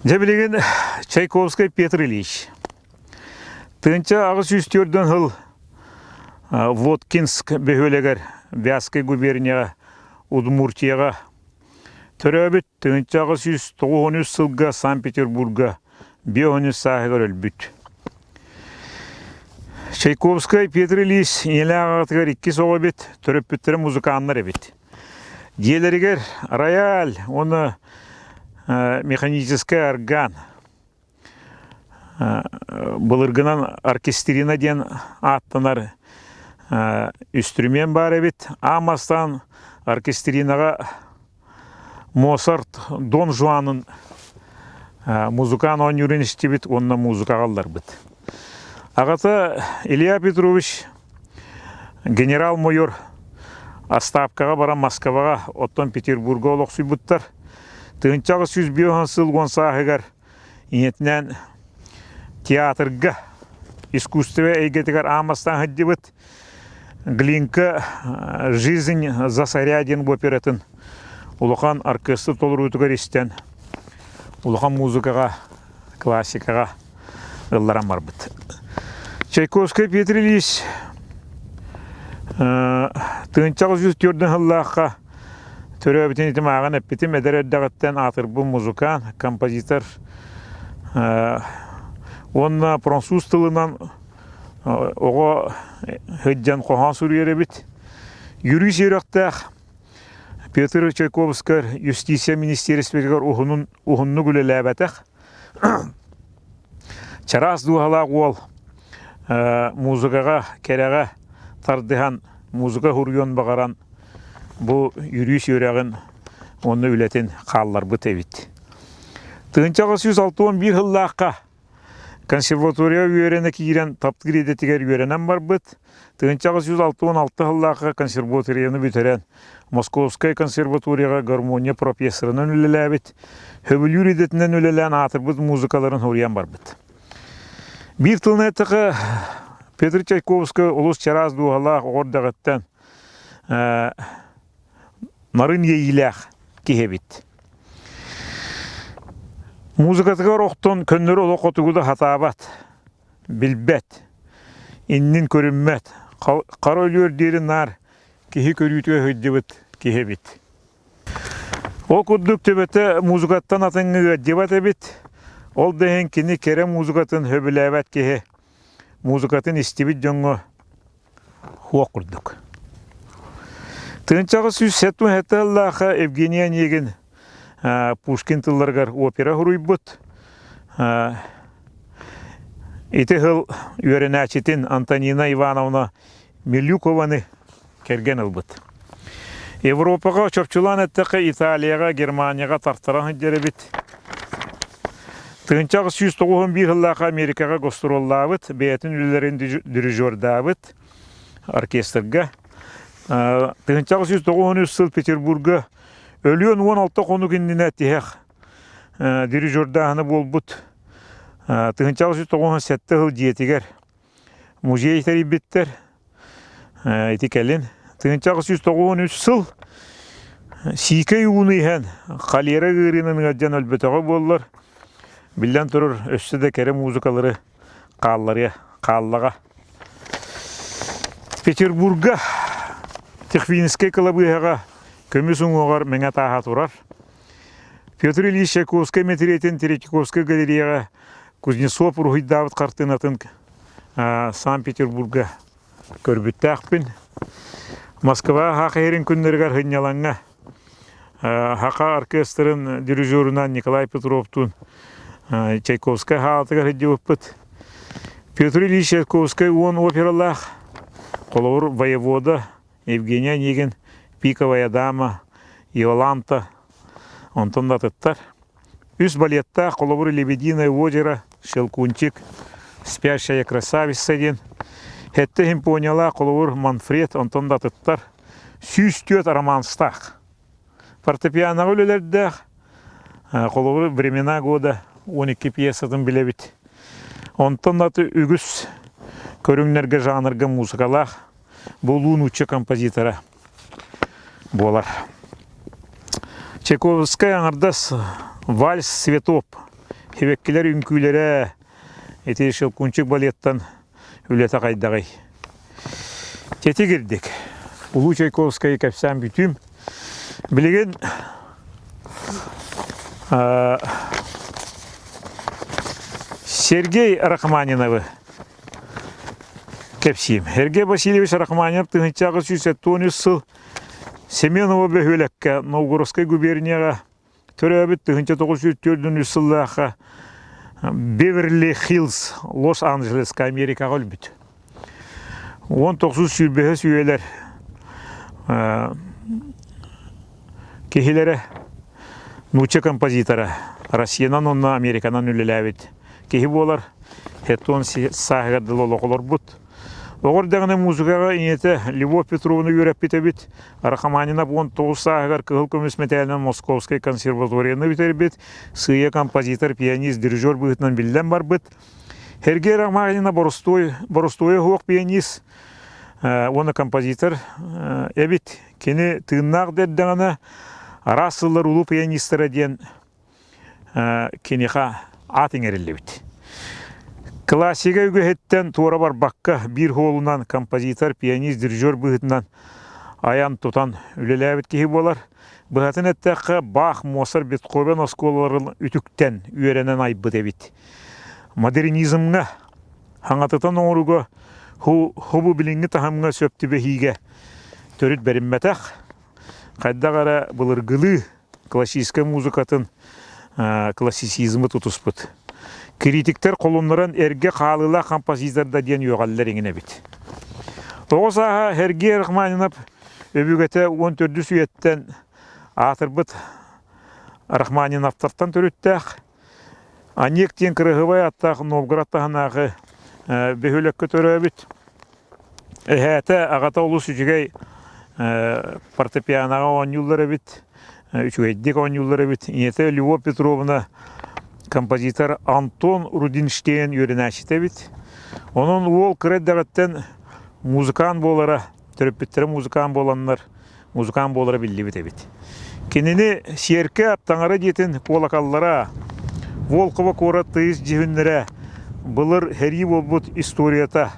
Жабілеген Чайковскай Петр Ильич. Тыңча ағыз 104 жыл Воткинск бөхөлегер Вятскай губернияға, Удмуртияға төрөбіт. Тыңча ағыз 193 сылға Санкт-Петербурга беоны сағығыр өлбіт. Чайковскай Петр Ильич елі ағатығар 2 соғы бет, төрөп бүттірі музыканлар бет. Диелерігер рояль, оны механический орган. Бұлырғынан оркестрина ден аттынар инструмент бар бет. Амастан оркестринаға Моцарт, Дон Жуанын музыкан он юренішті бет, онына музыка қалдар бет. Ағаты Илья Петрович генерал-майор Остапкаға бара Москваға, оттан Петербурга олық сүйбіттар. Тыңчағы 100 сыл ғонсағығар инетінен театрға, искусстве әйгетігер амастан ғыдды бұд. Глинка «Жизнь засоряден» оператын ұлыған оркестр толыр өтігер істен ұлыған музыкаға, классикаға ұлларан бар бұд. Чайковскай Петр Ильич тыңчағы 104 жыллаққа төрі өбітін етім ағын әппетім әдір өддіғыттен атыр бұл музыкан, композитор. Онына француз тылынан оға хүдден қоған сүрер бит. Юрий Сирақтақ Петр Чайковскар юстиция министерствегер ухунну гүлеләбәтәк. Чарас дуғалақ ол музыкаға кереға тардыған музыка хургон бағаран бұл Юрий Сирағын оны үлетін қаллар бұт әбет. 1961 жыллаққа консерватория үйерені кейрен тапты кредетігер үйеренен бар бұт. 1966 жыллаққа консерваторияны бүтерен Московская консерваторияға гармония профессорынан үлеләбет. Хөбіл юридетінен үлелән атыр бұт музыкаларын хуриян бар бұт. Bir tılına tıkı Petr Çaykovski ulus çaraz duğalaq ordağıttan narın yeylaq kehebit. Muzikatıgar oqtun könleri oluq otuguda hatabat, bilbet, innin körünmet, qara ölüyor deri nar kehi körütüge hüddebit kehebit. O kudduk tübete muzikattan atınğı debat ebit. Ol dehen kini kere muzikatın höbüləvət kehe, muzikatın istibid jöngü huwa kurduk. Tığınçağı süz setun hette Allah'a Evgeniya Negin Pushkin tıllargar opera huruybut. Iti hıl yörenəçitin Antonina Ivanovna Milyukovanı kergen ılbut. Evropaға çöpçulan ettiqi Italiyaға, Germaniyaға tartaran hüdderebit. Tığınçağı 191 yıllaqa Amerikaga gostrollabıt, beyetin ülülerin dirijordabıt, orkestrga. Tığınçağı 193 yıl Peterburg'a ölüyon 16 konuk indine tihek dirijordağını bolbut. Tığınçağı 197 yıl diyetiger muzey teribitler, etikelin. Tığınçağı 193 yıl Sike yuğunu ihan, kalera gırının gaccan ölbeteği bollar. Bilden turur össüde kere muzikaları qallığa. Peterburg'a Tikhvinskiy klubıga kömüsün oğar meňe taha turar. Petr Ilyich Çaykovskiy metreten Tereykovskiy galeriyaga Kuznetsov Ruhit David kartynatyn Sankt Peterburg'a körbüttäkpin. Moskva haqerin günlerger hynýalaňa Haqa orkestrın dirijöründen Nikolay Petrov'tun Çaykovskiy hatıgar hıcıvıpпыт. Petr Ilyich Çaykovskiy on operalaq Qolovur Voyevoda, Evgeniya Negin, Pikovaya dama, Yolanta, ondan da tıttar. Üst baletta Qolovur Lebedinaya озеро, Щелкунчик, Спящая красавица den. Hette himponiyala Qolovur Manfred, ondan da tıttar. Süstöt romanstaq. Fortepianoga ölelerde Qolovur Времена года 12 piyesatın bilebit. Ondan da ügüs körünglerge janrga muzikalaq bolun uçı kompozitora bolar. Çaykovskiy anardas vals Svetop hevekkiler ünküylere eti Щелкунчик balettan ülete qaydagay. Teti girdik. Ulu Çaykovskiy kapsam bütüm bilegen Sergey Rachmaninov'ı kepsiyim. Sergey Vasilyevich Rachmanинов 1990 yıl Semenova böhölekke Novgorodskoy guberniyaga töröbüt 1904 yıllaqa Beverly Hills, Los Angeles'ka Amerikaga ölbüt. 19 sürbehes üyeler kehilere nuçe kompozitora Rusiyadan onna Amerikadan ülelebit. Kehi bolar heton sahigarda loloqolor but. Oğur dağına muzikaga inete Lvov Petrov'unu yörep bitebit. Rachmaninov 19 sahigar kıhıl kömüs metalinen Moskovskay konservatoriyany biterbit. Sığıya kompozitor, pianist, dirijör bıhıtnan bilden bar bit. Sergey Rachmaninov Borostoy hoq pianist. Onu kompozitor ebit. Keni tığınnaq derdağına Rasıllar ulu pianistara den keniqa atın erillebit. Klasika ügehetten tuara bar bakka bir holundan kompozitor, pianist, dirijör bıhıtından ayan tutan ülelebit kehi bolar. Bıhıtın etteqqa Bach, Mozart, Beethoven oskolaların ütükten üerenen aybıt ebit. Modernizmga haňatytan oňuruga hubu bilingi tahamga söptübe hige төрүт беримметах. Кайдагара былыргылы классическая музыкатын классицизмы тутуспут. Критиктер колуннаран эрге каалыла композиторда диен югаллар эңине бит. Оғысаға Херге Рахманинов өбігеті 14 сүйеттен атырбыт Рахманиновтартан төріттәқ. Анектен кірігівай аттақ Новгородтағынағы бөхілекке төрөбіт. Әйәті ағата олу сүжігей фортепианаға 10 юллары бит, үчігейдік 10 юллары бит. Инеті Любовь Петровна композитор Антон Рудинштейн үйренәшіті бит. Onun ол кірәддәғаттен музыкан болара, төрөппеттері музыкан боланлар, музыкан болара білді бит әбит. Кенені серке аптаңары детін колакаллара, Волкова кора тыйыз жігінлері, бұлыр хәрі болбут историята,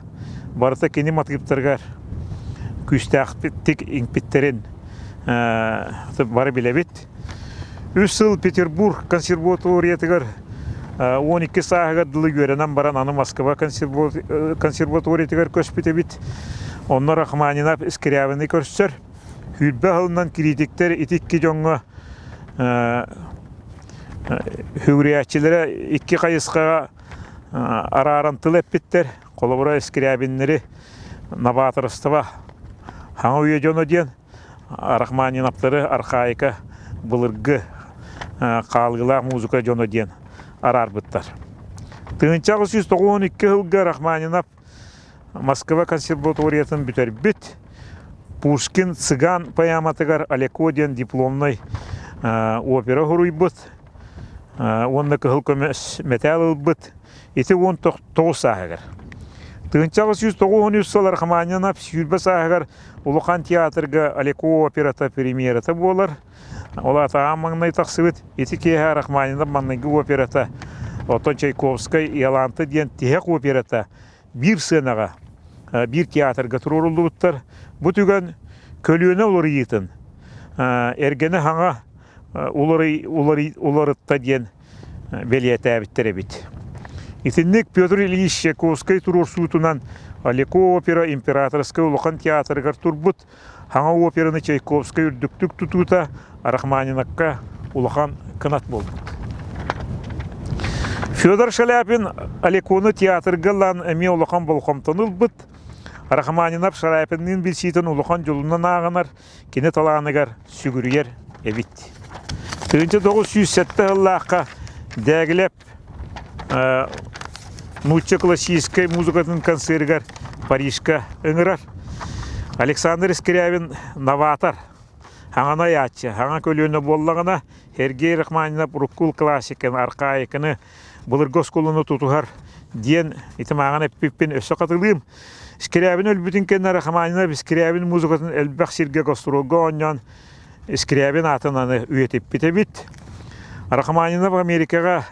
барыта кені матқыптарғар, күстәқтік еңпеттерін бары білі бит. Үсіл Петербург консерваториятығар 12 сағыға дылы көренен баран аны Москва консерваториятығар көспеті бит. Онна Рахманинов Скрябины көрсір. Хүлбі ғылынан критиктер етікке жоңға хүгіриятчылары 2 қайысқаға арарантыл әппеттер. Қолыбыра Скрябинлері новаторыстыва хаңа үйе жоны ден Рахманиновтары архаика бұлырғы қалғыла музыка жоны ден арар бұттар. 1992 жылғы Рахманинов Москва консерваториятын бүтер бит. Пушкин цыган поэматыгар Алеко ден дипломной опера хуруй бұт. Онны кығыл көмес метал бұт. Еті 19 сағығар. 1993 жылы Рахманинов сүйілбі сағығар Улухан театрға Алеко операта премьерата болар. Ола тағам маңнай тақсыбыт. Еті кейі Рахманинов маңнайғы операта Отон Чайковскай Иоланты ден тегек операта бір сценаға, бір театрға тұрорылды бұттар. Бұ түген көліені олар етін. Әргені хаңа оларытта ден белеті әбіттері бит. Итіннік Петр Ильич Чайковскай тұрор суытынан Алеко опера императорскай Улухан театрғар тұрбыт. Хаңа операны Чайковскай үрдіктік тұтуыта Рахманиновқа Улухан кынат болды. Федор Шаляпин Алеконы театрғалан әме Улухан болқамтаныл бұт. Рахманинов Шаляпиннің білсейтін Улухан жолынан ағынар, кені таланығар сүгірігер әбит. 1907 жыллаққа дәгілеп Нучча классической музыкатын концертгар Парижка ыңырар. Александр Скрябин новатор. Хаңана ятчы, хаңа көлөні боллағына Хергей Рахманинов руккул классикын, арқайықыны бұлыр госкулыны тұтуғар ден итім ағана пеппен өсі қатылығым. Скрябин өлбітін кенна Рахманинов Скрябин музыкатын әлбәқ сирге гостролға оннан Скрябин атынаны үйетіп бітебіт. Рахманинов Америкаға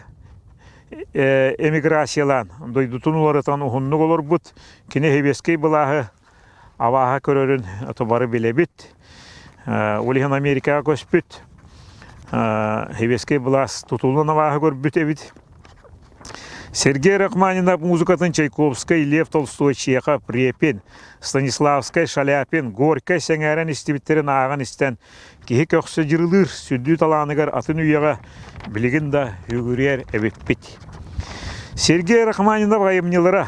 эмиграциялан, дойдутун оларытан ұхынны олар бұд, кені хебескей бұлағы аваға көрерін атыбары білебіт. Олихан Америкаға көспіт, хебескей бұлас тұтулын аваға көрбіт әбіт. Сергей Рахманинов музыкатын Чайковскай, Лев Толстой, Чеха, Препин, Станиславскай, Шаляпин, Горькай сәңәрін істебіттерін ағын істен кейі көксі жырылыр, сүдді таланығар атын үйеға білігін да үгірер әбет бет. Сергей Рахманинов ғайымнелері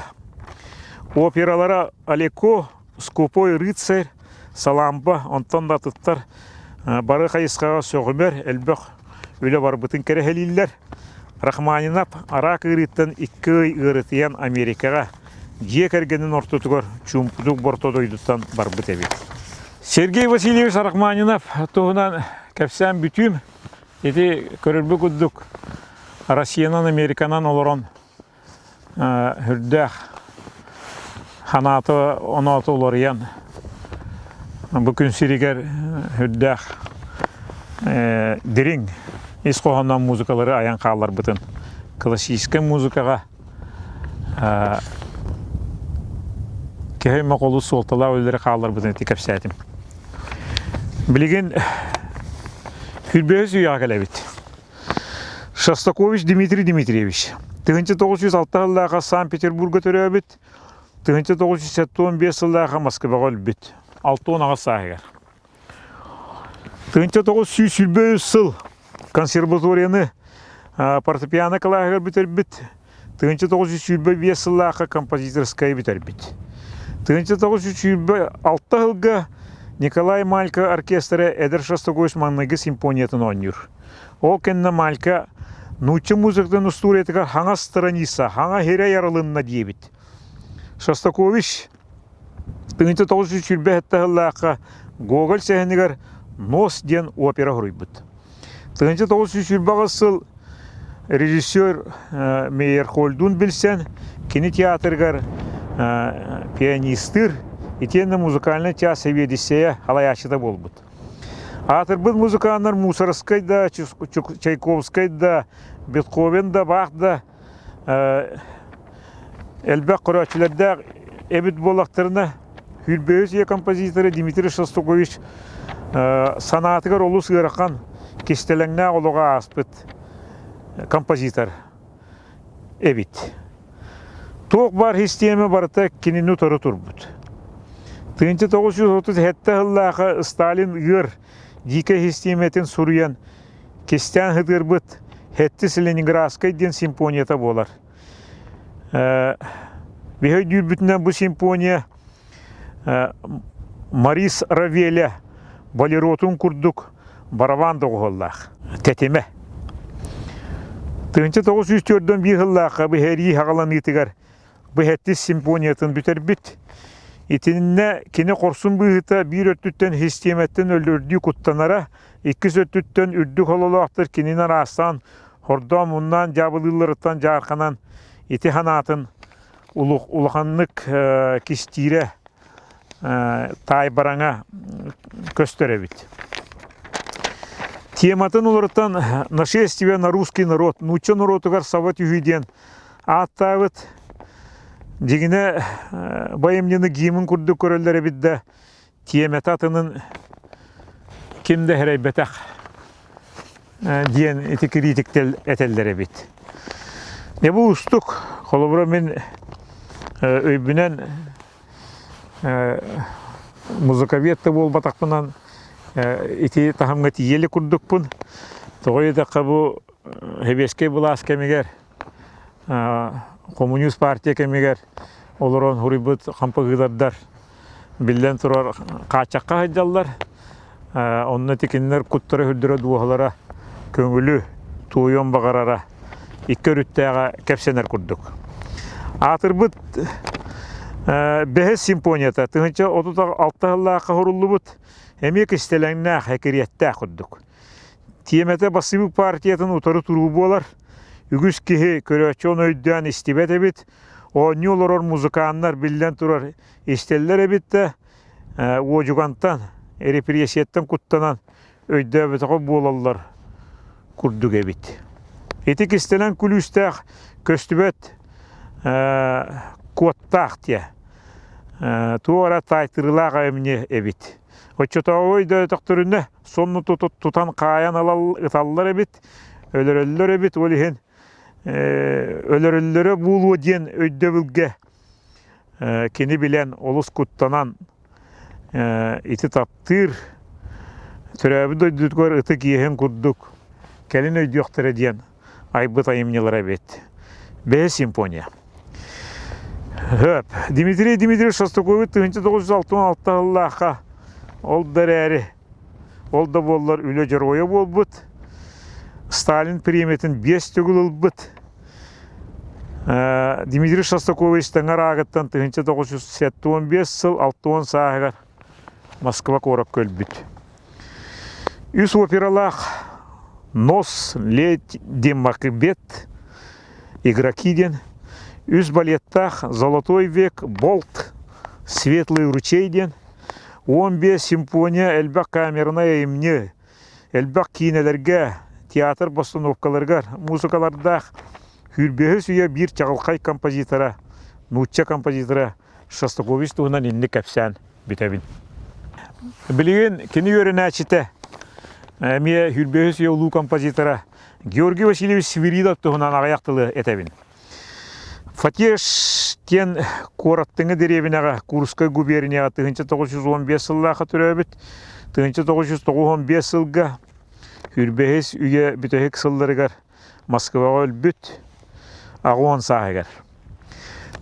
опералара Алеко, Скупой рыцарь, Саламба, онтан да тұттар бары қайысқаға соғымер, әлбіқ өлі бар бұтын кәрі Рахманинов арақ ұрыттан 2 ұрытыян Америкаға жек әргенін ортытығыр чумпудық бортодойдықтан бар бұт әбет. Сергей Васильевич Рахманинов тұғынан кәпсән бүтім еті көрілбі күддік Россиянан, Американан олырын хүрдәқ ханаты 16 оларыян бүкін сиригер хүрдәқ дирин ес қоғаннан музыкалары аян қалар бұтын. Классический музыкаға кәйме қолы солтала өлері қалар бұтын еті кәпсәтім. Білеген хүрбәз үйа кәләбет. Шостакович Дмитрий Дмитриевич. 1906 жыллаға Санкт-Петербурга төрәбет. 1975 жыллаға Москваға өлбет. 6 онаға сағығар. Тыгынча 900 сыл консерваторияны фортепиано калагер битербит. Тыгынча 905 сыллака композиторская битербит. Тыгынча 906 жылга Николай Малька оркестры Эдер Шостакович маңнайгы симфониятын ойныр. Ол кенна Малька нучы музыктын устуретігі хаңа страница, хаңа хере ярылынна дейбит. Шостакович тыгынча 905 жыллака Гоголь сәхінігер Нос ден опера хұрыйбыт. Тыгынча 906 сыл режиссер Мейер Хольдун білсен, кини театргар пианистыр, итенна музыкальный театр Ведисея халаячыда болбыт. Атырбыт музыкандар Мусоргской да, Чайковской да, Бетховен да, Бах да, элбек құрачыларда эбит болақтарына Хүрбөз композиторы Дмитрий Шостакович санатыгар олу сырақан кестелеңна олуға аспыт композитор эбит. Тоқ бар система барыта кинину тұры тұрбыт. 1937 жыллаға Сталин үйір дике системетін сұруян кестен хыдырбыт хеттіс Ленинградскай ден симфонията болар. Бехай дүйбітінен бұл симфония Марис Равеля балеротун курдук барабан доғыллақ, тәтеме. 1904 жыллаға бұл әри хағалан етігер бұл әттіс симфониятын бүтер бүт. Итинне кені қорсын бұғыта бір өттіттен хистеметтен өлірді құттанара, 2 өттіттен үрді қолылақтыр кенінен астан, хордан мұндан жабылылырыттан жарқанан ити ханатын улықанлық кестире тайбараңа көстеребит. Тематын олырыттан нашествие на русский народ, нуча народыгар сават үйден аттавыт, дегіне байымнені геймін күрді көрелері бидді теметатының кемді әрейбетақ дейін еті критиктел әтелдері бит. Не бұл ұстық, қолыбыра мен өйбінен музыковетті бол батақпынан ити тахамға тиелі күрдікпін. Тоғай даққа бұл хебеске бұл ас кемегер, коммунист партия кемегер, олырон хұрибыт қампығыдардар. Білден тұрар қачаққа хайдалар, онына текенлер құттыры хүрдірі дуғалара көңілі туйон бағарара. 2 үрттәға кәпсенер күрдік. Атырбыт бәхес симфонията, 36 жыллаға құрылы бұт, әмек істеләңнә хәкерiyetті күрдік. Тиеметі басыбық партиятын ұтары тұру болар, үгіз кеге көрәчон өйден істебет әбет, о не олар музыканлар білден тұрар істеллер әбетті, о жүгантан, репрессияттан құттанан өйді әбетіға болалар күрдік әбет. Етік істелен күлістәқ көстібет коттақ те. Туара тайтырылақ әміне әбет. Отчетауы өйді өтіқтіріне сонны тұтан қаян ұталылар әбет, өлірілілер әбет, олеген өлірілілері бұлу ден өйді білге кені білен олыс құттанан еті таптыр, түрәбі дөйдігер ұты кейхен күрдік, кәлін өйді өқтірі ден айбыт айымнелар әбет. Бәе симфония. Дмитрий Шостакович 1966 жыллаға ол дәрәрі, ол да болылар үлі жаройы бол бұд. Сталин приеметін 5 түгіл ұл бұд. Дмитрий Шостакович таңар ағыттан 1915 сыл 60 сағығар Москва қорап көл бұд. Үс опералақ Нос, Леди Макбет, Игроки ден, үз балеттах Золотой век, Болт, Светлый ручей ден, 15 симфония әлбәк камерная емне, әлбәк кейнелерге, театр постановкаларгар, музыкалардақ, хүрбегі сүйе бір чағылқай композитора, нутча композитора Шостакович туғынан енді кәпсән бітәбін. Білген, кені өрін әчіті, Әме хүрбегіс еулу композитора Георгий Васильевич Свиридов тұғынан ағаяқтылы әтәбін. Фатеш кен қораттыңы деребінеға Курскай губернияға 1915 жыллаға түрәбіт, 1995 yılga Hürbehes üye bütehek sıllarıgar Moskvaga ölbüt ağuan sahigar.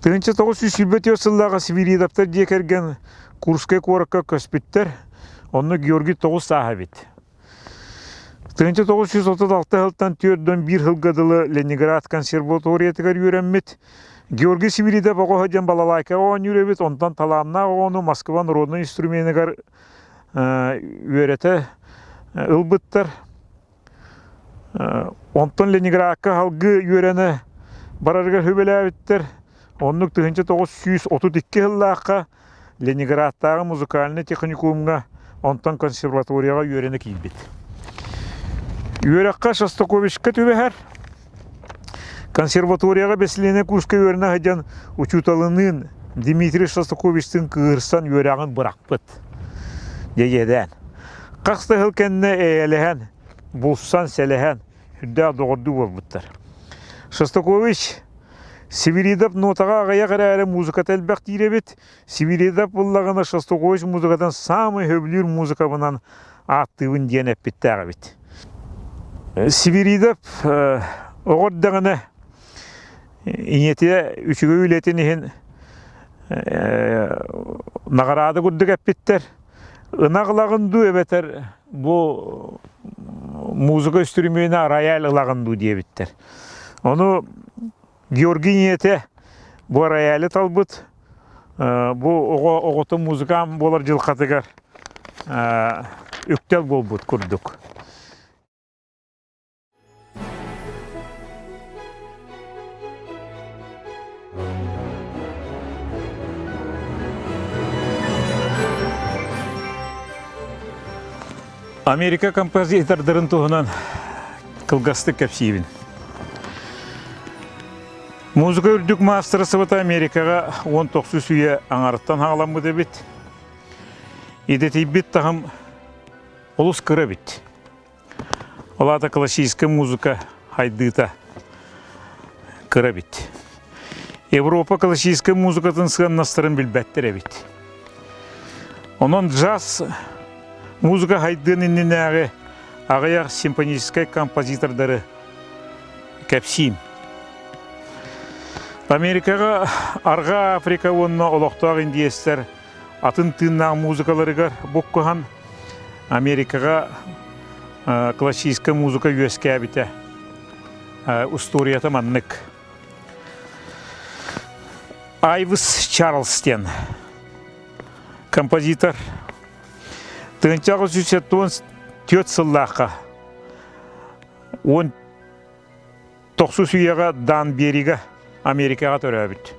1920 yıllarga Sibiridaptar diyekergen Kurskay korakka köspütter, onu Georgi Toğuz sahibit. 1936 yıldan tüyördön bir hılgadılı Leningrad konservatoriyetigar yüremmit. Georgi Sibiridap oğu hacan balalayka oğun yüremit, ondan talamna oğunu Moskva Narodny instrumenigar öğrete ılbıttar. Ondan Leningrad'a halgı yörene barargar hübelabittir. Onluk 1932 yıllarga Leningrad'dagi muzikalny texnikumga, ondan konservatoriyaga yörene kilbit. Yörekka Shostakovichka tübeher. Konservatoriyaga beslene kurska yörene hajan uçutalının Dmitri Shostakovich'tin kıgırsan yöreğin bırakpıt. Degeden. Qaqsta hılkenne eğelehen, bulsan selehen, hüdda doğurdu bolbuttar. Shostakovich Sibiridap notaga ağaya qararı muzika telbaq direbit. Sibiridap bullagana Shostakovich muzikadan samı höblür muzika bunan attıbın denep bittağı bit. Sibiridap oğuddağına inyetiye üçüge ületinihin nagaradı kudduk epbitler. Inaqlağındu ebeter bu muzika üstürümüne rayal ılağındu diye bitler. Onu Georgi niyete bu rayali talbıt. Bu oğutun muzikam bolar jılqatıgar öktel bolbut kurduk. Amerika kompozitorların tuğunan kılgastık kapsiyibin. Muzika ürdük masterı sıvıta Amerikaga 19 üye anarıttan hağlanmı debit. İdeti bit tağım olus kıra bit. Olata klasik muzika haydıta kıra bit. Avrupa klasik muzikatın sığan nastırın bilbettere bit. Onun jazz muzika haydığın inninäge ağayak simfonический kompozitorları kapsiyim. Amerikaga arga Afrika onunla oloqtaq indiyesler atın tığınnağı muzikalarıgar bokkuhan Amerikaga klasik muzika üyeske bite ustoriyata manныk. Ives Charleston kompozitor 1974 yıllarga 19 üyega Dan Beriga Amerikaga töröbüt.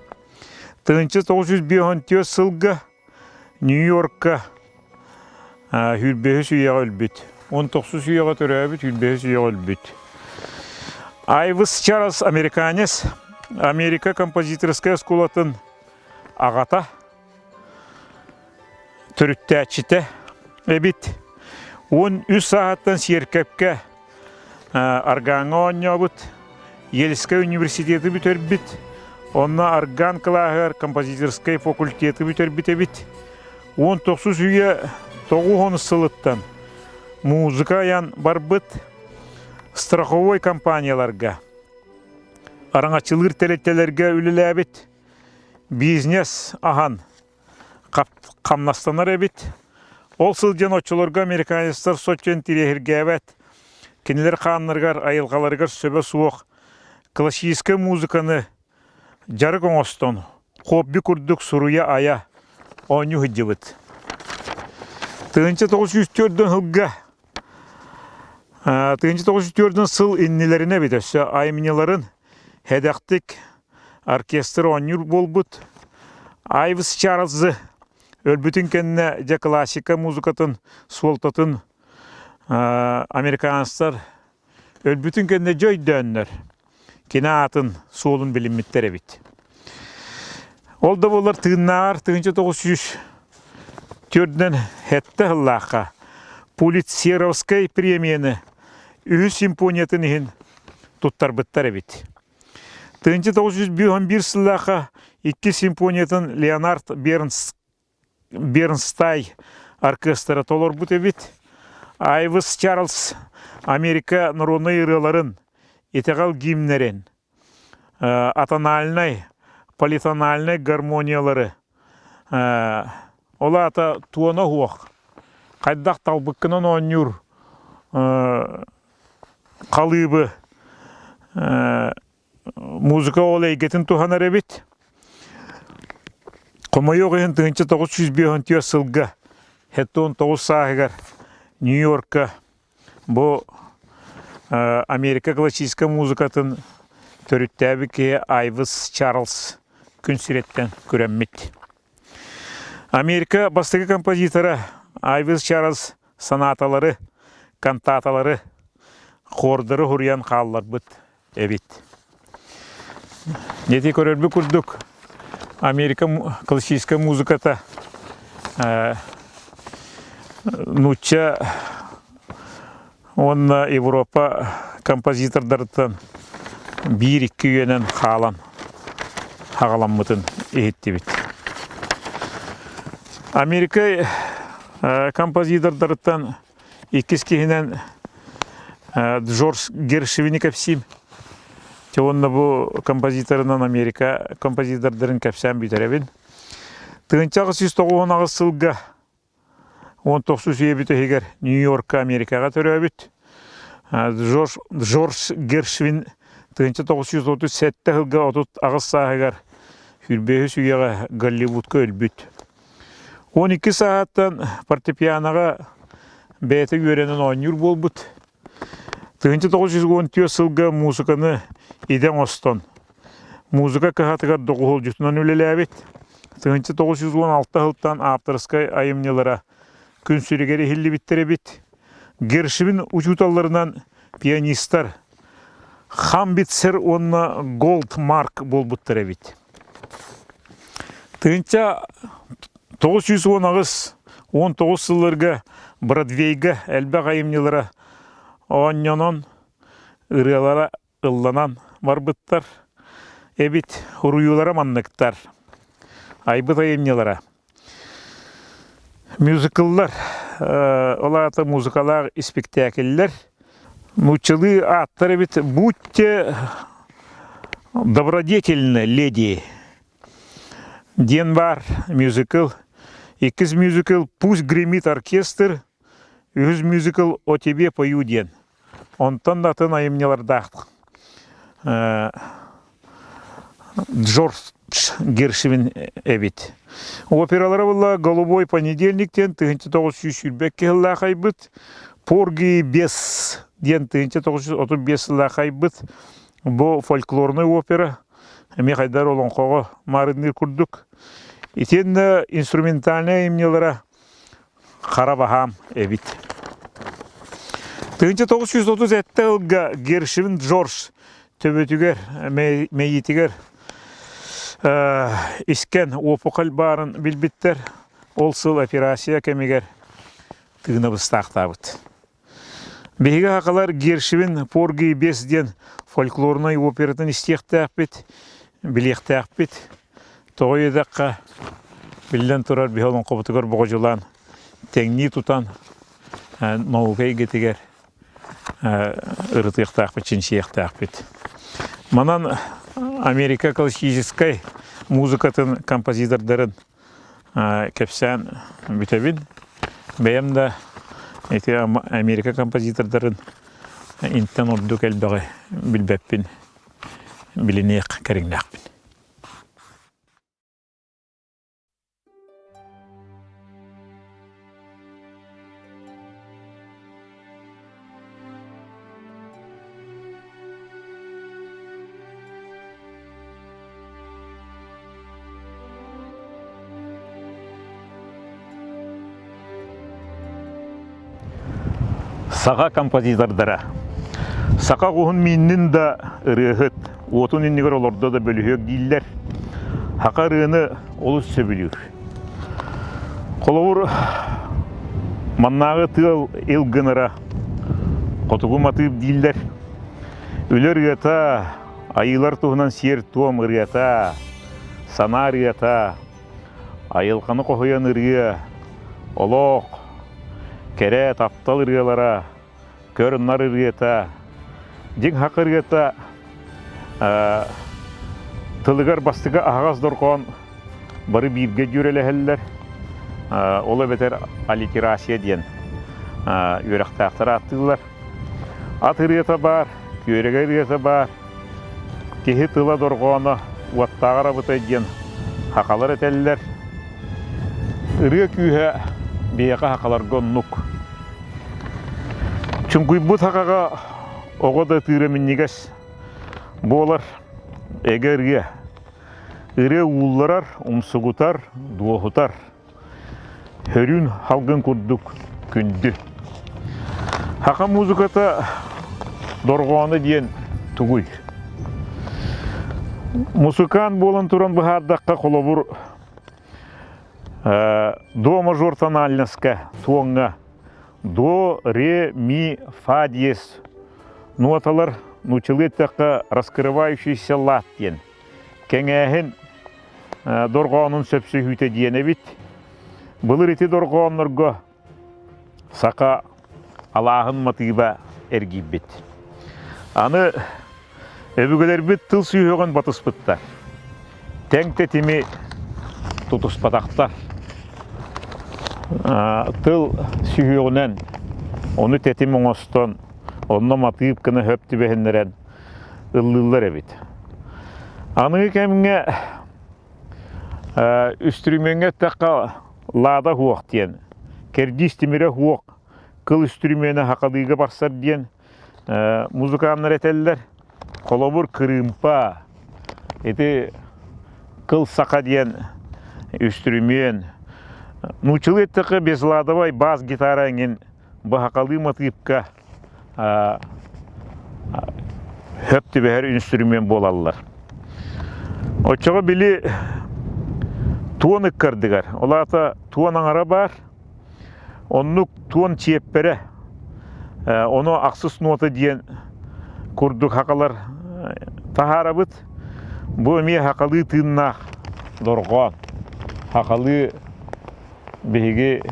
1954 yılga New York'a hülbehüs üyega ölbüt. 19 üyega töröbüt, hülbehüs üyega ölbüt. Ives Charles Amerikanes Amerika kompozitorskaya skolatın ağata törüttäçite ebit. 13 saattan serkepke arganga oynabıt. Yelska Üniversiteti biterbit. Onna argan kılahır kompozitorskay fakulteti biterbit ebit. 19 üye 9 sılıttan muzika yan barbıt страховой компанияларга arаңачылыр телектерге үлелебит. Бизнес ахан камнастанар эбит. Ол сылжан очолорга американецтер сочен тирехиргебет. Кинилер ханнаргар айылгаларгар сөбө суок классический музыканы жарык оңостон хобби курдук суруя ая ойну хыджыбыт. 1904 жылга 1904 сыл иннилерине бит өсө айминеларын хедактик оркестр ойнур болбут. Айвис Чарльзы өлбүтүн кенне же классика музыкатын суолтатын американецтер өлбүтүн кенне жойдөннөр кинаатын суолун билиммиттер бит. Ол да болар тыыннаар 1904 хетте хыллаакка Пулитцеровскай премияны үһү симфониятын ихин туттарбыттар бит. 1911 жыллаакка 2 симфониятын Леонард Бернстай оркестра толор бут эбит. Айвис Чарльз Америка народный ырыларын, этегал гимнерен, атональный, политональный гармониялары. Ола ата туана хуақ. Қайдақ талбыққынан онюр қалыбы музыка олай гетін туханар эбит. Комайоғы 1905 сылға хеттон 9 сағығар Нью-Йоркка бұл Америка классическая музыкатын төріттәбі ке Айвис Чарльз күнсіреттен көрәммет. Америка бастығы композиторы Айвис Чарльз санаталары, кантаталары, хордары хұриян қалылар бұд әбет. Неті көрербі күрдік Америка классическая музыката нуча онна Европа композитордардан бір-екі үйенен қағаламмытын ехетті бет. Америка композитордардан иккіз кейінен Джордж Гершвини кәпсім. Онна бұл композиторынан Америка композитордарын кәпсән бүйтеребін. 1990 сылға 19 ебіті егер Нью-Йоркка Америкаға төрі өбіт. Джордж Гершвин 1937 жылға 30 ағыз сағығар хүрбегі сүйеға Голливудқа өлбіт. 12 сағаттан фортепианоға бәйті көренін ойныр болбыт. 1914 сылға музыканы иден остон. Музыка кахатыгар доғыл жүтінен өлелі әбет. 1916 жылдан авторскай айымнелара күн сүрегері хилли биттер әбет. Гершвин учуталарынан пианистар Хамбитсер онна Голд Марк болбуттар әбет. 1919 сылларға Бродвейга әлбәқ айымнелара оннянон ырылара ылланан барбыттар, эбит хуруюлара манныктар, айбыт айымнелара. Мюзикаллар, олаты музыкалар, спектакльлер, нучылы аттар эбит, будьте добродетельны, леди. Ден бар мюзикл, икіз мюзикл «Пусть гремит оркестр», үз мюзикл «О тебе пою ден». Онтан датын айымнелардақтық. Джордж Гершвин әбет. Опералары бұлла «Голубой понедельниктен» 1935 жылға қайбыт, «Порги бес» ден 1935 жылға қайбыт. Бұл фольклорный опера. Әме қайдар олон қоғы марыныр күрдік. Итен инструментальный айымнелары Қарабахам әбет. 1937 жылға Гершвин Джордж төбетігер, мейітігер isken опықыл барын білбіттер, ол сыл операция кәмегер тығыны бұстақтабыд. Бейгі хақалар Гершвин «Порги бес» ден фольклорный оператын істеқтәқ бет, білеқтәқ бет. Тоғы едаққа білден тұрар бейхалын қобытығыр бұғы жылан тәңні тұтан науғай кетігер ырытықтақ бет, чиншияқтақ бет. Манан Америка классической музыкатын композитордарын кәпсән бүтәбін. Бәйімді Америка композитордарын инттен ордық әлбіғі білбәппін, білінеq кәріңнәқпін. Саға композитордара. Сақа қуғын меннің да ұрығыт, отын үннігер оларда да бөліғек дейілер. Хақа ұрығыны олыс сөбілер. Қолауыр маннағы тыл елгінара, қотығу матып дейілер. Өлер ұрғата, айылар тұғынан сер туам ұрғата, сана ұрғата, айылқаны қоғыян ұрға, олоқ, кере таптал ырғалара, көріннар ырғета, жин хақ ырғета, тылығар бастыға ағаз дорған бары бирге жүрелі Ола бетер аллитерация дейін өріқтақтар аттылар. Ат ырғета бар, көрігі ырғета бар, кехі тыла дорғаны уаттағара бұтай дейін хақалар әтелілер. Ырғы күйе бейеқа хақалар гоннук. Чүнкүй бұт хақаға оғыда түйреміннегес болар әгерге. Ыры улларар, умсугутар, дуохутар. Хөрүн халгын күрдік күнді. Хақа музыката дорғаны дейін түгіл. Музыкан болын тұран бұхардаққа қолабыр до мажор тональностка туонга до, ре, ми, фа диез ноталар нучылыттаққа раскрывающийся лад дейін. Кәңәхін дорғанын сөпсі хүйті дейін әбіт. Бұлыр еті дорғанларға сақа алағын матыйба әргейб бет. Аны өбігілер бет тыл сүйіған батыс бұттар. Тәңті темі тұтыс батақтар. Тыл сүйіғінен оны тәтім оңыстан, онына матыйып кіні хөпті бәхінлерін ұллылар әбет. Аны кәміңе үстіріменге таққа лада хуақ дейін. Кердистімері хуақ қыл үстірімені хақалыға барсар дейін музыканлар әтелілер. Қолабыр кырымпа, еті қыл сақа дейін үстірімен. Нучылы әттіқі безладавай бас гитараңын бұхақалы матыйыпқа хөпті бәр үстірімен болалылар. Очаға білі туон үккардығар. Олата туон аңара бар, оннық туон чиеппері, оны ақсыз ноты дейін күрдік хақалар тахара бұд. Бұл өме хақалы тыыннақ дорған, хақалы бейге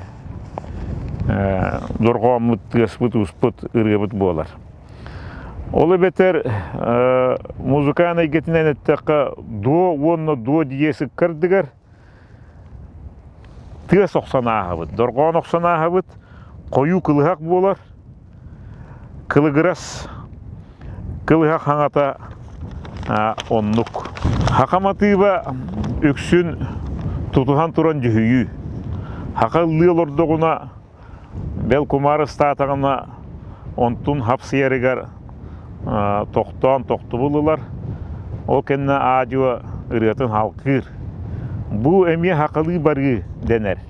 дорған мұтты ұспыт ұспыт ұрғыбыт болар. Олы бетер музыканы егетінен әттіққа онны до диесі кірдігер тыас оқсан ағыбыд, дорған оқсан ағыбыд, қою кылғақ болар, кылығырас, кылғақ хаңата оннық. Хақаматыйба өксін тұтыған тұран жүхүйі. Хақаллы олырдығына бәл құмары статығына онтун хапсиярыгар тоқтан тоқты болылар. Ол кәнна адио ұрғатын халқыр. Бұл әме хақалы бары дәнер.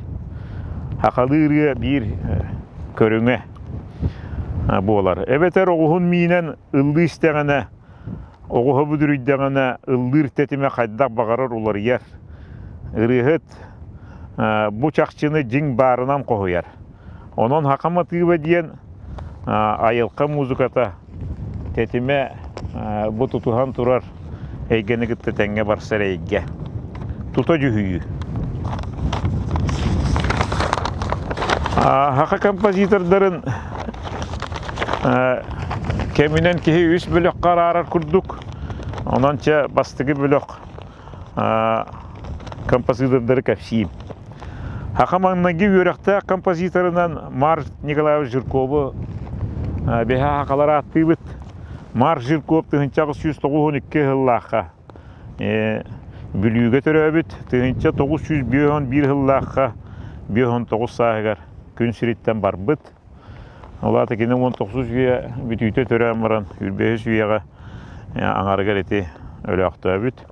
Хақалы ұрға бір көріңе болар. Әбетер оғын мейінен ұлды істеғіне, оғығы бүдірүйдеғіне ұлдыр тәтіме қайдақ бағарар олар ер. Ұрғыт бұл чақчыны жың барынан қоғыяр. Онын хақаматыға дейін айылқа музыката тәтіме бұ тұтуған тұрар әйгені күтті тәңге барсар әйге. Тұта жүхүйі. Хақа композитордарын кәмінен кеге үс бөлік қарарар күрдік. Онанча бастығы бөлік композитордары кәпсейім. Хақа маңнаги өріқті композиторынан Марк Николаевич Жирковы бәхі хақалар атты бұд. Марк Жирков 1992 ғыллаққа бүліуге түрі өбіт. 1991 ғыллаққа 19 сағығар күн сүреттен бар бұд. Олаты кені 19 жүйе бүтүйті түрі әмірін үрбәхі жүйеға аңарығар еті өлі ақты өбіт.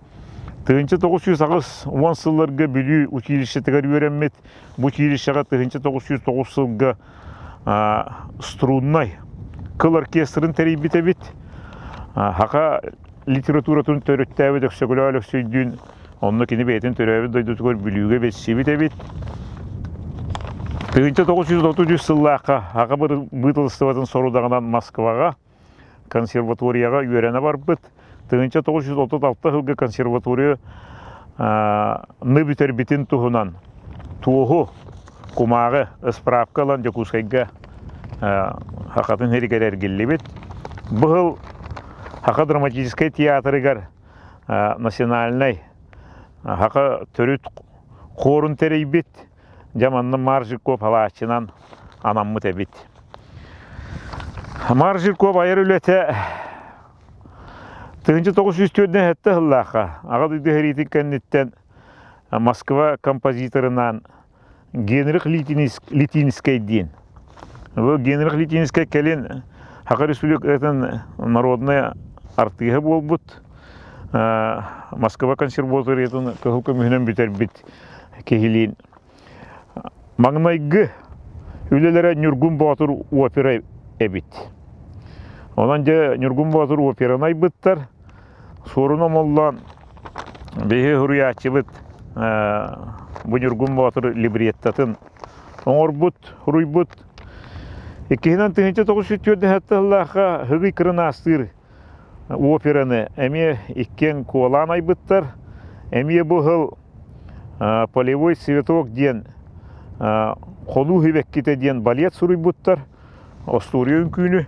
1910 сылларға бүлі училищетігер өрәммет. Бұл училищеға 1909 сылға струннай кыл оркестрын тәрейбет әбет. Хақа литературатын төрітті әбет өксөкілі әлік сөйдін. Онны кені бәйтін төрі әбет дойдытығыр бүліуге бәтсебет әбет. 1930 сыллаққа хақа бұтылыстыватын сорудағынан Москваға консерваторияға өрәні бар бұд. 1936 жылғы консерватория ны бүтер бітін тұғынан туғы кумагы ысправкалан Жокускайга хакатын херигерер гиллибит. Бұл хака драматический театрыгар национальный хака төрүт хорун терейбит. Жаманны Маржиков халачынан анаммыт эбит. Маржиков айыр үлете 1904-ден хетті хыллақа. Аға дүйді херитик кәннеттен Москва композиторынан Генрих Литинский дейін. Бұл Генрих Литинский кәлін Хақа Республикатын народная артығы болбыт. Москва консерваториятын көхілкі мүхінен бүтер бит кехилин. Маңнайғы үлелері Нюргун Батыр опера эбит. Онан же Нюргун Батыр операнай бұттар. Сорына моллан бейі хуриячы бұт. Бұл Нюргун Батыр либреттатын оңыр бұт, хуруй бұт. Еккенен 1904-ден хәтті Аллахқа хығы кірін астыр операны әме еккен куаланай бұттар. Әме бұл полевой цветок ден қолу хебеккете ден балет сұруй бұттар. Остория үңкүйіні.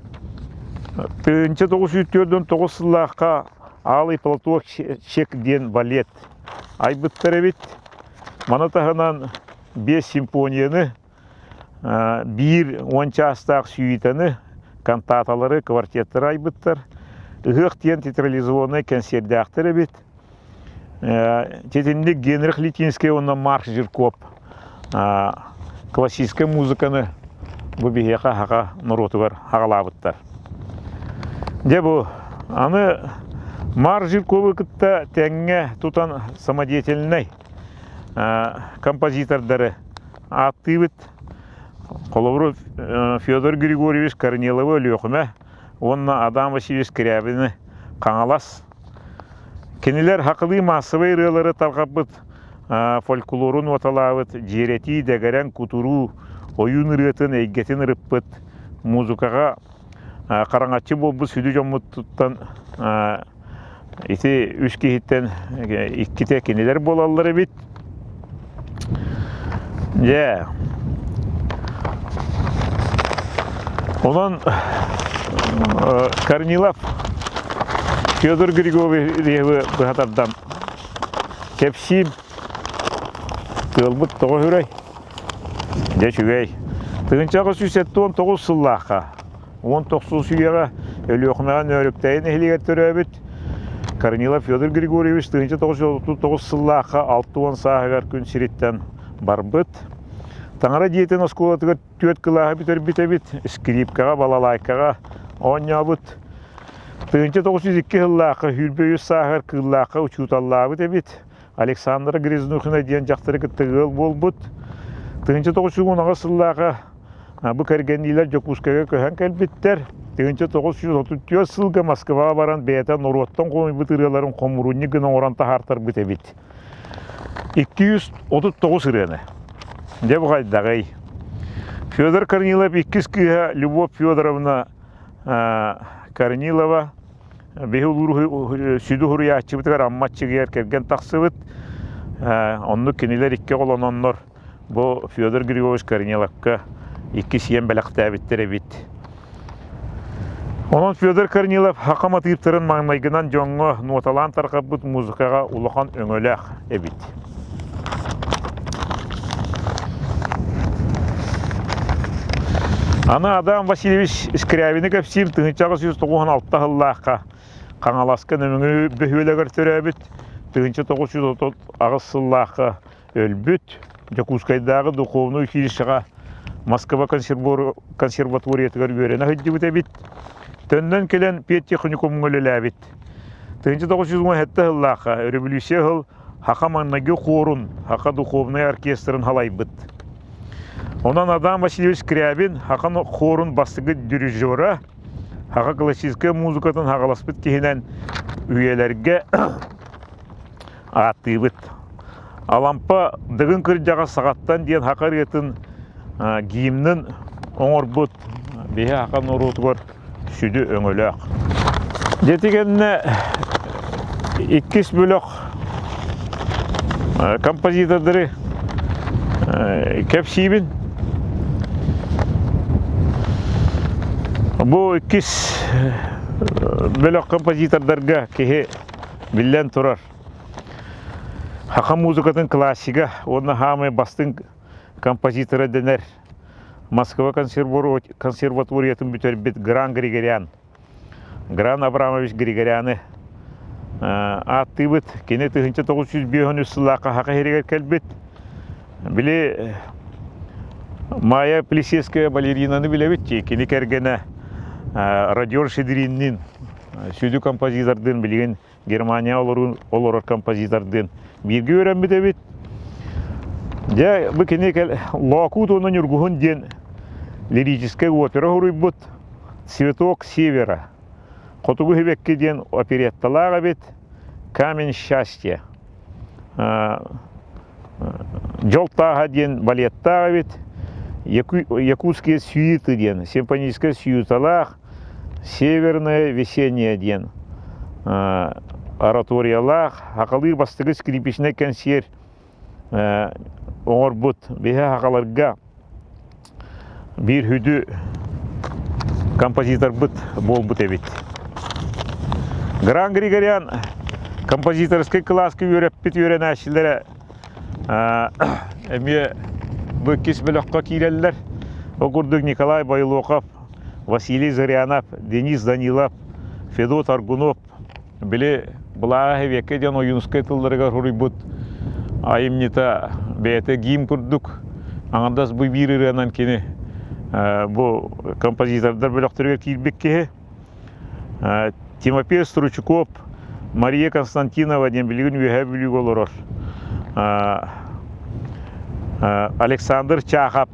1904-ден 9 сыллаққа Алый платок чек ден балет ай бұттар әбет. Мана тағынан 5 симфонияны, 1 астақ сүйітіні, кантаталары, квартеттері ай бұттар. Үғық ден театрализованный концерді ақтыр әбет. Тетіндік Генрих Литинский, онна Марш Жиркоп. Классическая музыканы бұл бейеқа хақа нұроты бар хағалабыттар. Де бұл, аны Марш Жирковы күтті тәңге тұтан самодетельный композитордары атты біт. Қолыбыры Федор Григорьевич Корниловы өліоқыма, онна Адам Васильевич Скрябины қаңалас. Кенелер хақылы массовый рылары талғап фольклорун оталабыт, жерети, дәгәрән, кутуру, ойын ұрытын, әйгетін ұрыппыт, музыкаға қараңатчы болбы сөйді жомыттан ити үш кейттен иккіте кенелер болалары бит. Онан Корнилов Федор Григорьевич бұғатардан кепсим Тылбыт тоғы хүрей. Де чүгей. Тығынчағы сүйсетті 19 сыллаққа. 19 сүйеға өлі оқымаған өріктәйін әхілігер түрі өбіт. Корнилов Федор Григорьевич 1939 сыллаққа 6-10 сағығар күн сиреттен барбыт. Таңара диетен осколатығыр 4 қылаға бітер бітебіт. Скрипкаға, балалайкаға оңя бұт. 1902 сыллаққа хүрбөйі сағығар қыллаққа учуталлағы бітебіт. Александра Грязнухина ден жақтары кіттігіл бол бұд. 1910 сыллаға бұл кәргенлер Жокускайға көһән кәлбеттер. 1934 сылға Москваға баран бәйтен Нұроттан қомай бұтырыларын қомыруынны гына оранта хартар бітебет. 239 ұрыны. Деп ғайдағай. Федор Корнилов 2 күйі Любовь Федоровна Корнилова Südü huriyatçı bitigar ammatçı giyer kergen taqsıbıt. Onu kendiler iki kolononlar. Bu Fyodor Grigorьевич Kornilov'ka iki siyen belaqta bittere bit. Onun Fyodor Kornilov haqama tıyıptırın mağnaygınan jonga notalan tarqabıt muzikaga ulahan öngölək ebit. Ana Adam Vasilyevich Skryabini kapsim 1996 yıllıqqa Қаңаласқан өміңі бөхөлегір түрәбіт, 1930 ағыз сыллақы өлбіт, Жокускайдағы духовны училищеға Москва консерваториятығыр өрені хүдді бітәбіт. Төннен келен Петти Хуниковың өлеләбіт. 1917 сыллақы революция ғыл хақа маңнағы хорун, хақа духовный оркестрын халайбыт. Онан Адам Васильевич Скрябин хақа хорун бастығы дирижера, хақа классическая музыкатын хағаласпыт кейінен үйелерге аттыбыт. Алампа дығын кірджаға сағаттан дейін хақа ретін гейімнің оңыр бұт, бейі хақа нұрут бар сүді өңілі ақ. Детігеніне 2 бөлік композитордары Kepsibin. Bu ikis böyle kompozitörlerge kehe billen turar. Hakan muzikatın klasika, onu hamı bastın kompozitörü dener. Moskva konservatoriyatın bütün bit Gran Grigoryan. Gran Abramovich Grigoryan'ı attı bit. Kene 1905 yılında haka heriger kelbit. Bile Maya Pleseskaya balerinanı bile bitti. Kene kergene Rodion Shchedrin'nin südü kompozitörden bilgen Germanya olur kompozitörden bilgi öğrenme de bit. Ja bu kene kel Lokut onun yurguhun den lirическая опера horubut Цветок Севера. Kotugu hibekki den operettalara bit Камень счастья. Жолтаға den балеттаға бит Якутские сюиты den симфоническая сюиталар Северная весенняя den ораториялар хакалы бастыгы скрипичный концерт оңорбут беhe хакаларга bir hüdü kompozitör bit bolbut ebit. Gran Grigoryan kompozitörский класска öğretpit öğrenäçilere эме bu kis belokka kileller okurduk Nikolay Байлоков, Василий Зарянов, Денис Данилов, Федот Аргунов биле була хевекке ден оюнскай тылларга хорубут айымнита бете гим курдук аңандас бу бириренан кени bu kompozitörler belokturga kilbekке Тимофей Стручков, Мария Константинова den bilgin üye bilgi olurur. Александр Чахов,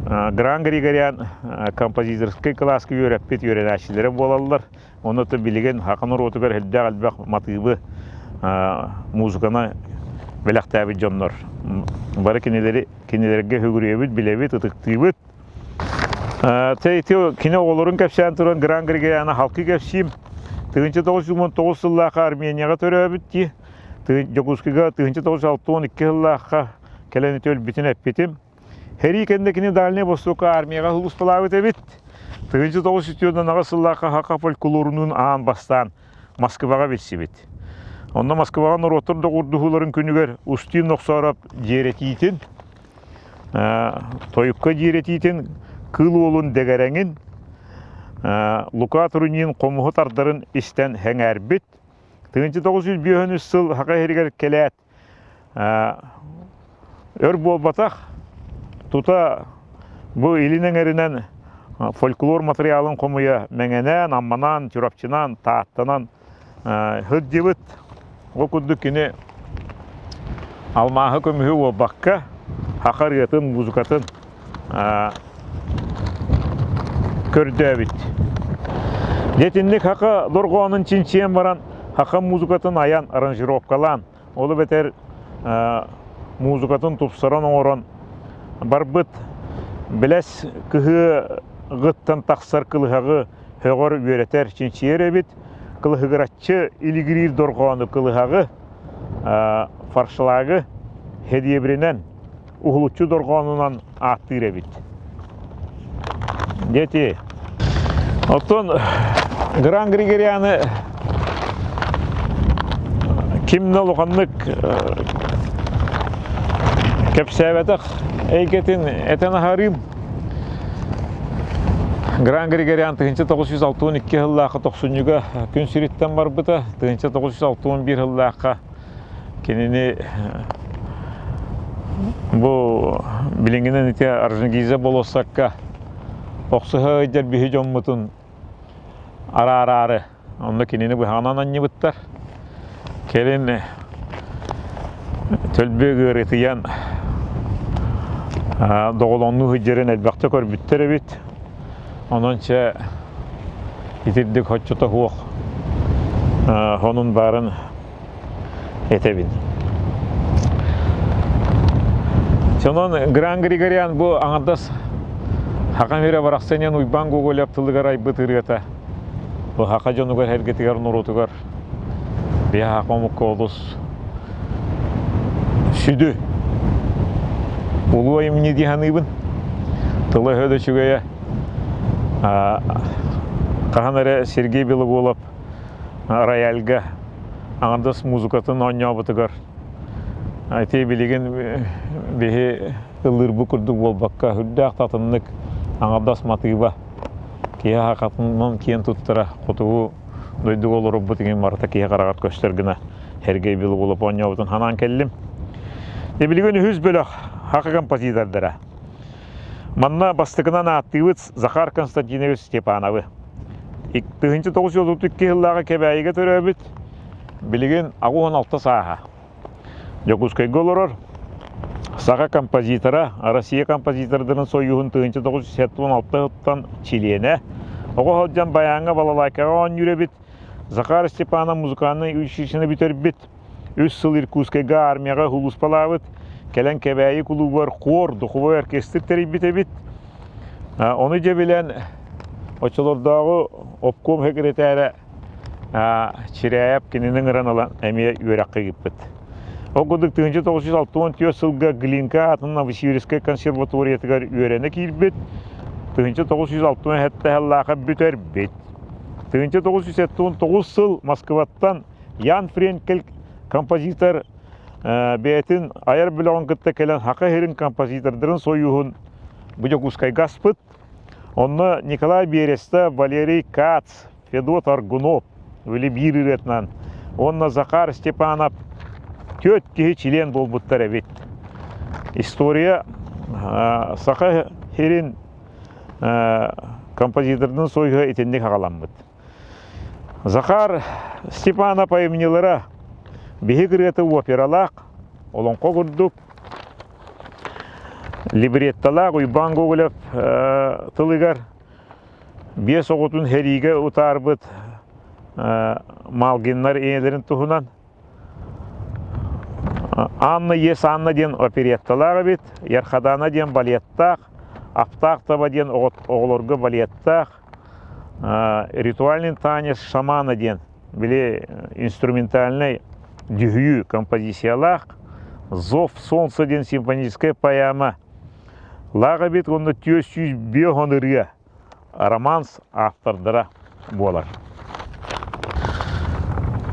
Gran Grigoryan kompozitörский класска öğretpit öğrenäçilere bolallar. Onu da bilgen Hakan Rotugar helde albaq matıbı muzikana belaktabi jonlar. Bari kinilerge hügürüyebit bilebit ıtıktıybit. Teyteo kine olurun kepsen turan Gran Grigoryan'a halkı kepsiyim. 1919 yıllığa Armeniyaga töröbit ki. Jokuskiga 1962 yıllığa keleni töl bitin etpitim. Heri kendekini Dalne Vostoka Armiyaga hulus palavit ebit. 1900 yıllığa haka folklorunun ağın bastan Moskvaga betsibit. Onda Moskvaga norotur da urduhuların künüger Ustin Noksarab jeretiyitin. Toyukka jeretiyitin kıl olun degerengin Luka Turunin komuhu tardarın isten hengerbit. 1905 yıl haka heriger kelet ör bolbatak tuta bu ilinin erinen folklor materialın komuya mengenen, ammanan, çorapçınan, taattanan hıddibit o kudduk kine almahı kömühü o bakka hakariyatın, muzikatın kördöbit. Detinlik haka dorgoğanın çinçiyen varan haka muzikatın ayan aranjirovkalan olu beter muzikatın tupsaran oran barbıt biles kıhı gıttan taksar kılıhağı högör öğreter çinçiyer ebit kılıhıgıratçı iligirir dorgoğanı kılıhağı farşılağı hediye birinen uğulutçu dorgoğanından attır ebit. Deti Otun Gran Grigoryan'ı kimne lokanlık kepsevetek eyketin eten harim Gran Grigoryan 1962 yıllığa 90'га gün süritten var bu da 1961 yıllığa kendini bu bilinginin ite Arjangize bolosakka Oqsuha eder bihi jommutun arararı. Onda kendini bu hanan annyıbıttar. Kelin tölbe gıretiyen doğulanlı hüccerin elbaqta körbüttер ebit. Onunca itirdik hoççota huoq. Honun barın etebin. Sonun Gran Grigoryan bu anaddas Hakan vere baraksanyan uyban gogol yaptılıgar aybıt ırgata. Bu haka jonugar hergetigar nurutugar. Bir haka mukka olus. Südü. улу имени диханыбын. Тылы хөдөчүгөйө каханары Сергей Белоголов рояльга аңандас музыкатын ойнобутугар. Айты билеген бехи ылырбы курдук болбакка хүрдәк татыннык аңандас матыба. Кия хакатынан киен туттара кутугу дойдук олоруп бутеген марта кия карагат көстөргүнө Сергей Белоголов ойнобутун ханан келдим. Билеген үз бөлөк хакы композитордара. Манна бастыгынан аттыбыт Захар Константинович Степановы. 1932 жыллағы кебәйіге төрөбіт, білген ағуын алты саға. Жокускай голорор, саға композитора, Россия композитордарын сойуын 1976-тан Чилене. Оғы холджан баяңға балалайкаға он юребіт, Захар Степанов музыканы үшішіні бітербіт, үз сыл Иркутскайға армияға хулус палабыт, келен кебәйі клубар қор, дұқывы оркестр теребіт. Оны же білен Очолордағы обком хекретәрі чирәйіп кенінің ұран әме өрәққа кеппіт. Оғыдық 1960 сылға Глинка атын Новосибирская консерваториятығар өрәні кейірбет. 1960 әтті әллаға бүтер бет. 1979 сыл Москваттан Ян Френкель композитор бәйтін айар біліғын күтті кәлін хақы херін композитордырын сойуғын бұжық ұскай ғаспыт. Онны Николай Береста, Валерий Кац, Федот Аргунов, өлі бір үретнан. Онны Захар Степанов, төт кеге член болбуттар әбет. История сақа херін композитордың сойға етендік ағаламбыд. Захар Степанов айымнелері бейі кіргеті опералақ, олың қоғырдық, либретталақ ұйбан көгіліп тылығар, бес оғытын хәриге ұтарбыд малгеннар енелерін тұхынан. Анна ес Анна ден оперетталағы бет, Ярхадана ден балеттақ, Аптақ таба ден оғылырғы балеттақ, ритуальный танец шамана ден, біле инструментальный дүйі композициялақ, Зов солнца ден симфоническая поэма. Лағы бет онды 405 ғонырға романс автордыра болар.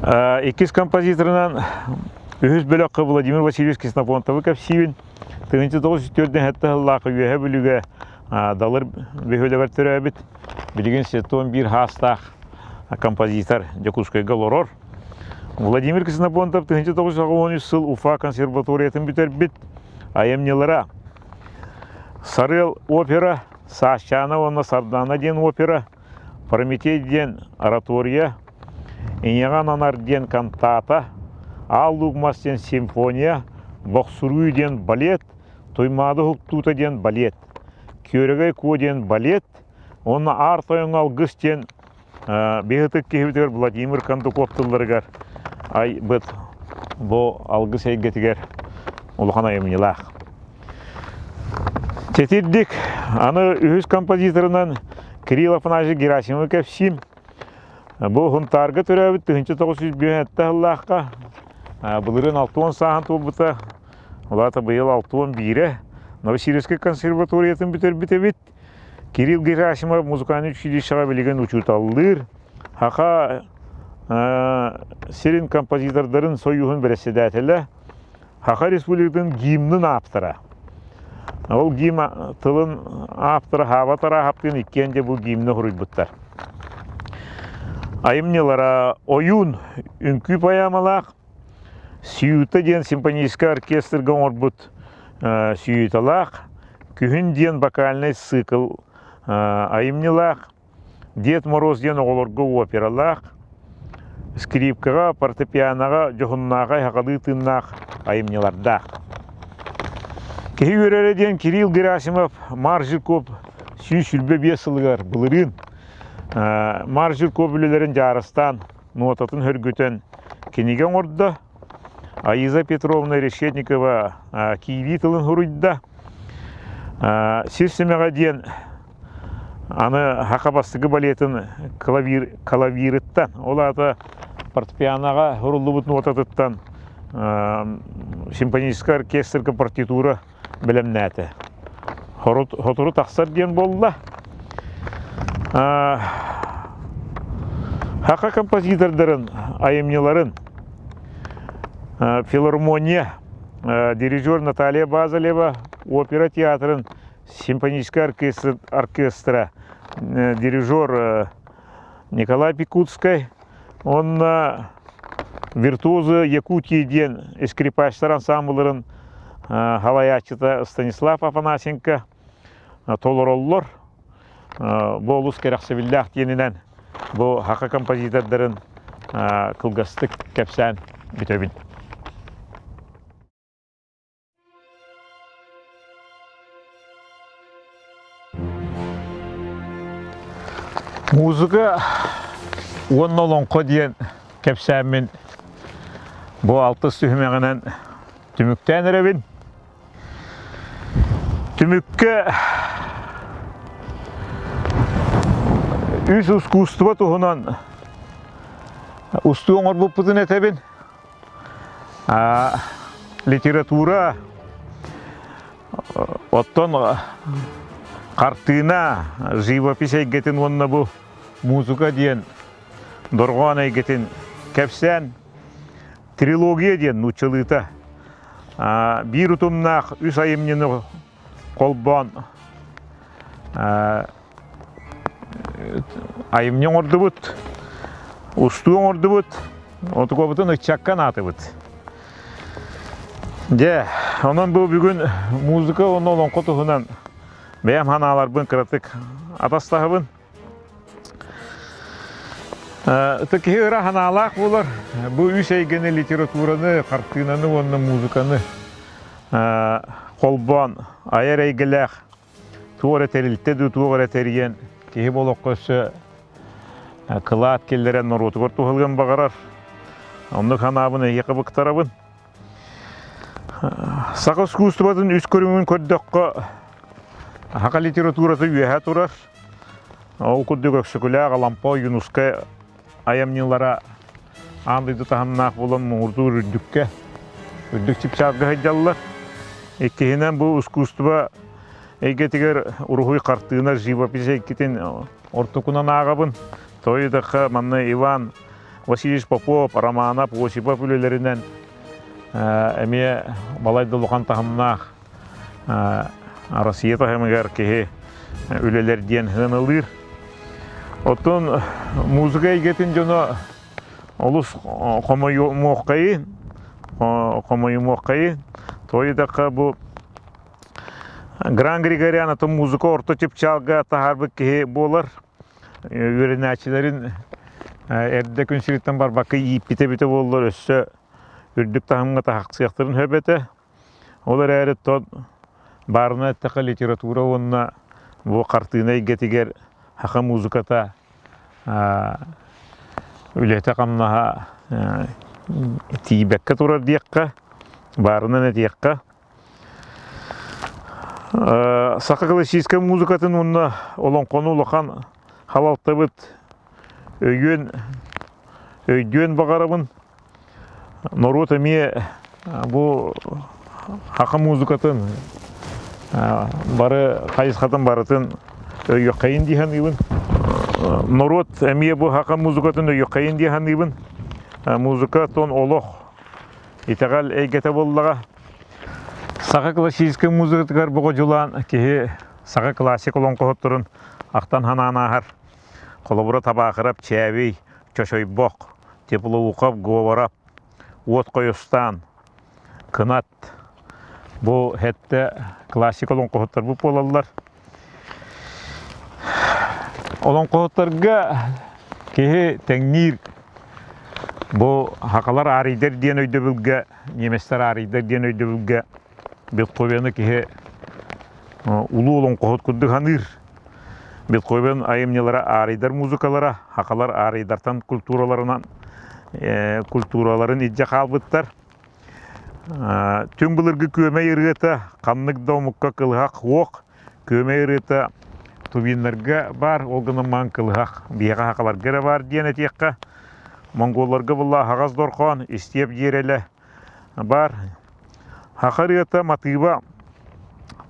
Екіз композиторынан өз бөліқі Владимир Васильевич Киснопонтовы көпсейбін. 1904-ден әтті лағы өйе бөлігі далыр бөхөлігер түрі әбіт. Білген сеттон бір хастақ композитор Жакускай Галорор. Владимир Киснопонтов 1913 сыл Уфа консерваториятын бүтер бит. Айымнелара Сарыл опера, Сашчана, онна Сардана ден опера, Прометей ден оратория, Инеган анар ден кантата, Аллугмас ден симфония, Боксуруй ден балет, Тоймады хуктута ден балет, Көрегай ко ден балет, онна артойын алгыс ден бейгітік кейбітігер Владимир Кондуковтылыргар. Ай бұд бұл алгыс әйгетігер ұлған айымнелақ. Тетердік, аны өз композиторынан Кирилл Афанасьевич Герасимов көпсім. Бұл ғынтарғы түрәбіт 1905-тті ғыллаққа. Бұлырын 6-10 сағын толбыта. Олаты бұйыл 6-11-і. Новосибирская консерваториятын бүтер-бітебет. Кирилл Герасимов музыканы училищаға білеген учуталылыр. Хақа серин композитордарын союғын бірәседәтілі. Хақа республикатын гимнын аптыра. Ол гим тылын аптыра, хаватара аптын иккенде бұл гимні ғұрыд бұттар. Айымнелара ойын үнкі паямалақ, сүйіті ден симфонический оркестр ғоңыр бұт сүйіталақ, күхін ден вокальный цикл айымнелақ, Дед Мороз ден оғылырғы опералақ, скрипкаға, фортепианаға, жоғыннаға, хақады тыннақ айымнелардақ. Кехи өререден Кирилл Герасимов Маржиркоп сүй-сүлбе бесылығар бұлырын. Маржиркоп үлелерін жарыстан, нотатын хөргөтен кенеген орды. Аиза Петровна Решетникова Киеви тылын хұрыйды. Сирсемеға ден аны хақабастығы балетін клавирыттан, олаты фортепианаға хұрылы бұтын отатыттан симфонический оркестрға партитура bilemnäte. Hoturu taqsar diyen bolla. Haqa kompozitorların, ayımnyıların, филармония, дирижер Наталья Базалева, опера театрын, симфонический оркестра, дирижер Николай Пикутский, он виртуозы Якутии ден скрипачтар ансамбларын халаячыта Станислав Афанасенко, толороллор, болус керақсыбиллах денінен бұл хақа композитордарын кылгастык кәпсән бүтөбін. Музыка он олонқо дейін кәпсәмін бұл алты сүйімеғінен түміктен әребін. Түмікке үз искусство тұғынан ұстуың орбып бұтын әтебін. Литература оттон картина, живопись әйгетін онына бұл музыка дейін, дорған әйгетін кәпсән, трилогия дейін нұчылыта. Бір ұтымнақ үс айымнені қолбан айымнен орды бұд, ұстуың орды бұд, оты көбітін ұтчаққан аты бұд. Онын бұл бүгін музыка оны олон қотығынан бәйім ханалар бұн қыратық атастағы бұн. Тәкеге ұра ханалақ болар. Бұл үш әйгені литератураны, картинаны, оны музыканы қолбан, айыр әйгіләқ, туғыр әтәрілтті туғыр әтәрген, кейі бол оқысы қылат келдерен нұруты көрті ғылған бағарар. Онды ханабын әйеқі бұқтарабын. Сақы искусстводан үз көрімін көрдіққа хақа литературасы үйәе тұрар. Ол күрдік өксікілі ағалампа юнусқа аямнилара андайды тағымнақ болан мұғырды үрдікке. Үрдік чипчалғы хайдалылар. Еккейінен бұл искусство әйгетігер ұрғой қартығына живопись әйкетін ортықынан ағабын. Тойдыққа манны Иван Васильевич Попов, Романов, Осипов үлелерінен әме балайды лұқан тағымнақ Россия тағымығар кеге үлелер ден ғынылыр. Оттон музыка әйгетін жоны олыс қомайы моққайы, тойдаққа бұл Гран Григориан атын музыка орта чепчалға тағарбы кеге болар. Өрінәчілерін әрді күнсіліктен бар бақы еппете-бете болар өссі үрдік тағымға тағақ сияқтырын хөбеті. Олар әрі тон барына әттіқі литература онына бұл қартығына егетігер хақа музыката үлеті қамнаға тейбәкке тұрар дейекқа, барынан әтейекқа. Сақы классическая музыкатын онына олон қону ұлақан халалты бұд өйден бағарабын. Норот әме бұл хақа музыкатын бары қайысқатын барытын өйеқайын дейхан дейбін. Норот әме бұл хақа музыкатын өйеқайын дейхан дейбін. Музыка тон олық етеғал әйгеті болдыға. Сақа классическая музыкатығар бұғы жылан кеге сақа классик олон қоғыттырын ақтан хананағар. Қолыбыра табақырап, чәвей, чошой боқ, теплы ұқап, говорап, от қойыстан, кынат. Бұл әтті классик олон қоғыттар бұл болалар. Олон қоғыттарға кеге тәңнер бұл хақалар аридер ден өйді білге, неместер аридер ден өйді білге, Бетховені кеге улу олон қоғыт күрді ғаныр. Бетховен айымнелері арайдар музыкалара, хақалар арайдартан культураларын идже қалбыттар. Түн бұлырғы көме еріті, қаннық даумыққа қылғақ оқ, көме еріті тубинлерге бар, олғының маң қылғақ бейға хақалар гәрі бар дейін әтеққа. Монголларға бұлла хағаз дорқан, істеп ерелі бар. Хақар еті матыба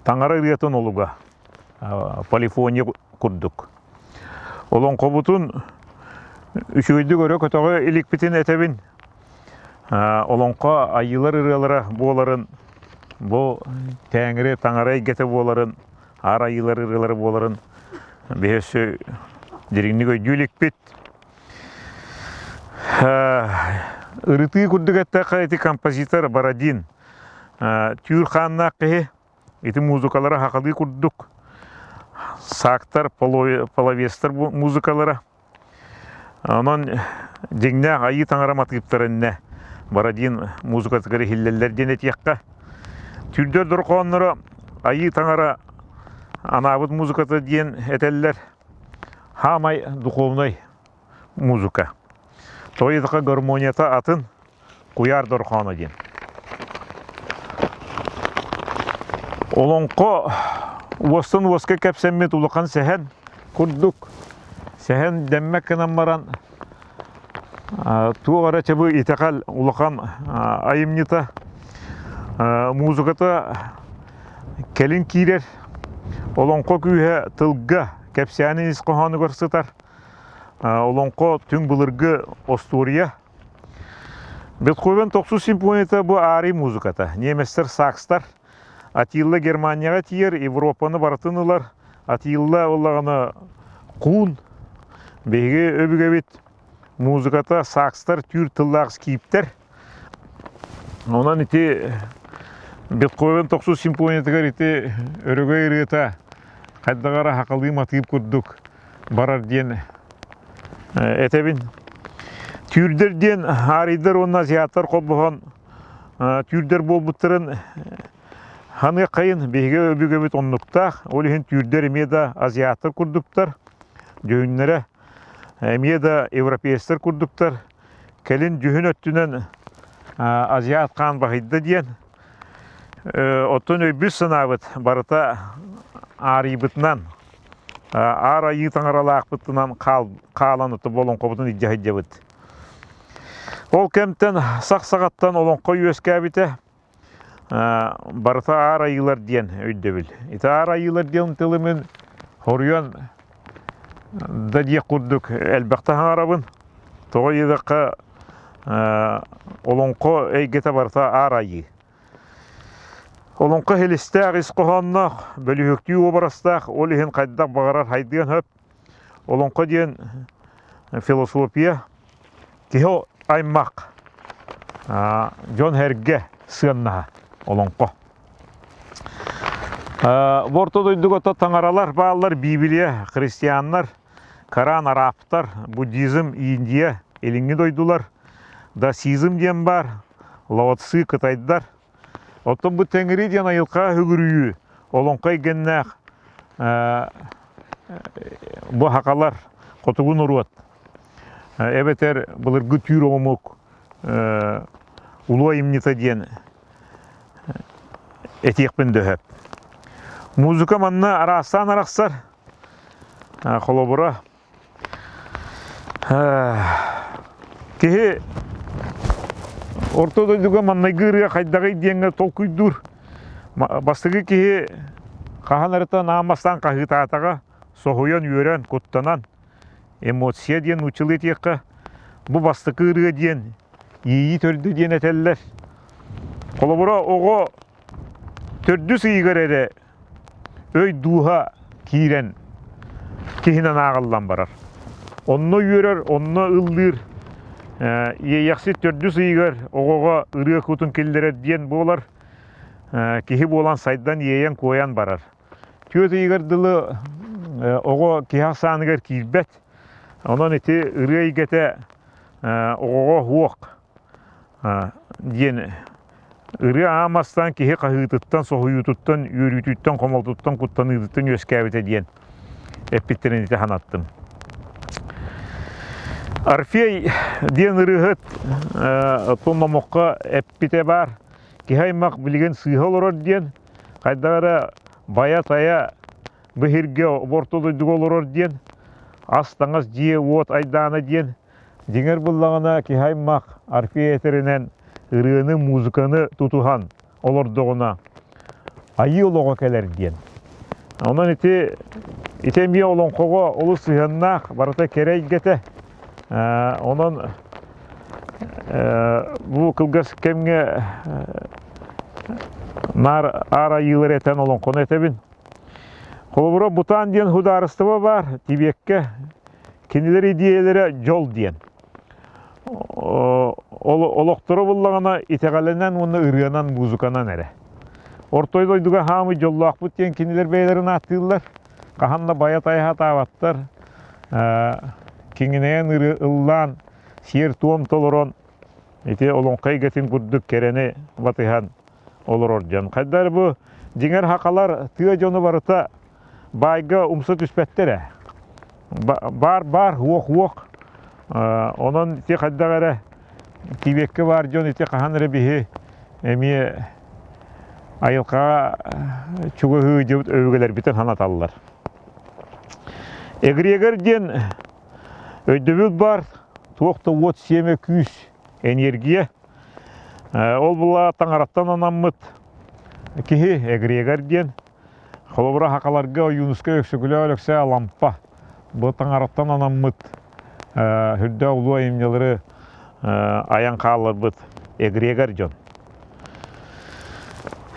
таңара ырыатын олуга полифония курдук. Олон кобутун үчөйдү көрө көтөгө иликпитин этебин. Олонко айылар ырылара боларын, бу тәңире таңара игете боларын, ар айылар ырылары боларын бехөсө диригни көйдү иликпит. Ырыты курдугатта кайты композитор Бородин тюр ханна кыһы ити музыкалара хакылы курдук. Сактар, половестер музыкалара. Онон дегне айы таңара матыптарынна Бородин музыкатыгары хиллеллер денет якка. Түрдөр дұрқонлары айы таңара анабыт музыкаты ден этеллер. Хамай духовной музыка. Тойдыға гармонията атын куяр дұрқоны ден. Олонқо Уостын уосқа кәпсәммет улақан сәхен күрдік. Сәхен дәммәк кінан баран туғара чабы итақал улақан айымнита музыката кәлін кейрер. Олонқо күйе тылға кәпсәнін исқоғаны көрсітар. Олонқо түң бұлырғы остория. Бетховен 90 симфонията бұ ари музыката. Неместер сакстар. Атилла Германияға тиер, Европаны барытынылар. Атилла олағаны құн, бейге өбіге бет музыката сакстар, түр тыллағыз кейіптер. Онан ити Бетховен 90 симфониятығар ити өрігі ирыта қайдағара хақылды матығып көрдік барар ден әтәбін. Түрдерден аридер онна зияттар қолбыған түрдер болбыттырын ханы қайын бейге өбіге бет оннықтақ, олығын түрдер емеда азияттар күрдіктар, жүйінлері емеда европейстер күрдіктар, кәлін жүйін өттінен азият қан бағайды ден. Оттын өйбіс сынабыт барыта арибытынан, ар айы таңаралақ бұттынан қаланыты болын қобытын иддяхидя бұд. Ол кәмттен сақ-сағаттан олонқой өске әбіті барыта ар айылар ден өйді біл. Иті ар айылар ден тылымен хорыян да дек күрдік әлбәқті арабын. Тоғы едіққа олонқо әйгеті барыта ар айы. Олонқо хелістәқ исқоғаннақ, бөлі өктіу обарастақ, олығын қайдақ бағарар хайдыған хөп. Олонқо ден философия кеho аймақ жон әрге сығаннаға олонқо. Борто дойдығыта таңаралар, бағалар, Библия, христианлар, Коран, арабтар, буддизм, Индия, еліңі дойдылар, дасизм ден бар, лаотсы, кытайдар. Оттон бұ тәңірі ден айылқа үгірүйі, олонқай геннәқ бұ хақалар қотығын ұруат. Әбетер бұлырғы түйір оңымық ұлуа имнита ден этиекпен дөһөп. Музыка манна арастан арақсар қолобыра. Кеге орто дойдуға маннай гырыға қайдағай дейінгі толкүйдур. Бастығы кеге қахан арыта намастан қағытатаға соғуян үйерен көттанан эмоция дейін ұчылы етеққа. Бұ бастықы ырыға дейін ейі төрді дейін әтелілер. Қолобыра оғы төрді сыйғар әрі өй дуға кейрен кехінен ағылдан барар. Онны үйерер, онны ылдыр. Ейақсы төрді сыйғар оғыға ырыға көтін келдері дейін болар. Кехі болан сайдан ейен қоян барар. Төт егерділі оғы кеяқ санығар кейбет. Онан еті ырыға егеті оғыға хуақ дейін ыры амастан кеhe қағытыттан, соғыютыттан, үйрүтіттан, қомалтыттан, құттан ұйдыттан өскәбеті дейін әппеттерін ете ханаттым. Орфей дейін ырығыт тоннамаққа әппете бар. Кехаймақ білген сыйға олар дейін, қайдағара бая-тая бұхерге бортолыдығы олар дейін, астаңыз дие от айданы дейін, деңер бұллағына кехаймақ орфей әтерінен ырыны музыканы тутухан олордоғына. айы олоға келер диен. Онан итемие олонқоға олы сыйыннақ барыта керейгеті. Онан бұл кылгас кемге нар ара йылыр етен олонқоны етебін. Қолыбыра бұтан диен хударыстыва бар, тибекке кенелер идеялері жол диен. Олоқтыры бұллағына итеғаленен оны ұрғанан музыканан әрі. Ортойды ойдуға хамы жоллақ бұт диен кенелер бейлерін аттылар. Қаханна баят айға таваттар. Кеңінен ұрылан, сиер туым толырон. Ите олонқай гетін күрдік керені батыған олыр орджан. Қайдар бұл деңер хақалар тыға жоны барыта байға умсы түспәттері. Бар, уоқ. Онын ите қайдағары тибекке бар жон ите қаханыры бейі әме айылқаға чуғы жауыт өвігелер бітін ханаталылар. Эгрегер ден өйдөбіл бар, туақты от семе күйіс энергия. Ол бұла таңараттан анаммыт кихи эгрегер ден. Қолыбыра хақаларға юнуска өксігілі өліксе лампа. Бұл таңараттан анаммыт. Хүрді ұлу айымнелері аян қалар бұд эгрегер жон.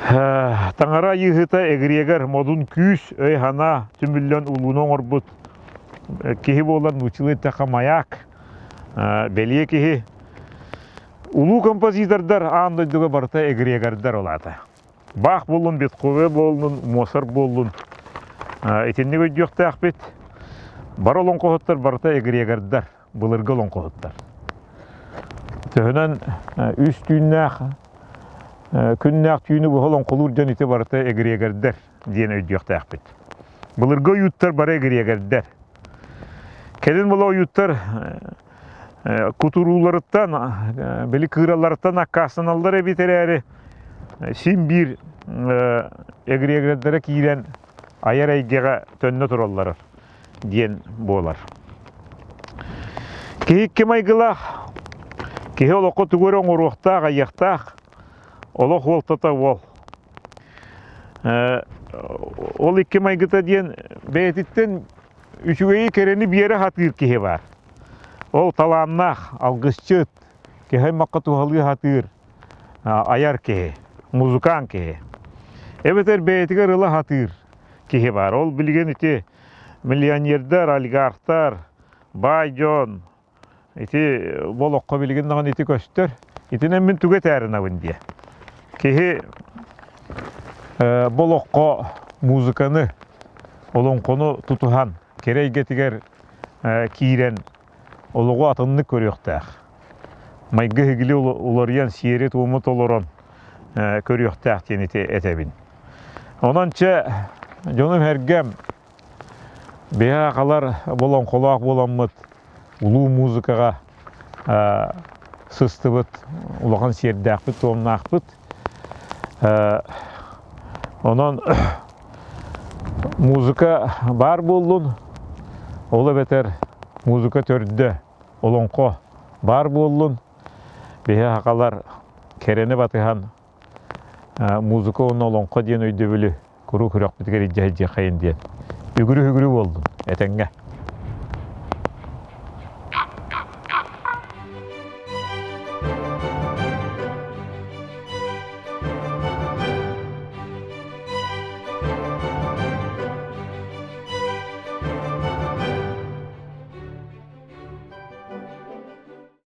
Таңара йығыта эгрегер модун күйіс өй хана түміллен ұлуның орбыд. Кихи болар нучылы тақа маяк, белие кихи. Улу композитордар андойдуға барыта эгрегердар олады. Бақ болын, бетқове болын, мосар болын. Етенне көйдіоқты ақпет. Бар олын қоғыттар барыта эгрегердар, бұлырғы олын қоғыттар. Төхінен үс түйіннәқ, күннәқ түйіні бұғылын қолур жан ете барыта эгрегердар дейін өйдіоқты ақпет. Бұлырғы үйттар бары эгрегердар. Келін бұл ойыттар кутуруларыттан, бәлі кыраларыттан аққасын алдар әбетері әрі син бір эгрегердері кейлен аяр әйгеға төнні тұралар дейін болар. Кейік кем айғылақ, кейі олықы түгөрін ұруқтақ, аяқтақ, олық олтата ол. Ол еккем айғыта дейін бәйтіттен Үшігейі керені бері хатыр кеге бар. Ол таланнақ, алғысчыт, кеге маққа туғалғы хатыр, аяр кеге, музыкан кеге. Эбетер бәйтігер ылы хатыр кеге бар. Ол білген ете миллионердар, олигархтар, бай жон, ете бол оққа білген наған ете көстер, етінен мен түге тәрін ауын де. Кеге бол оққа музыканы, олон қоны тұтуған, керейгетігер кейрен олығы атынны көріқтәқ. Майғы хігілі олариян сиерет умыт олырын көріқтәқ тенеті әтәбін. Онанча, жоным әргем беға қалар болан қолақ боламыд, ұлу музыкаға сыстыбыд, ұлаған сиердәқ бұд, туымнақ бұд. Онан музыка бар болдың, олы бәтер музыка төрді олонқо бар болдың. Беге хақалар керені батыған музыка оны олонқо дейін өйді білі күрі күрек бітігер иджа қайын дейін. Үгірі болдың әтенге.